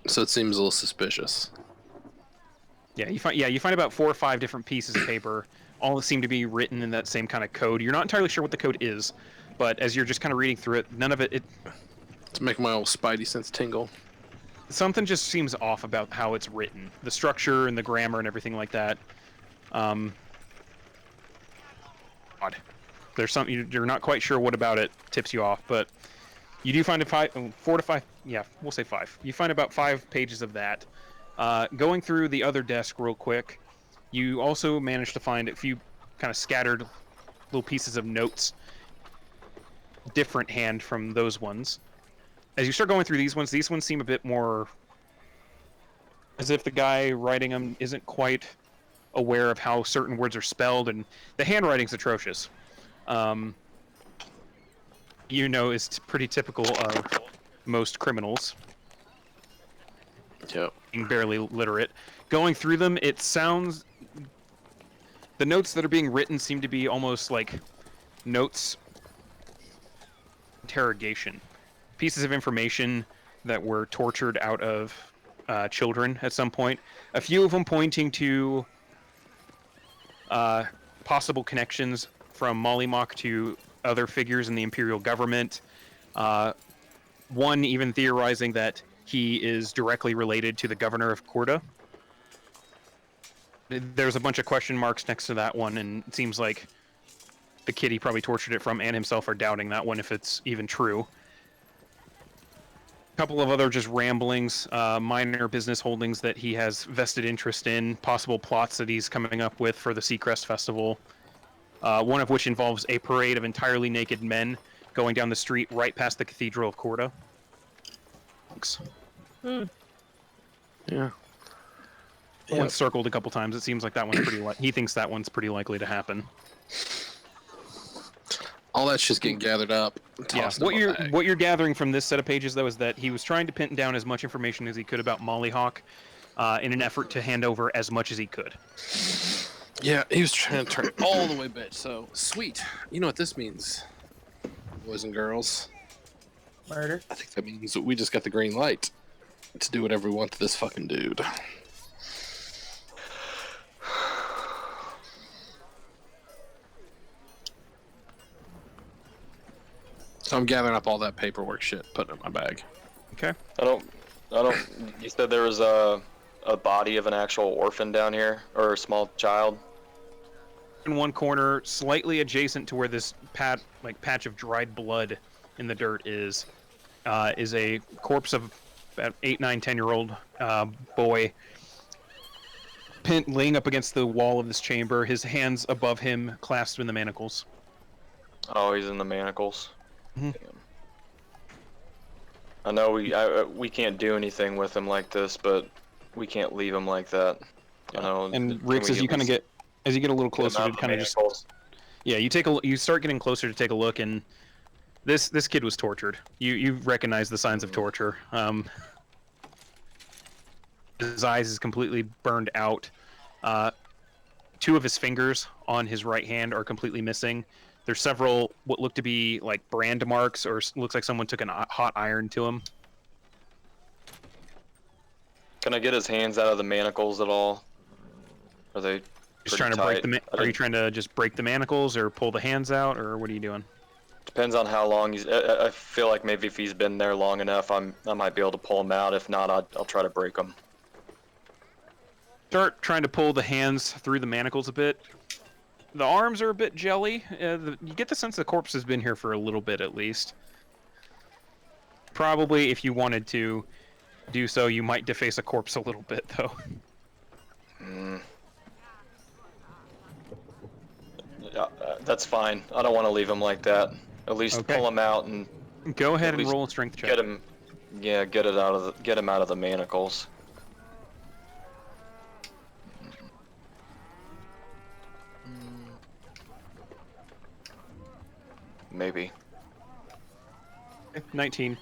So it seems a little suspicious. Yeah, you find about 4 or 5 different pieces of paper. All seem to be written in that same kind of code. You're not entirely sure what the code is, but as you're just kind of reading through it, none of it To make my old spidey sense tingle. something just seems off about how it's written. The structure and the grammar and everything like that. Odd. There's something you're not quite sure what about it tips you off, but you do find 4 to 5. Yeah, we'll say 5. You find about 5 pages of that. Going through the other desk real quick, you also manage to find a few kind of scattered little pieces of notes, different hand from those ones. As you start going through these ones seem a bit more as if the guy writing them isn't quite aware of how certain words are spelled, and the handwriting's atrocious. It's pretty typical of most criminals. Yep. Being barely literate. Going through them, it sounds... The notes that are being written seem to be almost like notes... interrogation. Pieces of information that were tortured out of children at some point. A few of them pointing to possible connections from Mollymock to other figures in the Imperial government. One even theorizing that he is directly related to the governor of Korda. There's a bunch of question marks next to that one, and it seems like the kid he probably tortured it from and himself are doubting that one if it's even true. A couple of other just ramblings, minor business holdings that he has vested interest in, possible plots that he's coming up with for the Seacrest Festival. One of which involves a parade of entirely naked men going down the street right past the Cathedral of Korda. Thanks. Yeah. That one's circled a couple times. It seems like that one's pretty. He thinks that one's pretty likely to happen. All that's just getting gathered up. Yeah. What you're gathering from this set of pages though is that he was trying to pin down as much information as he could about Mollyhawk, in an effort to hand over as much as he could. Yeah, he was trying to turn it all the way bitch. So sweet. You know what this means, boys and girls? Murder. I think that means that we just got the green light to do whatever we want to this fucking dude. So I'm gathering up all that paperwork shit, putting it in my bag. Okay. I don't. You said there was a body of an actual orphan down here, or a small child. In one corner, slightly adjacent to where this patch of dried blood in the dirt is a corpse of about 8, 9, 10-year-old boy laying up against the wall of this chamber, his hands above him clasped in the manacles. Oh, he's in the manacles. Mhm. Damn. I know we can't do anything with him like this, but we can't leave him like that. Yeah. I know. And Rix, as you get a little closer to kind of just you start getting closer to take a look, and this kid was tortured. You recognize the signs of torture. His eyes is completely burned out. 2 of his fingers on his right hand are completely missing. There's several what look to be like brand marks, or looks like someone took a hot iron to him. Can I get his hands out of the manacles at all? Are they Just trying to break tight? Are you trying to just break the manacles, or pull the hands out, or what are you doing? Depends on how long he's. I feel like maybe if he's been there long enough, I might be able to pull him out. If not, I'll try to break him. Start trying to pull the hands through the manacles a bit. The arms are a bit jelly. You get the sense the corpse has been here for a little bit at least. Probably, if you wanted to do so, you might deface a corpse a little bit, though. That's fine. I don't want to leave him like that. At least Okay. pull him out and Go ahead At and least roll a strength check. get him. Yeah, get him out of the manacles. Maybe. 19.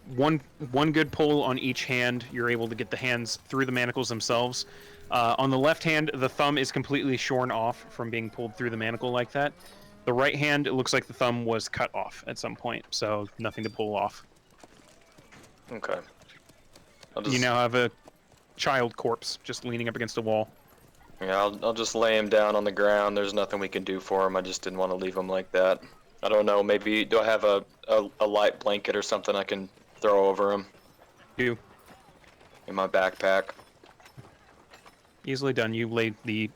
one good pull on each hand, you're able to get the hands through the manacles themselves. On the left hand, the thumb is completely shorn off from being pulled through the manacle like that. The right hand, it looks like the thumb was cut off at some point, so nothing to pull off. Okay. You now have a child corpse just leaning up against a wall. Yeah, I'll just lay him down on the ground. There's nothing we can do for him. I just didn't want to leave him like that. I don't know. Maybe do I have a light blanket or something I can throw over him You in my backpack? easily done. You laid the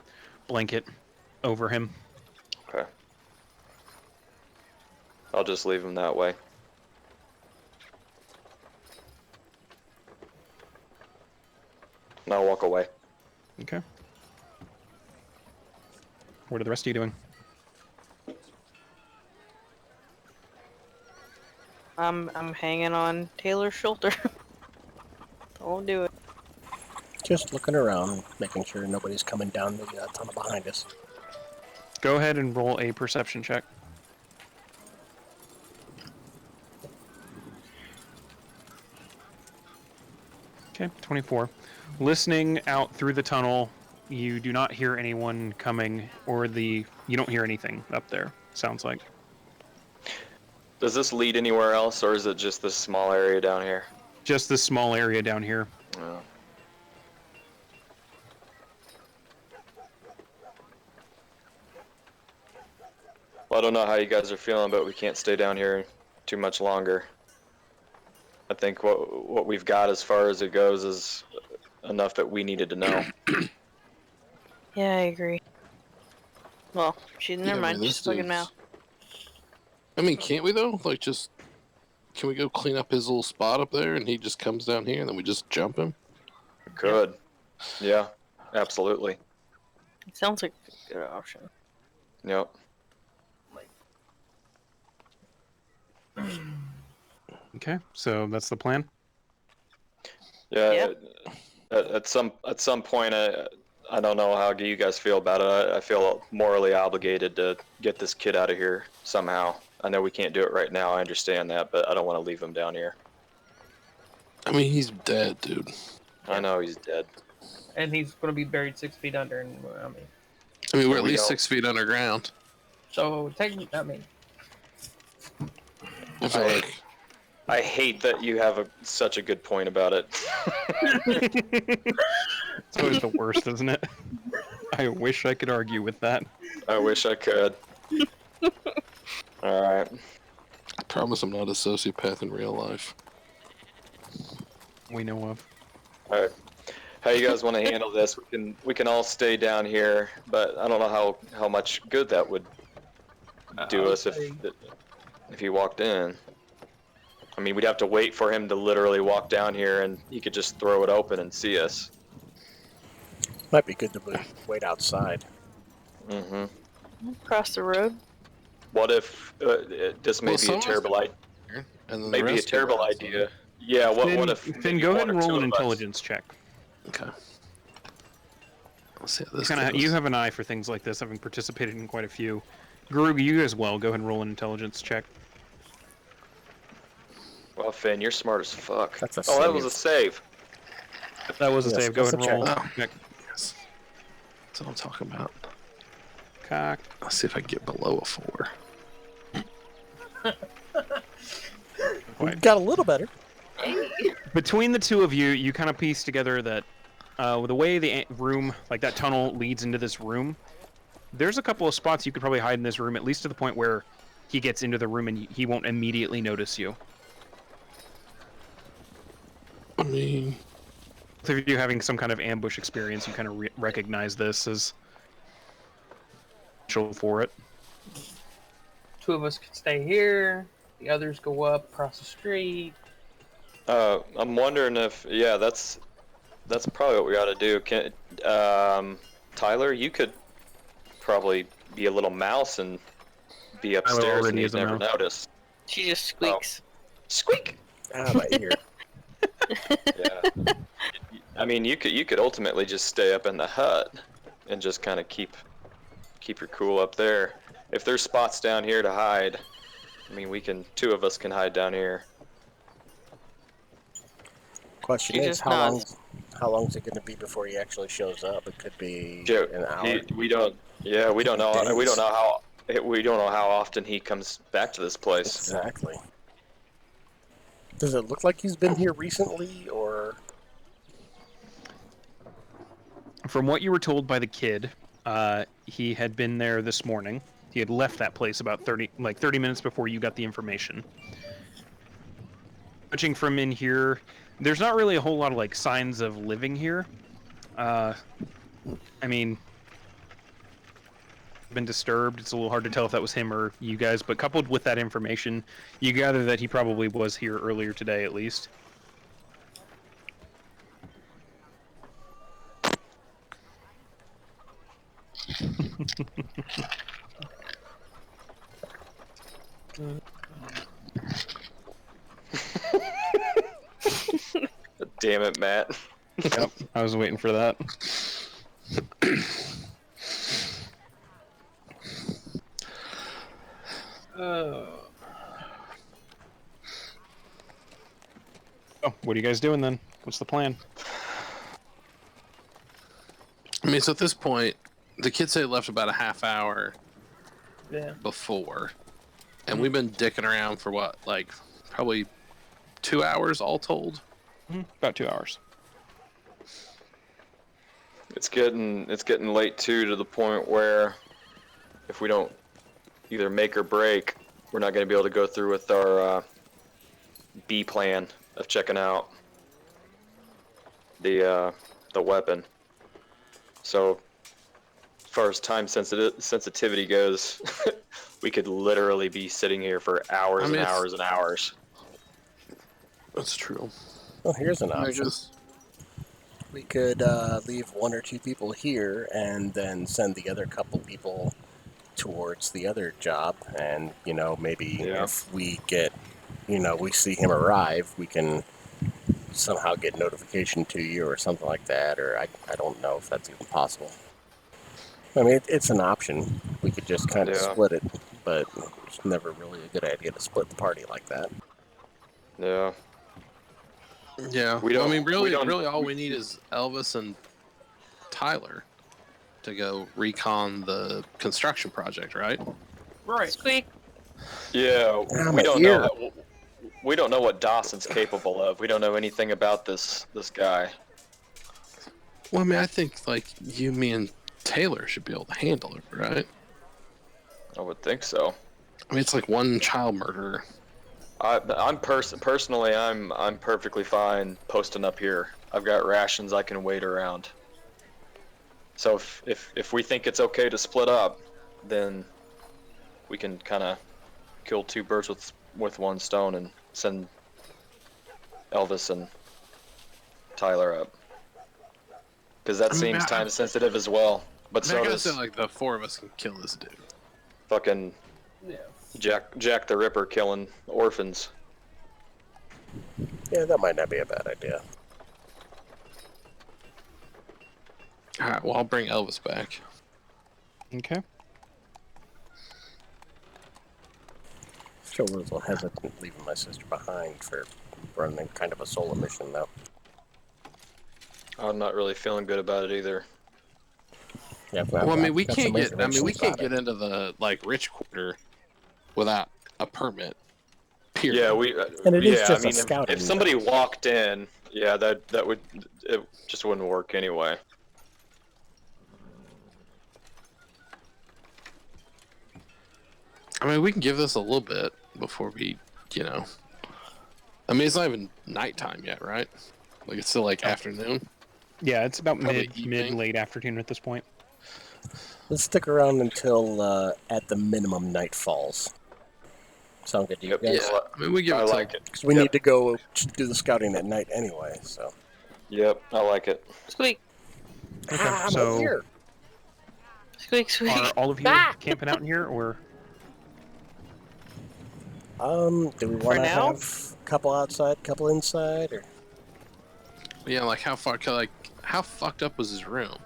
blanket over him. Okay. I'll just leave him that way. And I'll walk away. Okay. What are the rest of you doing? I'm hanging on Taylor's shoulder. I'll do it. Just looking around, making sure nobody's coming down the tunnel behind us. Go ahead and roll a perception check. Okay, 24. Listening out through the tunnel, you do not hear anyone coming, or you don't hear anything up there, sounds like. Does this lead anywhere else, or is it just this small area down here? Just this small area down here. Oh. Well, I don't know how you guys are feeling, but we can't stay down here too much longer. I think what we've got as far as it goes is enough that we needed to know. Yeah, I agree. Well, never mind. this Just fucking dude's- mouth. I mean, can't we though? Like, just can we go clean up his little spot up there, and he just comes down here, and then we just jump him? Could. Yeah, absolutely. It sounds like a good option. Yep. Okay, so that's the plan. Yeah. Yep. At some point, I don't know how you guys feel about it. I feel morally obligated to get this kid out of here somehow. I know we can't do it right now. I understand that, but I don't want to leave him down here. I mean, he's dead, dude. I know he's dead. And he's going to be buried 6 feet under. And I mean, we're Here at we least go. 6 feet underground. so technically, I feel like I hate that you have such a good point about it. It's always the worst, isn't it? I wish I could argue with that. I wish I could. All right. I promise I'm not a sociopath in real life. We know of. All right. How you guys want to handle this? We can all stay down here, but I don't know how much good that would do us if he walked in. I mean, we'd have to wait for him to literally walk down here, and he could just throw it open and see us. Might be good to wait outside. Mm-hmm. Across the road. What if this may Well, be a someone's terrible idea? And then the Maybe a rest terrible of us- idea. Yeah. What if? Finn, maybe go one ahead and or two roll an of us- intelligence check. Okay. Let's see how this Kinda, goes. you have an eye for things like this, having participated in quite a few. Guru, you as well. Go ahead and roll an intelligence check. Well, Finn, you're smart as fuck. That's a Oh, that was a save. That was a Yes, save. Go that's ahead and a roll. check. Check. Yes. That's what I'm talking about. Cock. Let's see if I can get below a 4. We got a little better. Between the two of you, you kind of piece together that the way the room, like that tunnel, leads into this room, there's a couple of spots you could probably hide in this room, at least to the point where he gets into the room and he won't immediately notice you. I mean, So if you're having some kind of ambush experience, you kind of recognize this as potential for it. 2 of us could stay here. The others go up across the street. I'm wondering if, yeah, that's probably what we ought to do. Tyler, you could probably be a little mouse and be upstairs and already he'd is a never mouse. notice. She just squeaks. Squeak. Ah, my ear. Yeah. I mean, you could ultimately just stay up in the hut and just kind of keep your cool up there. If there's spots down here to hide, I mean, 2 of us can hide down here. Question She is, just nods. how long is it going to be before he actually shows up? It could be Joe, an hour. we don't. Yeah, we don't know. We Days. don't know how. We don't know how often he comes back to this place. Exactly. Does it look like he's been here recently, or? From what you were told by the kid, he had been there this morning. He had left that place about 30 minutes before you got the information. Judging from in here, there's not really a whole lot of like signs of living here. I mean, been disturbed. It's a little hard to tell if that was him or you guys, but coupled with that information, you gather that he probably was here earlier today at least. Damn it, Matt. Yep, I was waiting for that. Oh, what are you guys doing then? What's the plan? I mean, so at this point, the kids say left about a half hour Yeah. before, and we've been dicking around for what, like probably 2 hours all told. About 2 hours. It's getting late too, to the point where if we don't either make or break, we're not going to be able to go through with our B plan of checking out the weapon. So, as far as time sensitivity goes, we could literally be sitting here for hours and hours and hours. That's true. Well, here's an I option. guess. We could leave 1 or 2 people here and then send the other couple people towards the other job. And, maybe if we get, we see him arrive, we can somehow get notification to you or something like that. Or I don't know if that's even possible. I mean, it's an option. We could just kind of split it, but it's never really a good idea to split the party like that. Yeah. Yeah. We don't- I mean, we don't- really, all we need is Elvis and Tyler to go recon the construction project, right? Right. Squeak. Yeah, I'm we don't here. know. We don't know what Dawson's capable of. We don't know anything about this guy. Well, I mean, I think like you, me, and Taylor should be able to handle it, right? I would think so. I mean, it's like one child murderer. I'm personally, I'm perfectly fine posting up here. I've got rations I can wait around. So if we think it's okay to split up, then we can kind of kill 2 birds with 1 stone and send Elvis and Tyler up. Because that seems time sensitive as well. But so I gotta does say, like, the 4 of us can kill this dude. fucking Yeah. Jack the Ripper killing orphans. Yeah, that might not be a bad idea. All right, well, I'll bring Elvis back. Okay. Still a little hesitant leaving my sister behind for running kind of a solo mission, though. I'm not really feeling good about it either. Yeah, Well, I mean, we got some can't get. I mean, we reservations can't about get it. into the rich quarter without a permit. Period. Yeah, we. And it is yeah, just I mean, a scouting if somebody walked in, yeah, that would, it just wouldn't work anyway. I mean, we can give this a little bit before we, I mean, it's not even nighttime yet, right? Like, it's still like afternoon. Yeah, it's about Probably mid evening. late afternoon at this point. Let's stick around until, at the minimum, night falls. Sound good to you Yep. guys? Yeah. I mean, we give I it like it. Because we need to go do the scouting at night anyway, so. Yep, I like it. Squeak. Okay, I'm so here. Squeak, squeak. are all of you camping out in here, or Do we want to now? have a couple outside, couple inside, or? Yeah, like how fucked up was his room?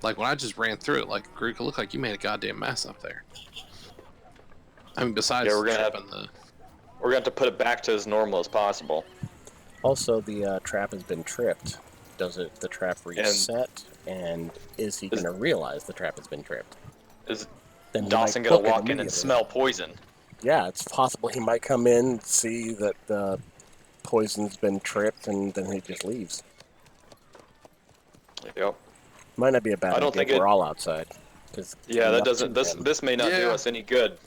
Like when I just ran through it, like Groot, it looked like you made a goddamn mess up there. I mean, besides Yeah, we're gonna tripping We're going to have to put it back to as normal as possible. Also, the trap has been tripped. Does the trap reset? And is he going to realize the trap has been tripped? Is Then he Dawson might gonna book it walk in and immediately. smell poison? Yeah, it's possible he might come in, see that the poison's been tripped, and then he just leaves. Yep. Might not be a bad I don't idea think if we're it. all outside. Yeah, that doesn't. This, This may not do Yeah. us any good.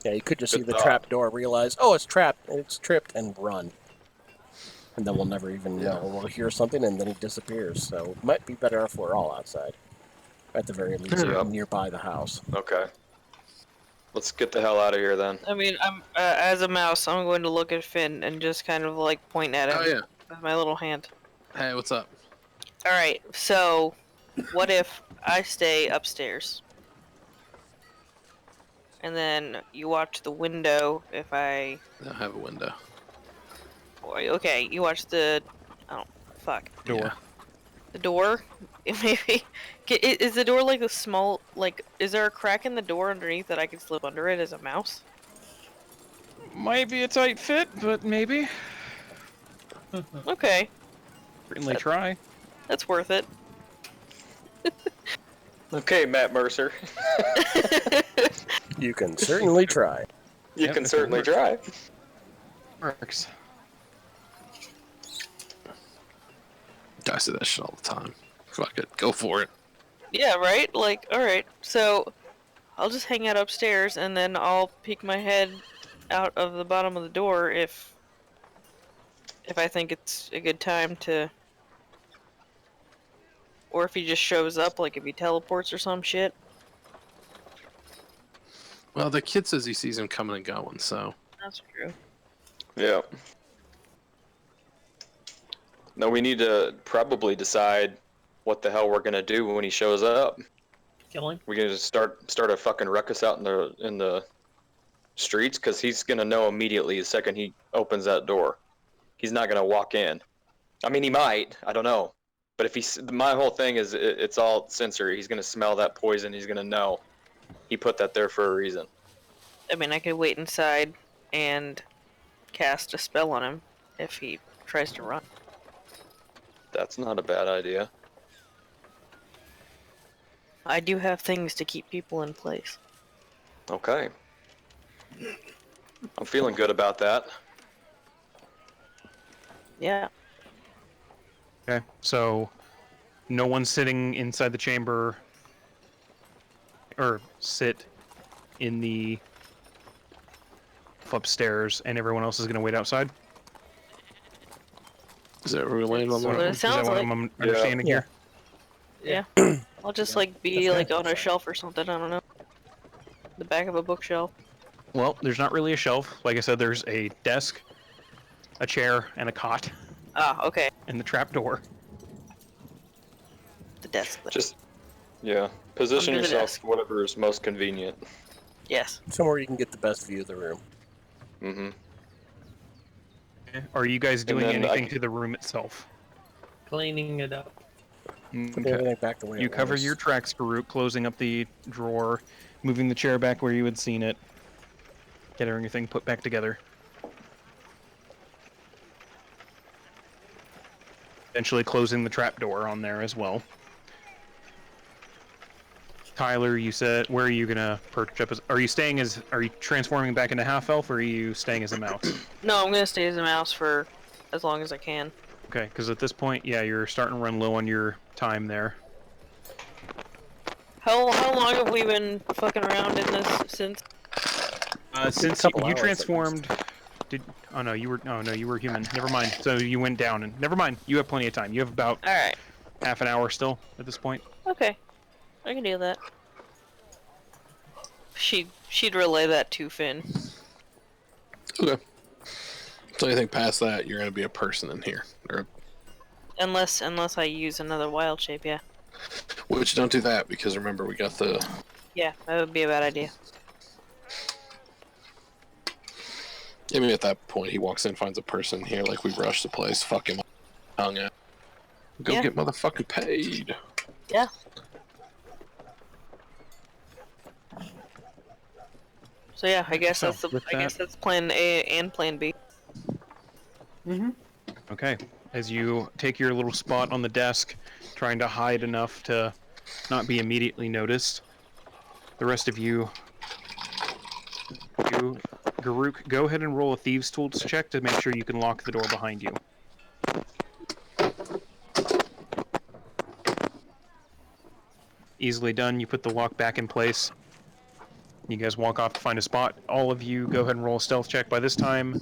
yeah, you could just see Good the thought. trap door, realize, oh, it's trapped, it's tripped, and run. And then we'll never even Yeah. know. We'll hear something, and then he disappears. So it might be better if we're all outside. At the very least, Yep. nearby the house. Okay. Let's get the hell out of here then. I mean, I'm as a mouse, I'm going to look at Finn and just kind of like point at him Oh yeah. with my little hand. Hey, what's up? All right, so what if I stay upstairs, and then you watch the window? If I I don't have a window. okay, you watch the fuck Door. Yeah. the door. Maybe is the door like a small like? Is there a crack in the door underneath that I can slip under it as a mouse? Might be a tight fit, but maybe. Okay, Certainly try. that's worth it. Okay, Matt Mercer. You can certainly try. You Yep, can if it certainly works. try. Works. I say that shit all the time. Fuck it, go for it. Yeah, right? Like, alright, so I'll just hang out upstairs and then I'll peek my head out of the bottom of the door if I think it's a good time to. Or if he just shows up, like if he teleports or some shit. Well, the kid says he sees him coming and going, so That's true. Yeah. No, we need to probably decide what the hell we're gonna do when he shows up. Kill him. We're gonna just start a fucking ruckus out in the streets, because he's gonna know immediately the second he opens that door. He's not gonna walk in. I mean, he might. I don't know. But if he's, my whole thing is it's all sensory. He's gonna smell that poison. He's gonna know he put that there for a reason. I mean, I could wait inside and cast a spell on him if he tries to run. That's not a bad idea. I do have things to keep people in place. Okay. I'm feeling good about that. Yeah. Okay, so no one's sitting inside the chamber or sit in the upstairs, and everyone else is going to wait outside? is that where we land on That's what the it Is that sounds what like. I'm understanding here? Yeah. I'll just like be That's like good. on a shelf or something, I don't know. The back of a bookshelf. Well, there's not really a shelf. Like I said, there's a desk, a chair, and a cot, Ah, okay. and the trap door. The desk. Just, yeah. Position Under the yourself desk. whatever is most convenient. Yes. Somewhere you can get the best view of the room. Mm-hmm. Are you guys doing then I anything can- to the room itself? Cleaning it up. Put Okay. everything back the way You it cover was. your tracks, Farouk, closing up the drawer, moving the chair back where you had seen it, get everything put back together. Eventually closing the trap door on there as well. Tyler, you said, where are you gonna perch up? Are you transforming back into half elf, or are you staying as a mouse? No, I'm gonna stay as a mouse for as long as I can. Okay, because at this point, yeah, you're starting to run low on your time there. How long have we been fucking around in this since? Since couple you hours, at transformed, you were human. Never mind. So you went down, and never mind. You have plenty of time. You have about All right. half an hour still at this point. Okay. I can do that. She'd relay that to Finn. Okay. So anything past that, you're gonna be a person in here, or Unless I use another wild shape, yeah. which don't do that because remember we got the. Yeah, that would be a bad idea. I mean, at that point, he walks in, finds a person here, like we rush the place, fuck him, hung out. Go Yeah. get motherfucking paid. Yeah. So yeah, I guess So, that's with I guess that's plan A and plan B. Mm-hmm. Okay. As you take your little spot on the desk, trying to hide enough to not be immediately noticed, the rest of you, Garuk, go ahead and roll a Thieves' Tools check to make sure you can lock the door behind you. Easily done. You put the lock back in place. You guys walk off to find a spot. All of you go ahead and roll a stealth check. By this time,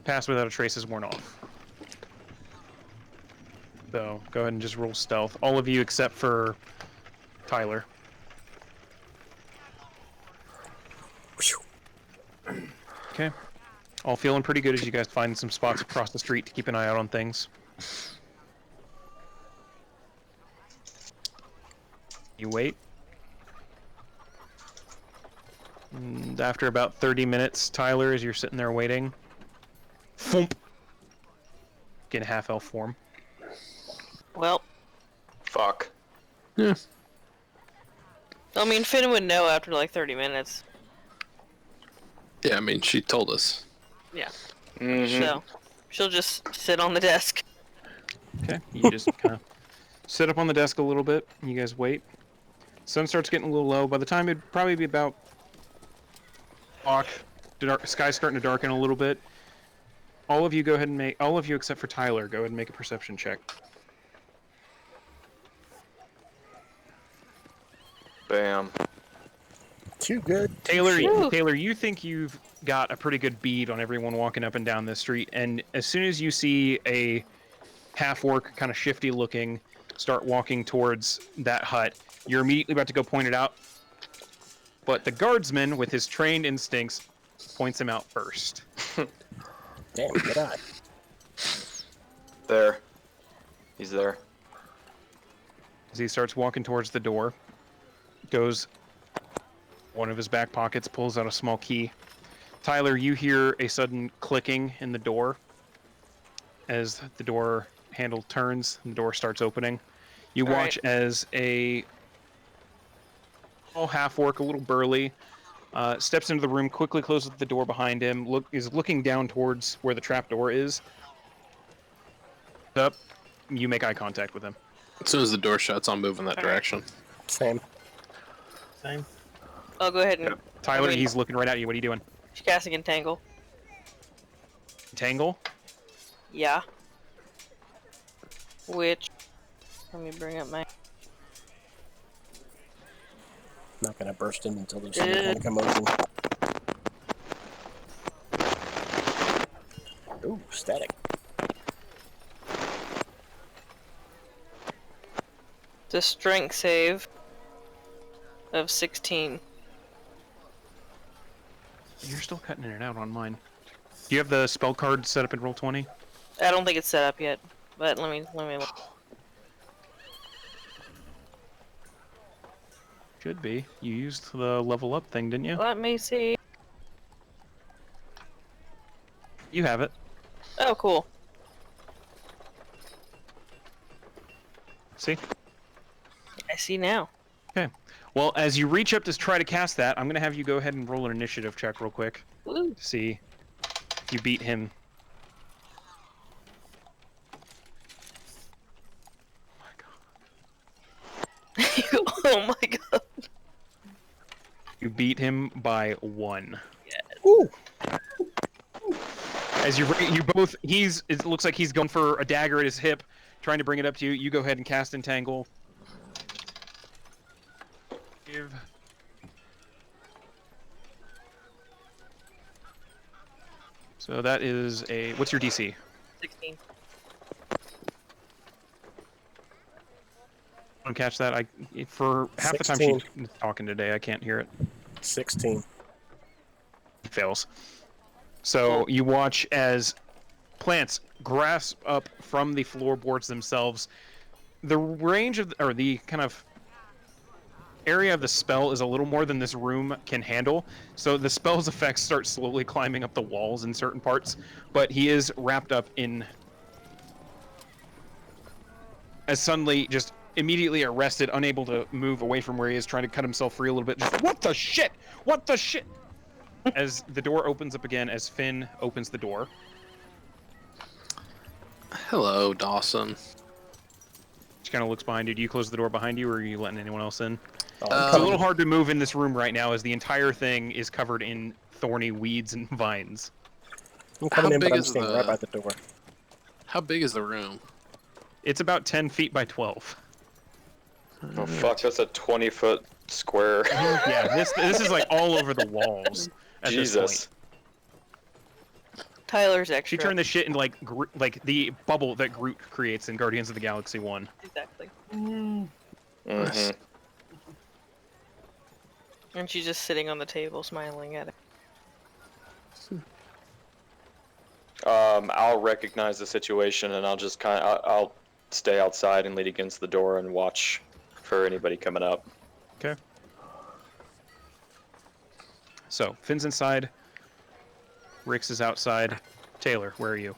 Pass Without a Trace is worn off. So go ahead and just roll stealth. All of you except for Tyler. Okay. All feeling pretty good as you guys find some spots across the street to keep an eye out on things. You wait. And after about 30 minutes, Tyler, as you're sitting there waiting, thump, get a half-elf form. Well, Fuck. Yeah. I mean, Finn would know after like 30 minutes. Yeah, I mean, she told us. Yeah. Mm-hmm. So, she'll just sit on the desk. Okay, you just kind of sit up on the desk a little bit, and you guys wait. Sun starts getting a little low. By the time it'd probably be about sky's starting to darken a little bit. All of you go ahead and make, all of you except for Tyler, go ahead and make a perception check. Bam. Too good. Taylor, Whew. Taylor, you think you've got a pretty good bead on everyone walking up and down this street, and as soon as you see a half-orc, kind of shifty-looking, start walking towards that hut, you're immediately about to go point it out, but the guardsman, with his trained instincts, points him out first. Damn, good eye. There. He's there. As he starts walking towards the door, goes one of his back pockets, pulls out a small key. Tyler, you hear a sudden clicking in the door as the door handle turns and the door starts opening. You watch as a half-orc, a little burly, steps into the room, quickly closes the door behind him, is looking down towards where the trapdoor is. Up, you make eye contact with him. As soon as the door shuts, I'll move in that direction. Same. Same. I'll go ahead and Tyler, Wait. he's looking right at you. What are you doing? casting Entangle. Tangle? Yeah. Which, let me bring up my... Not gonna burst in until there's some kind of commotion. Ooh, static. The strength save of 16. You're still cutting in and out on mine. Do you have the spell card set up in Roll20? I don't think it's set up yet, but let me look. Should be. You used the level up thing, didn't you? Let me see. You have it. Oh, cool. See? I see now. Okay. Well, as you reach up to try to cast that, I'm going to have you go ahead and roll an initiative check real quick. Woo. To see if you beat him. Oh my god. You beat him by 1. Ooh. As you both, it looks like he's going for a dagger at his hip, trying to bring it up to you. You go ahead and cast Entangle. Give. So that is a, what's your DC? 16. I don't catch that. For half the time 16. she's talking today, I can't hear it. 16. Fails. So you watch as plants grasp up from the floorboards themselves. The range of, or the kind of area of the spell is a little more than this room can handle. So the spell's effects start slowly climbing up the walls in certain parts, but he is wrapped up in, as suddenly just immediately arrested, unable to move away from where he is, trying to cut himself free a little bit. Just, what the shit? What the shit? As the door opens up again, as Finn opens the door. Hello, Dawson. She kind of looks behind you. Do you close the door behind you, or are you letting anyone else in? Oh, Uh, It's a little hard to move in this room right now, as the entire thing is covered in thorny weeds and vines. I'm coming How in, big but I'm is staying right by the door. How big is the room? It's about 10 feet by 12. Oh fuck, that's a 20-foot square. Yeah, this is like all over the walls at this point. Jesus. Tyler's She extra. turned this shit into like the bubble that Groot creates in Guardians of the Galaxy 1. Exactly. Mm-hmm. And she's just sitting on the table smiling at it. I'll recognize the situation and I'll just I'll stay outside and lean against the door and watch for anybody coming up. Okay. So, Finn's inside. Rix is outside. Taylor, where are you?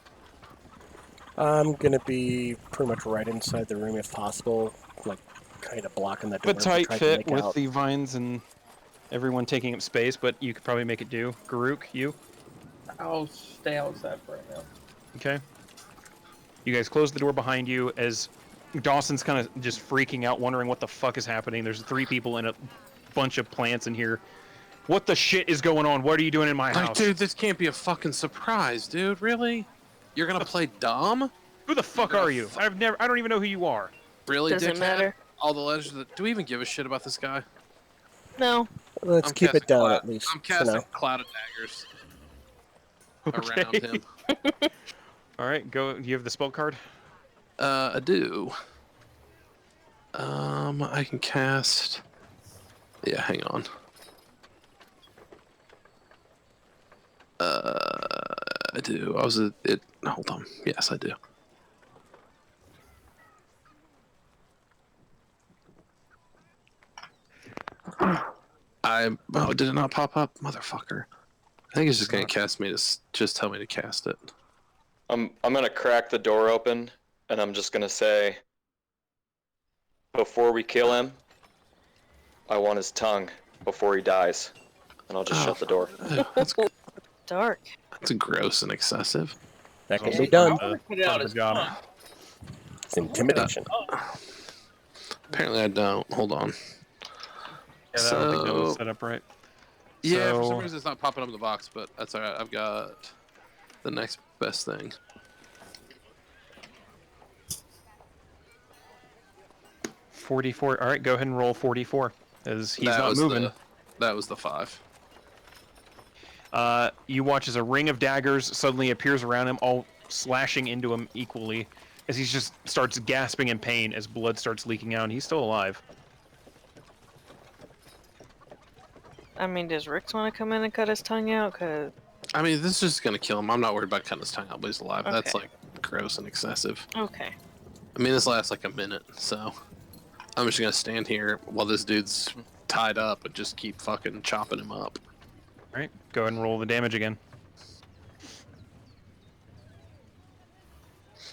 I'm gonna be pretty much right inside the room if possible, like kind of blocking the door. But tight trying to fit make with out. the vines and everyone taking up space, but you could probably make it do. Garuk, you? I'll stay outside for right now. Okay. You guys close the door behind you as Dawson's kind of just freaking out, wondering what the fuck is happening. There's 3 people and a bunch of plants in here. What the shit is going on? What are you doing in my Like, house? dude, this can't be a fucking surprise, dude. Really? You're gonna play dumb? Who the fuck are you? I don't even know who you are. Really, Doesn't dickhead? matter. All the legends. Do we even give a shit about this guy? No. Let's I'm keep it casting down cloud- at least I'm for casting now. cloud of daggers Okay. around him. All right, go. You have the spell card. I do. I can cast. Yeah, hang on. I do. I was it. Hold on. Yes, I do. Oh, did it not pop up, motherfucker? I think it's just gonna cast me to just tell me to cast it. I'm gonna crack the door open and I'm just gonna say, before we kill him, I want his tongue before he dies, and I'll just shut the door. That's Dark. gross and excessive. That can Also be done. part of the- Put it out part of as the job. fun. It's intimidation. Apparently, I don't. Hold on. Yeah, I don't think that was So- set up right. Yeah, for some So- reason it's not popping up in the box, but that's alright. I've got the next best thing. 44. All right, go ahead and roll 44, as he's That not was moving. That was the 5. You watch as a ring of daggers suddenly appears around him, all slashing into him equally, as he just starts gasping in pain as blood starts leaking out, and he's still alive. I mean, does Rick want to come in and cut his tongue out? Cause I mean, this is just gonna kill him. I'm not worried about cutting his tongue out, but he's alive. That's Okay. like gross and excessive. okay. I mean, this lasts like a minute, so I'm just gonna stand here while this dude's tied up and just keep fucking chopping him up. All right, go ahead and roll the damage again.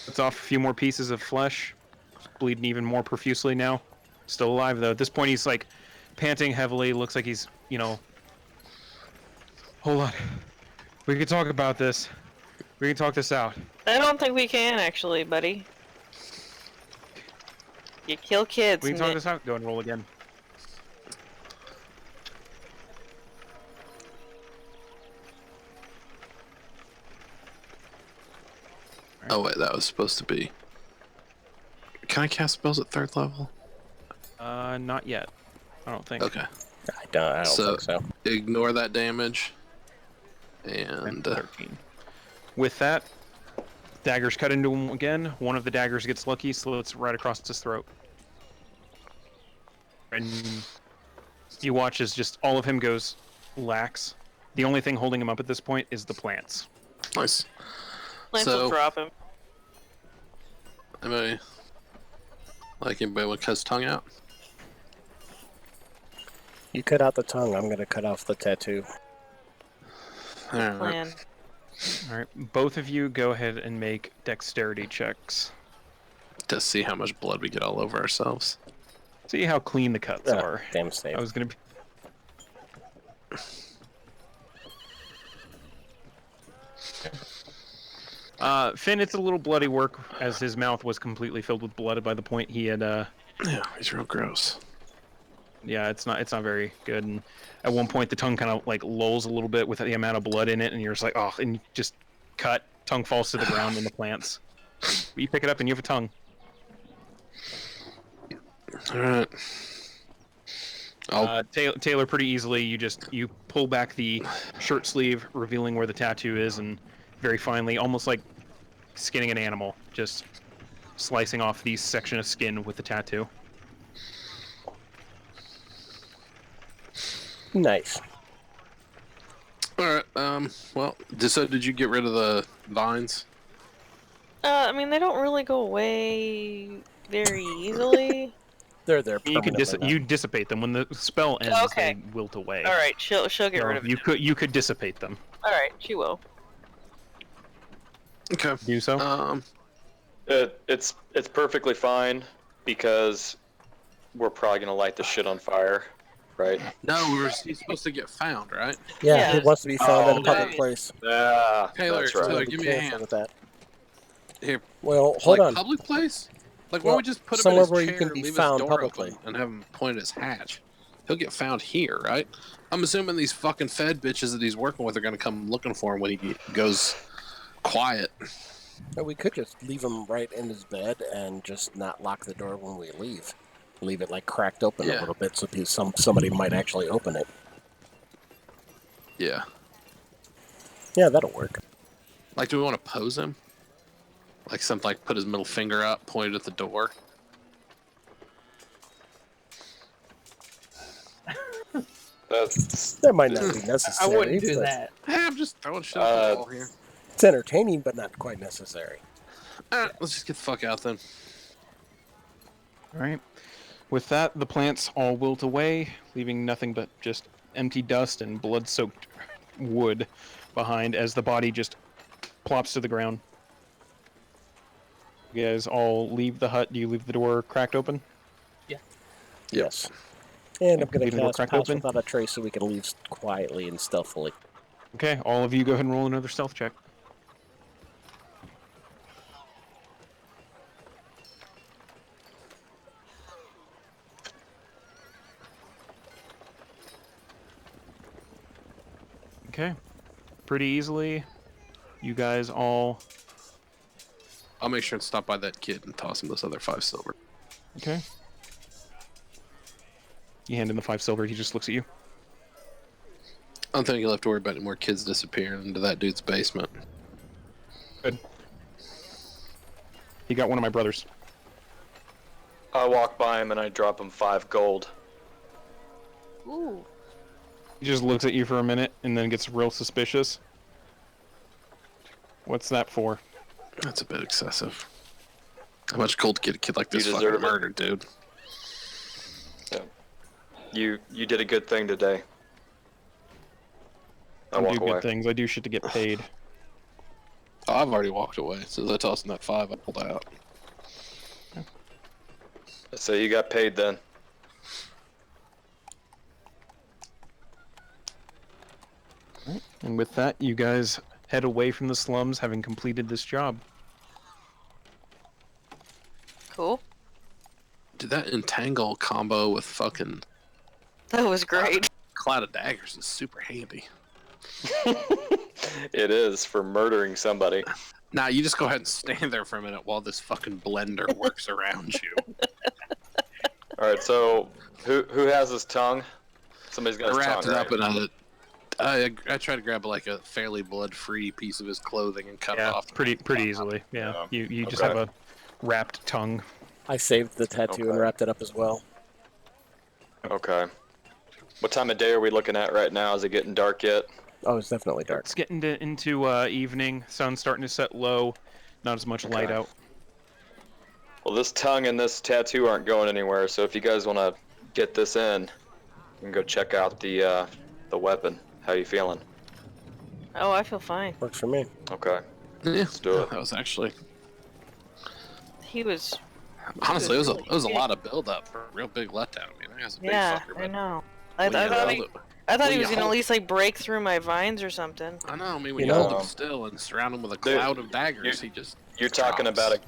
It's off a few more pieces of flesh, bleeding even more profusely now. Still alive though. At this point, he's like panting heavily. Looks like he's, hold on. We can talk about this. We can talk this out. I don't think we can actually, buddy. You kill kids. We can talk Nick. this out. Go and roll again. Oh wait, that was supposed to be. Can I cast spells at 3rd level? Not yet. I don't think. Okay. I don't think so. Ignore that damage. And 13. With that, daggers cut into him again. One of the daggers gets lucky, slits right across his throat. And you watch as just all of him goes lax. The only thing holding him up at this point is the plants. nice. Lance So- will drop him. Anybody want to cut his tongue out? You cut out the tongue, I'm gonna cut off the tattoo. Alright. Plan. All right, both of you go ahead and make dexterity checks. To see how much blood we get all over ourselves. See how clean the cuts are. Damn save. I was gonna be. Finn, it's a little bloody work, as his mouth was completely filled with blood by the point he had. Yeah, he's real gross. Yeah, it's not very good. And at one point, the tongue kind of like lolls a little bit with the amount of blood in it, and you're just like, oh, and you just cut. Tongue falls to the ground in the plants. But you pick it up, and you have a tongue. All right. Taylor, pretty easily, you pull back the shirt sleeve, revealing where the tattoo is, and very finely, almost like skinning an animal, just slicing off the section of skin with the tattoo. Nice. All right. Well, so did you get rid of the vines? I mean, they don't really go away very easily. They're there You can permanently. you dissipate them when the spell ends. Okay. They wilt away. All right, she'll get rid of it. You could dissipate them. All right, she will. Okay. Do so. It's perfectly fine because we're probably gonna light the shit on fire, right? No, he's supposed to get found, right? Yeah, Yeah. it wants to be found in a Oh, public yeah. place. Yeah, Taylor, that's right. Taylor, Be give me a careful hand. with that. Here. Well, hold Like on. public place? Like, why Well, don't we just put him in somewhere his where you chair can and be leave found his door publicly. open and have him point at his hatch? He'll get found here, right? I'm assuming these fucking Fed bitches that he's working with are going to come looking for him when he goes quiet. But we could just leave him right in his bed and just not lock the door when we leave. Leave it like cracked open a Yeah. little bit so somebody might actually open it. Yeah. Yeah, that'll work. Like, do we want to pose him? Like something like put his middle finger up, pointed at the door. That's That might not be I necessary. wouldn't do but that. Hey, I'm just throwing shit at the wall here. It's entertaining, but not quite necessary. Alright, let's just get the fuck out then. All right. With that, the plants all wilt away, leaving nothing but just empty dust and blood-soaked wood behind as the body just plops to the ground. You guys all leave the hut. Do you leave the door cracked open? Yes. And I'm going Leave to the door cast cracked Pass open? Without a Trace so we can leave quietly and stealthily. Okay, all of you go ahead and roll another stealth check. Okay. Pretty easily. You guys all... I'll make sure and stop by that kid and toss him this other 5 silver. Okay. You hand him the 5 silver, he just looks at you. I don't think you'll have to worry about any more kids disappearing into that dude's basement. Good. He got one of my brothers. I walk by him and I drop him 5 gold. Ooh. He just looks at you for a minute and then gets real suspicious. What's that for? That's a bit excessive. How much gold to get a kid like this You fucking deserve it. murdered, dude? You did a good thing today. I I walk do away. good things. I do shit to get paid. Oh, I've already walked away. So as I tossed him that 5, I pulled out. So you got paid then. And with that, you guys head away from the slums, having completed this job. Cool. Dude, that entangle combo with fucking That was great. Cloud of Daggers is super handy. It is for murdering somebody. Now you just go ahead and stand there for a minute while this fucking blender works around you. All right, so who has his tongue? Somebody's got I his wrapped tongue, it right? up in I tried to grab like a fairly blood-free piece of his clothing and cut it off. pretty easily. Yeah, you just Okay. have a wrapped tongue. I saved the tattoo and Okay. wrapped it up as well. Okay. What time of day are we looking at right now? Is it getting dark yet? Oh, it's definitely dark. It's getting into evening. Sun's starting to set low. Not as much light Okay. out. Well, this tongue and this tattoo aren't going anywhere, so if you guys want to get this in, you can go check out the weapon. How you feeling? Oh, I feel fine. Works for me. Okay. Yeah, Let's do it. That was actually He was. honestly it was a lot of build up for a real big letdown. I mean, that was a big Yeah, fucker. I But know. when you I thought held he. it, I thought Well, he was you gonna at hope- least like break through my vines or something. I know. I mean, when You you know- hold him still and surround him with a Dude, cloud of daggers, he just You're talking drops.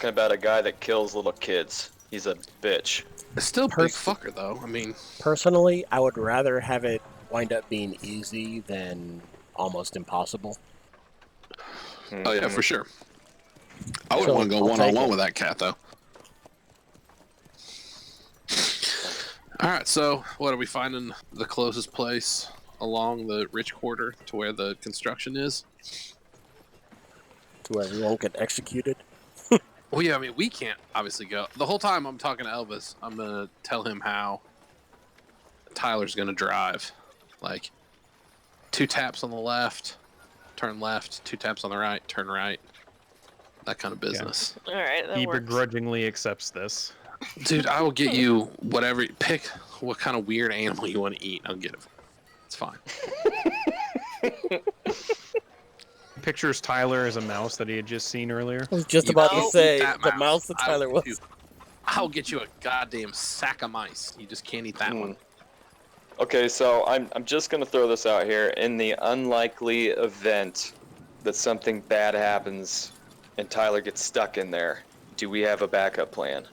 about a guy that kills little kids. He's a bitch. It's still big Pers- fucker though. I mean, Personally, I would rather have it wind up being easy than almost impossible. Mm-hmm. oh yeah, for sure. I So, wouldn't want to go I'll take one-on-one it. with that cat though. All right, so what are we finding the closest place along the rich quarter to where the construction is? To where we won't get executed. Well, yeah, I mean, we can't obviously go. The whole time I'm talking to Elvis, I'm going to tell him how Tyler's going to drive. Like, 2 taps on the left, turn left, 2 taps on the right, turn right. That kind of business. All right, that He works. begrudgingly accepts this. Dude, I will get you whatever. Pick what kind of weird animal you want to eat. I'll get it. It's fine. Pictures Tyler as a mouse that he had just seen earlier. I was just You about to can't say eat that the mouse that I Tyler will was. I'll get you a goddamn sack of mice. You just can't eat that one. Okay, so I'm just gonna throw this out here. In the unlikely event that something bad happens and Tyler gets stuck in there, do we have a backup plan?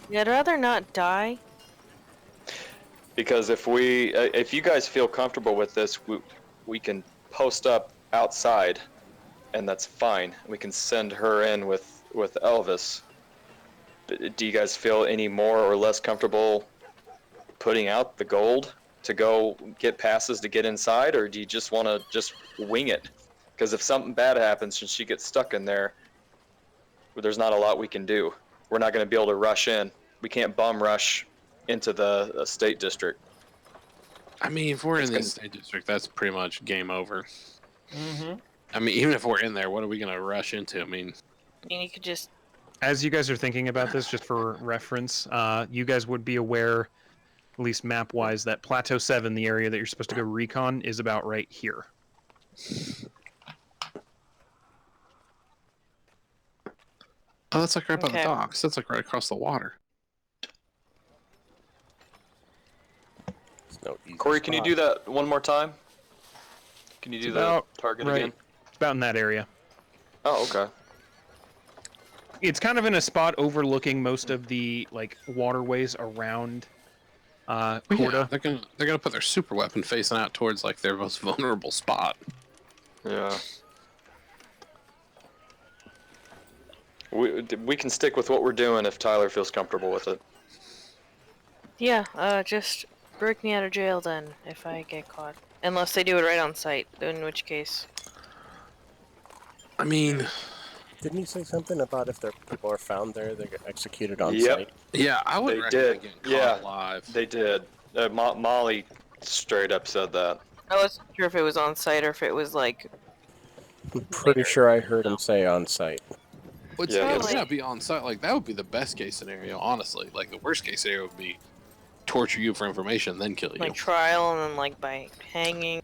Yeah, I'd rather not die. Because if you guys feel comfortable with this, we can post up outside, and that's fine. We can send her in with Elvis. Do you guys feel any more or less comfortable putting out the gold to go get passes to get inside, or do you just want to just wing it? Because if something bad happens and she gets stuck in there, there's not a lot we can do. We're not going to be able to rush in. We can't bum rush into the state district. I mean, if we're It's in gonna- the state district, that's pretty much game over. Mm-hmm. I mean, even if we're in there, what are we going to rush into? I mean, And you could just As you guys are thinking about this, just for reference, you guys would be aware, at least map-wise, that Plateau 7, the area that you're supposed to go recon, is about right here. oh, that's like right by the Okay. docks. That's like right across the water. It's no easy Corey, can you spot. do that one more time? Can you do It's the about target right. again? It's about in that area. Oh, okay. It's kind of in a spot overlooking most of the like waterways around Well, Corda. yeah, they're gonna put their super weapon facing out towards like their most vulnerable spot. Yeah. We can stick with what we're doing if Tyler feels comfortable with it. yeah, just break me out of jail then if I get caught. Unless they do it right on site, in which case. I mean, Didn't you say something about if their people are found there, they get executed on Yep. site? yeah, I would They recommend did. getting caught Yeah. alive. They did. Molly straight up said that. I wasn't sure if it was on site or if it was like I'm pretty sure I heard him say on site. Which Yeah, yeah, it's- yeah, be on site. Like that would be the best case scenario, honestly. Like the worst case scenario would be torture you for information, then kill you. like trial and then like by hanging.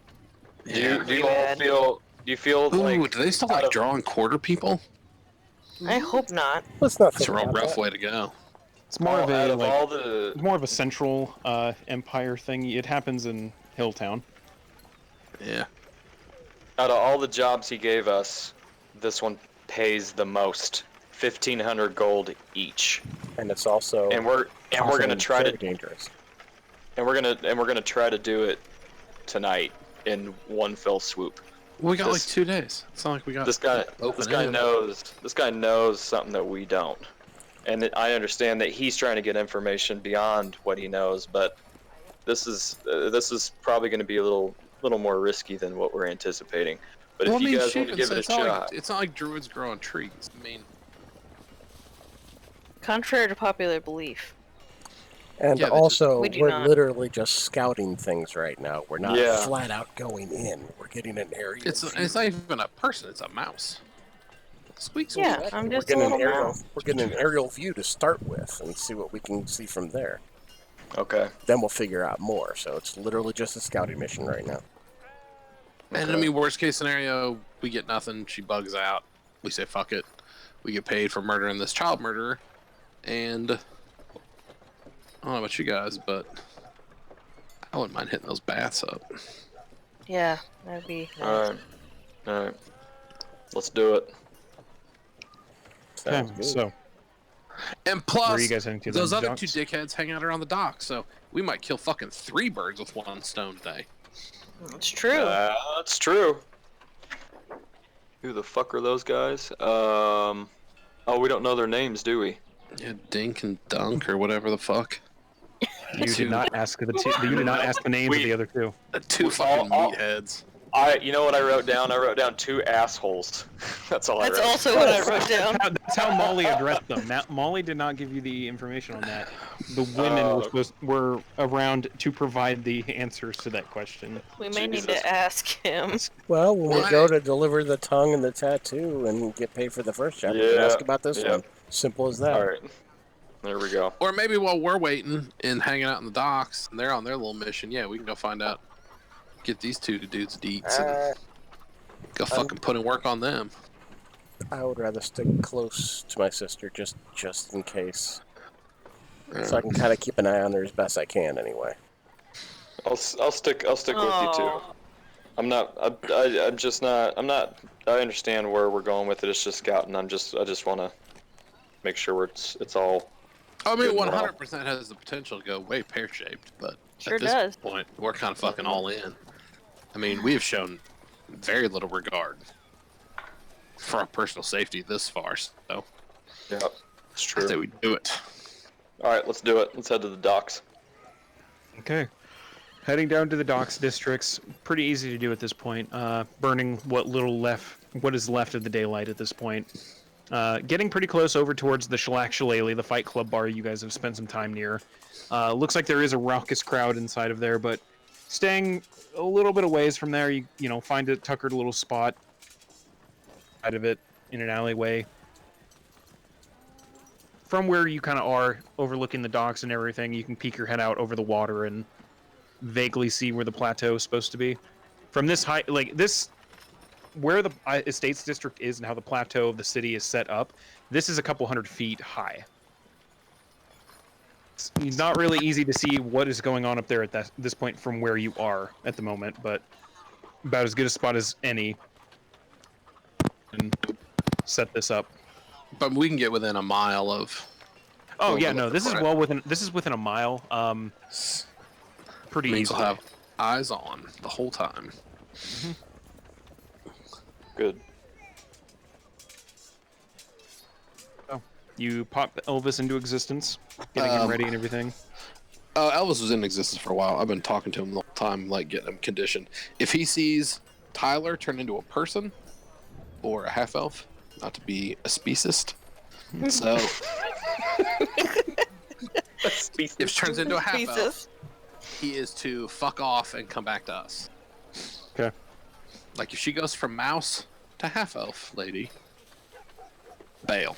Do yeah. you all feel? Do you feel Ooh, like? do they still out like of- draw and quarter people? I hope not. Let's not That's think a real about rough that. way to go. It's more of out a of like all the more of a central empire thing. It happens in Hilltown. Yeah. out of all the jobs he gave us, this one pays the most. 1,500 gold each, And it's also and we're gonna try very to dangerous. and we're gonna try to do it tonight in one fell swoop. We got like This- 2 days. It's not like we got This guy open knows something that we don't, and I understand that he's trying to get information beyond what he knows, but this is probably going to be a little more risky than what we're anticipating. But Well, if I mean, you guys shit, want to give it a it's not shot, like, it's not like druids grow on trees. I mean, Contrary to popular belief. And Yeah, they also, We do we're not. literally just scouting things right now. We're not Yeah. flat out going in. We're getting an area. it's not even a person. It's a mouse. Squeaks. Yeah, I'm We're just a getting an little aerial. mouse. We're getting an aerial view to start with, and see what we can see from there. okay. Then we'll figure out more. So it's literally just a scouting mission right now. And I mean, worst case scenario, we get nothing. She bugs out. We say fuck it. We get paid for murdering this child murderer. And I don't know about you guys, but I I wouldn't mind hitting those baths up. Yeah, that'd be nice. All right. Let's do it. Sounds Okay, good. so And where are plus, you guys heading to? those then? other Docks? 2 dickheads hang out around the dock, so we might kill fucking 3 birds with 1 stone today. It's true. That's true. Who the fuck are those guys? Oh, we don't know their names, do we? Yeah, Dink and Dunk or whatever the fuck. You did not ask you did not ask the names of the other 2. 2 fucking meatheads. You know what I wrote down? I wrote down 2 assholes. That's all I That's wrote. also what I wrote down. That's how Molly addressed them. Molly did not give you the information on that. The women were around to provide the answers to that question. We may need Jesus. to ask him. Well, when we Why? go to deliver the tongue and the tattoo and get paid for the first job, we can Yeah, ask about this yeah. one. Simple as that. All right. There we go. Or maybe while we're waiting and hanging out in the docks and they're on their little mission, yeah, we can go find out. Get these 2 dudes deets and go fucking put in work on them. I would rather stick close to my sister just in case. So I can kind of keep an eye on her as best I can anyway. I'll stick with you too. Aw. I'm just not. I understand where we're going with it. It's just scouting. I just want to make sure it's all. I mean, Good 100% has the potential to go way pear-shaped, but Sure at this does. point, we're kind of fucking all in. I mean, we have shown very little regard for our personal safety this far, so Yeah, it's I true. say we do it. All right, let's do it. Let's head to the docks. Okay. Heading down to the docks districts, pretty easy to do at this point. Burning what is left of the daylight at this point. Getting pretty close over towards the Shellac Shillelagh, the Fight Club bar you guys have spent some time near. Looks like there is a raucous crowd inside of there, but staying a little bit of ways from there, you find a tuckered little spot out of it in an alleyway. From where you kind of are, overlooking the docks and everything, you can peek your head out over the water and vaguely see where the plateau is supposed to be. From this height, where the Estates District is and how the plateau of the city is set up, this is a couple 100 feet high. It's not really easy to see what is going on up there at this point from where you are at the moment, but about as good a spot as any. And set this up. But we can get within a mile of. Oh Well, yeah, we'll no, look this is for it. well within. This is within a mile. Pretty Means easily. we'll have eyes on the whole time. Good. You pop Elvis into existence, getting him ready and everything. Elvis was in existence for a while. I've been talking to him the whole time, like getting him conditioned. If he sees Tyler turn into a person or a half elf, not to be a speciest, so if it turns into a half elf, Jesus. he is to fuck off and come back to us. Okay. Like if she goes from mouse to half elf lady, bail.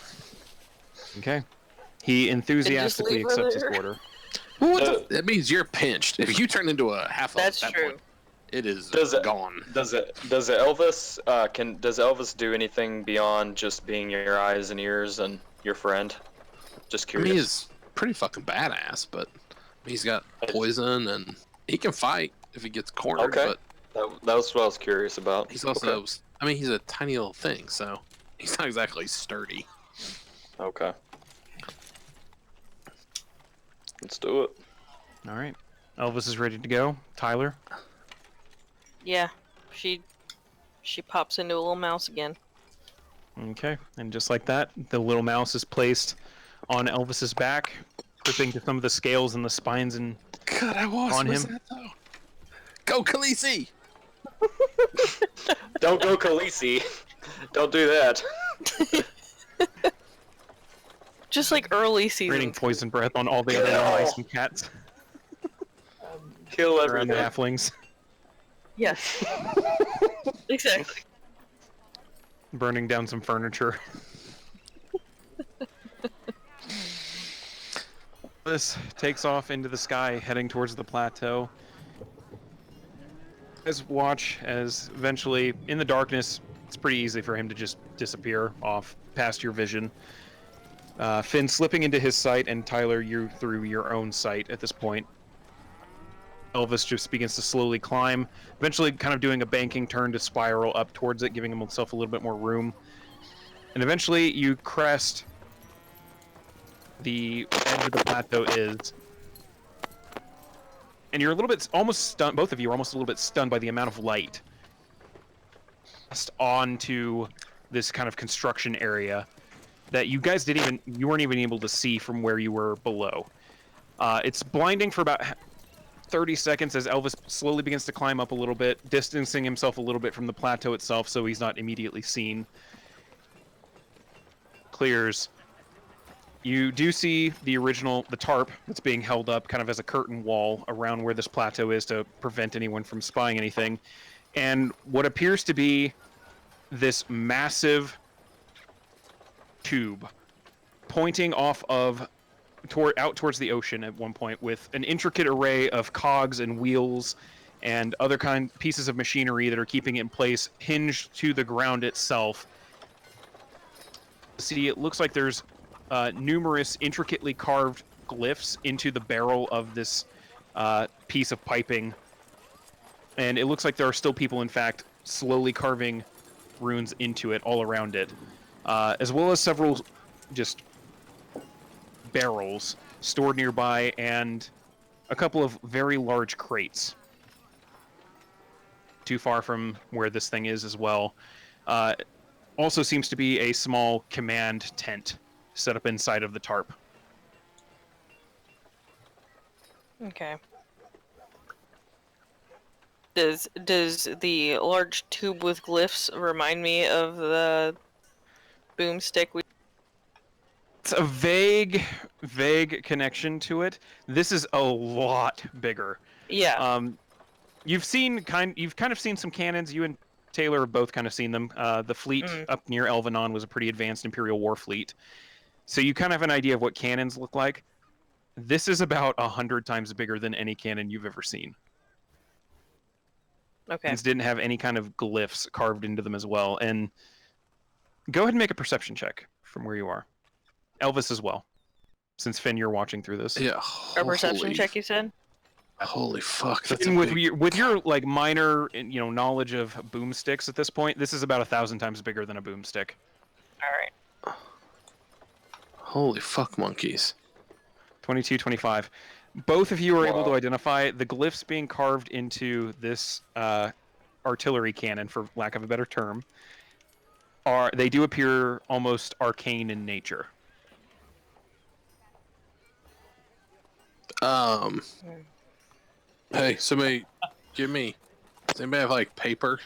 Okay. He enthusiastically leave her accepts his there. order. That means you're pinched. If you turn into a half elf, That's at that true. point, it is Does it- gone. Does Elvis does Elvis do anything beyond just being your eyes and ears and your friend? Just I mean, curious. he's pretty fucking badass, but he's got poison and he can fight if he gets cornered. Okay. But That was what I was curious about. he's also, Okay. I mean, he's a tiny little thing, so he's not exactly sturdy. Okay. Let's do it. All right. Elvis is ready to go. Tyler. Yeah, she pops into a little mouse again. Okay. And just like that, the little mouse is placed on Elvis's back, gripping to some of the scales and the spines and God, I was on him. that though. Go Khaleesi! Don't go Khaleesi. Don't do that. Just like early raining season. poison breath on all the other Yeah. mice and cats Kill around the everything. halflings, Yes. Exactly. burning down some furniture. This takes off into the sky, heading towards the plateau. As watch as eventually, in the darkness, it's pretty easy for him to just disappear off past your vision. Finn slipping into his sight, and Tyler, you through your own sight at this point. Elvis just begins to slowly climb, eventually kind of doing a banking turn to spiral up towards it, giving himself a little bit more room. And eventually you crest the edge of the plateau is, and you're a little bit almost stunned. Both of you are almost a little bit stunned by the amount of light onto this kind of construction area that you guys you weren't even able to see from where you were below. It's blinding for about 30 seconds as Elvis slowly begins to climb up a little bit, distancing himself a little bit from the plateau itself so he's not immediately seen. Clears. You do see the tarp that's being held up kind of as a curtain wall around where this plateau is to prevent anyone from spying anything. And what appears to be this massive tube pointing off of out towards the ocean at one point, with an intricate array of cogs and wheels and other pieces of machinery that are keeping it in place, hinged to the ground itself. See, it looks like there's numerous intricately carved glyphs into the barrel of this piece of piping, and it looks like there are still people, in fact, slowly carving runes into it all around it, as well as several just barrels stored nearby and a couple of very large crates too far from where this thing is as well. Also seems to be a small command tent set up inside of the tarp. Okay. Does the large tube with glyphs remind me of the boomstick we... It's a vague connection to it. This is a lot bigger. Yeah. You've kind of seen some cannons. You and Taylor have both kind of seen them. The fleet up near Elvenon was a pretty advanced Imperial war fleet, so you kind of have an idea of what cannons look like. This is about 100 times bigger than any cannon you've ever seen. Okay. These didn't have any kind of glyphs carved into them as well. And go ahead and make a perception check from where you are. Elvis as well, since Finn, you're watching through this. Yeah. A perception check, you said? Holy fuck! That's And a with big... your like minor knowledge of boomsticks at this point, this is about 1,000 times bigger than a boomstick. All right. Holy fuck, monkeys! 22, 25. Both of you are able to identify the glyphs being carved into this artillery cannon, for lack of a better term. They do appear almost arcane in nature. Hey, somebody, give me. Does anybody have like paper?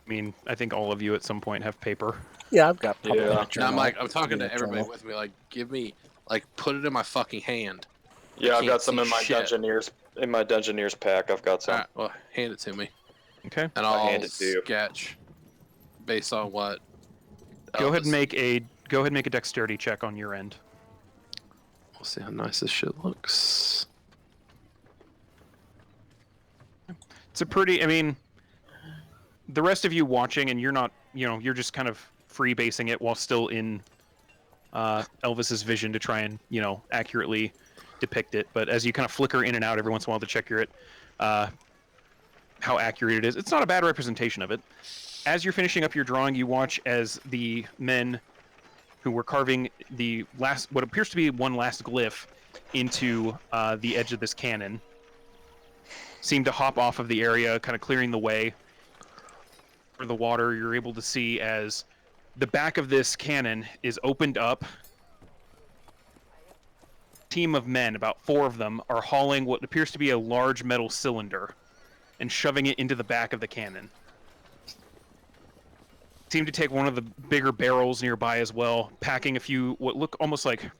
I mean, I think all of you at some point have paper. Yeah, I've got probably Yeah. a journal. No, I'm talking to Yeah, everybody journal. with me. Like, give me, like, put it in my fucking hand. Yeah, I've can't got some see in my shit. Dungeoneers pack. I've got some. All right, well, hand it to me, Okay. and I'll I'll hand it to you. sketch based on what. Go ahead and Elvis- make a dexterity check on your end. We'll see how nice this shit looks. It's a pretty, I mean, the rest of you watching, and you're not, you're just kind of freebasing it while still in Elvis's vision to try and, accurately depict it. But as you kind of flicker in and out every once in a while to check how accurate it is, it's not a bad representation of it. As you're finishing up your drawing, you watch as the men who were carving what appears to be one last glyph into the edge of this cannon seem to hop off of the area, kind of clearing the way for the water. You're able to see as the back of this cannon is opened up. A team of men, about 4 of them, are hauling what appears to be a large metal cylinder and shoving it into the back of the cannon. Seem to take one of the bigger barrels nearby as well, packing a few what look almost like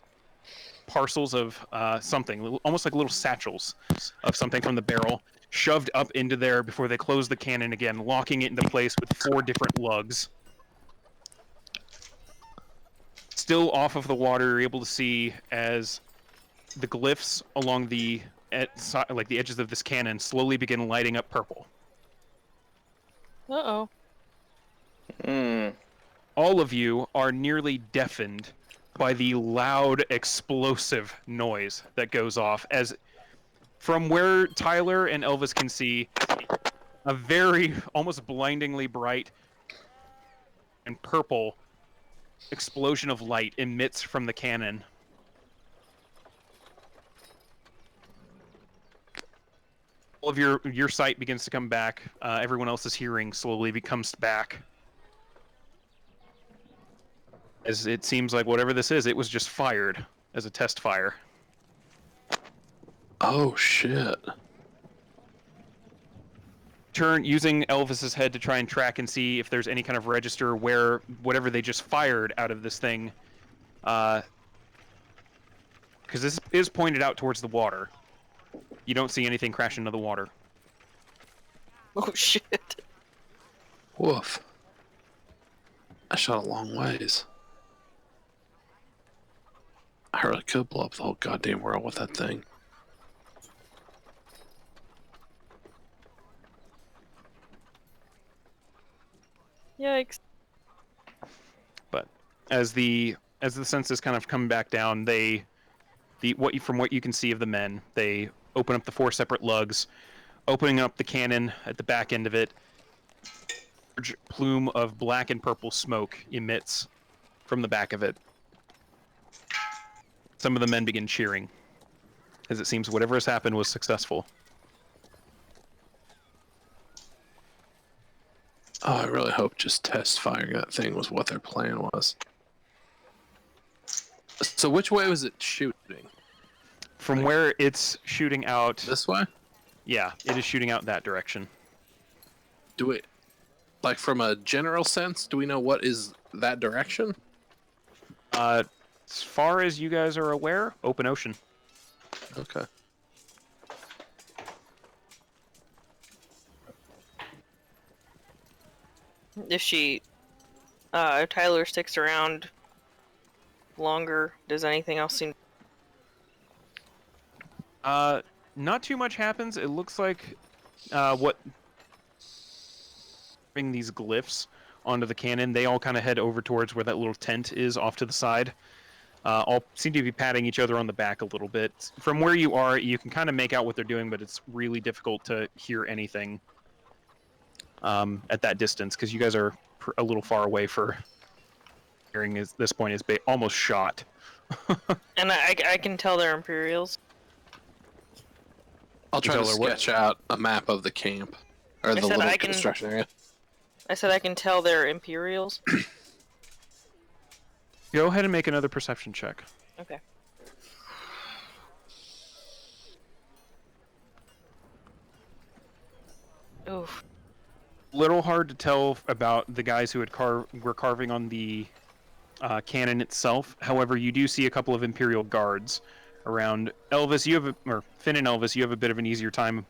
parcels of something, almost like little satchels of something from the barrel, shoved up into there before they close the cannon again, locking it into place with 4 different lugs. Still off of the water, you're able to see as the glyphs along the edges of this cannon slowly begin lighting up purple. Uh-oh. Hmm. All of you are nearly deafened by the loud explosive noise that goes off as from where Tyler and Elvis can see, a very almost blindingly bright and purple explosion of light emits from the cannon. All of your sight begins to come back. Everyone else's hearing slowly becomes back. As it seems like whatever this is, it was just fired as a test fire. Oh shit. Turn using Elvis's head to try and track and see if there's any kind of register where whatever they just fired out of this thing, because this is pointed out towards the water. You don't see anything crash into the water. Oh shit. Woof. I shot a long ways. I really could blow up the whole goddamn world with that thing. Yikes. But as the senses kind of come back down, from what you can see of the men, they open up the 4 separate lugs, opening up the cannon at the back end of it. A large plume of black and purple smoke emits from the back of it. Some of the men begin cheering, as it seems whatever has happened was successful. Oh, I really hope just test firing that thing was what their plan was. So which way was it shooting? From where it's shooting out... This way? Yeah, it is shooting out that direction. Do we... Like, from a general sense, do we know what is that direction? As far as you guys are aware, open ocean. Okay. If Tyler sticks around longer, does anything else seem... Not too much happens. It looks like what bring these glyphs onto the cannon, they all kind of head over towards where that little tent is off to the side. All seem to be patting each other on the back a little bit. From where you are, you can kind of make out what they're doing, but it's really difficult to hear anything at that distance because you guys are a little far away for hearing. At this point is almost shot. And I can tell they're Imperials. I'll try to Tell her what? sketch out a map of the camp. Or the said little I can- construction area. I said I can tell they're Imperials. Go ahead and make another perception check. Okay. Oof. Little hard to tell about the guys who were carving on the cannon itself. However, you do see a couple of Imperial guards around. Elvis, Finn and Elvis, you have a bit of an easier time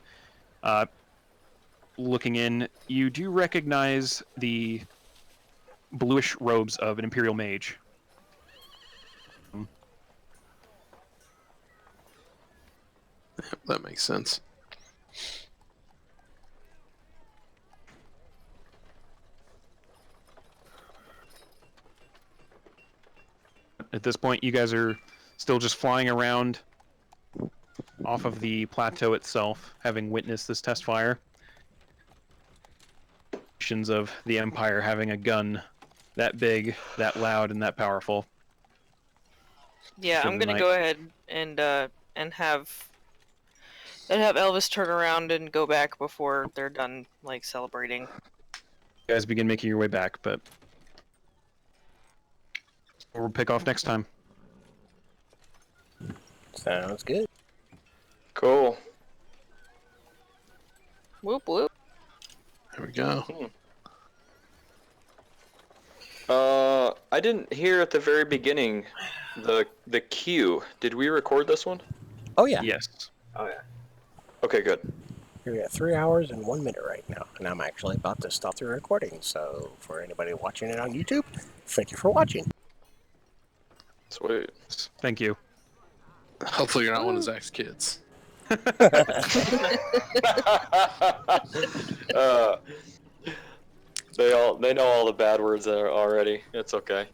looking in. You do recognize the bluish robes of an Imperial mage. That makes sense. At this point, you guys are still just flying around off of the plateau itself, having witnessed this test fire. Of the Empire having a gun that big, that loud, and that powerful. Yeah, For I'm the gonna night. go ahead and have Elvis turn around and go back before they're done like celebrating. You guys begin making your way back, but we'll pick off next time. Sounds good. Cool. Whoop whoop. There we go. I didn't hear at the very beginning the cue. Did we record this one? Oh yeah. Yes. Oh yeah. Okay, good. You're at 3 hours and 1 minute right now, and I'm actually about to stop the recording. So for anybody watching it on YouTube, thank you for watching. Sweet. Thank you. Hopefully you're not one of Zach's kids. They know all the bad words that are already. It's okay.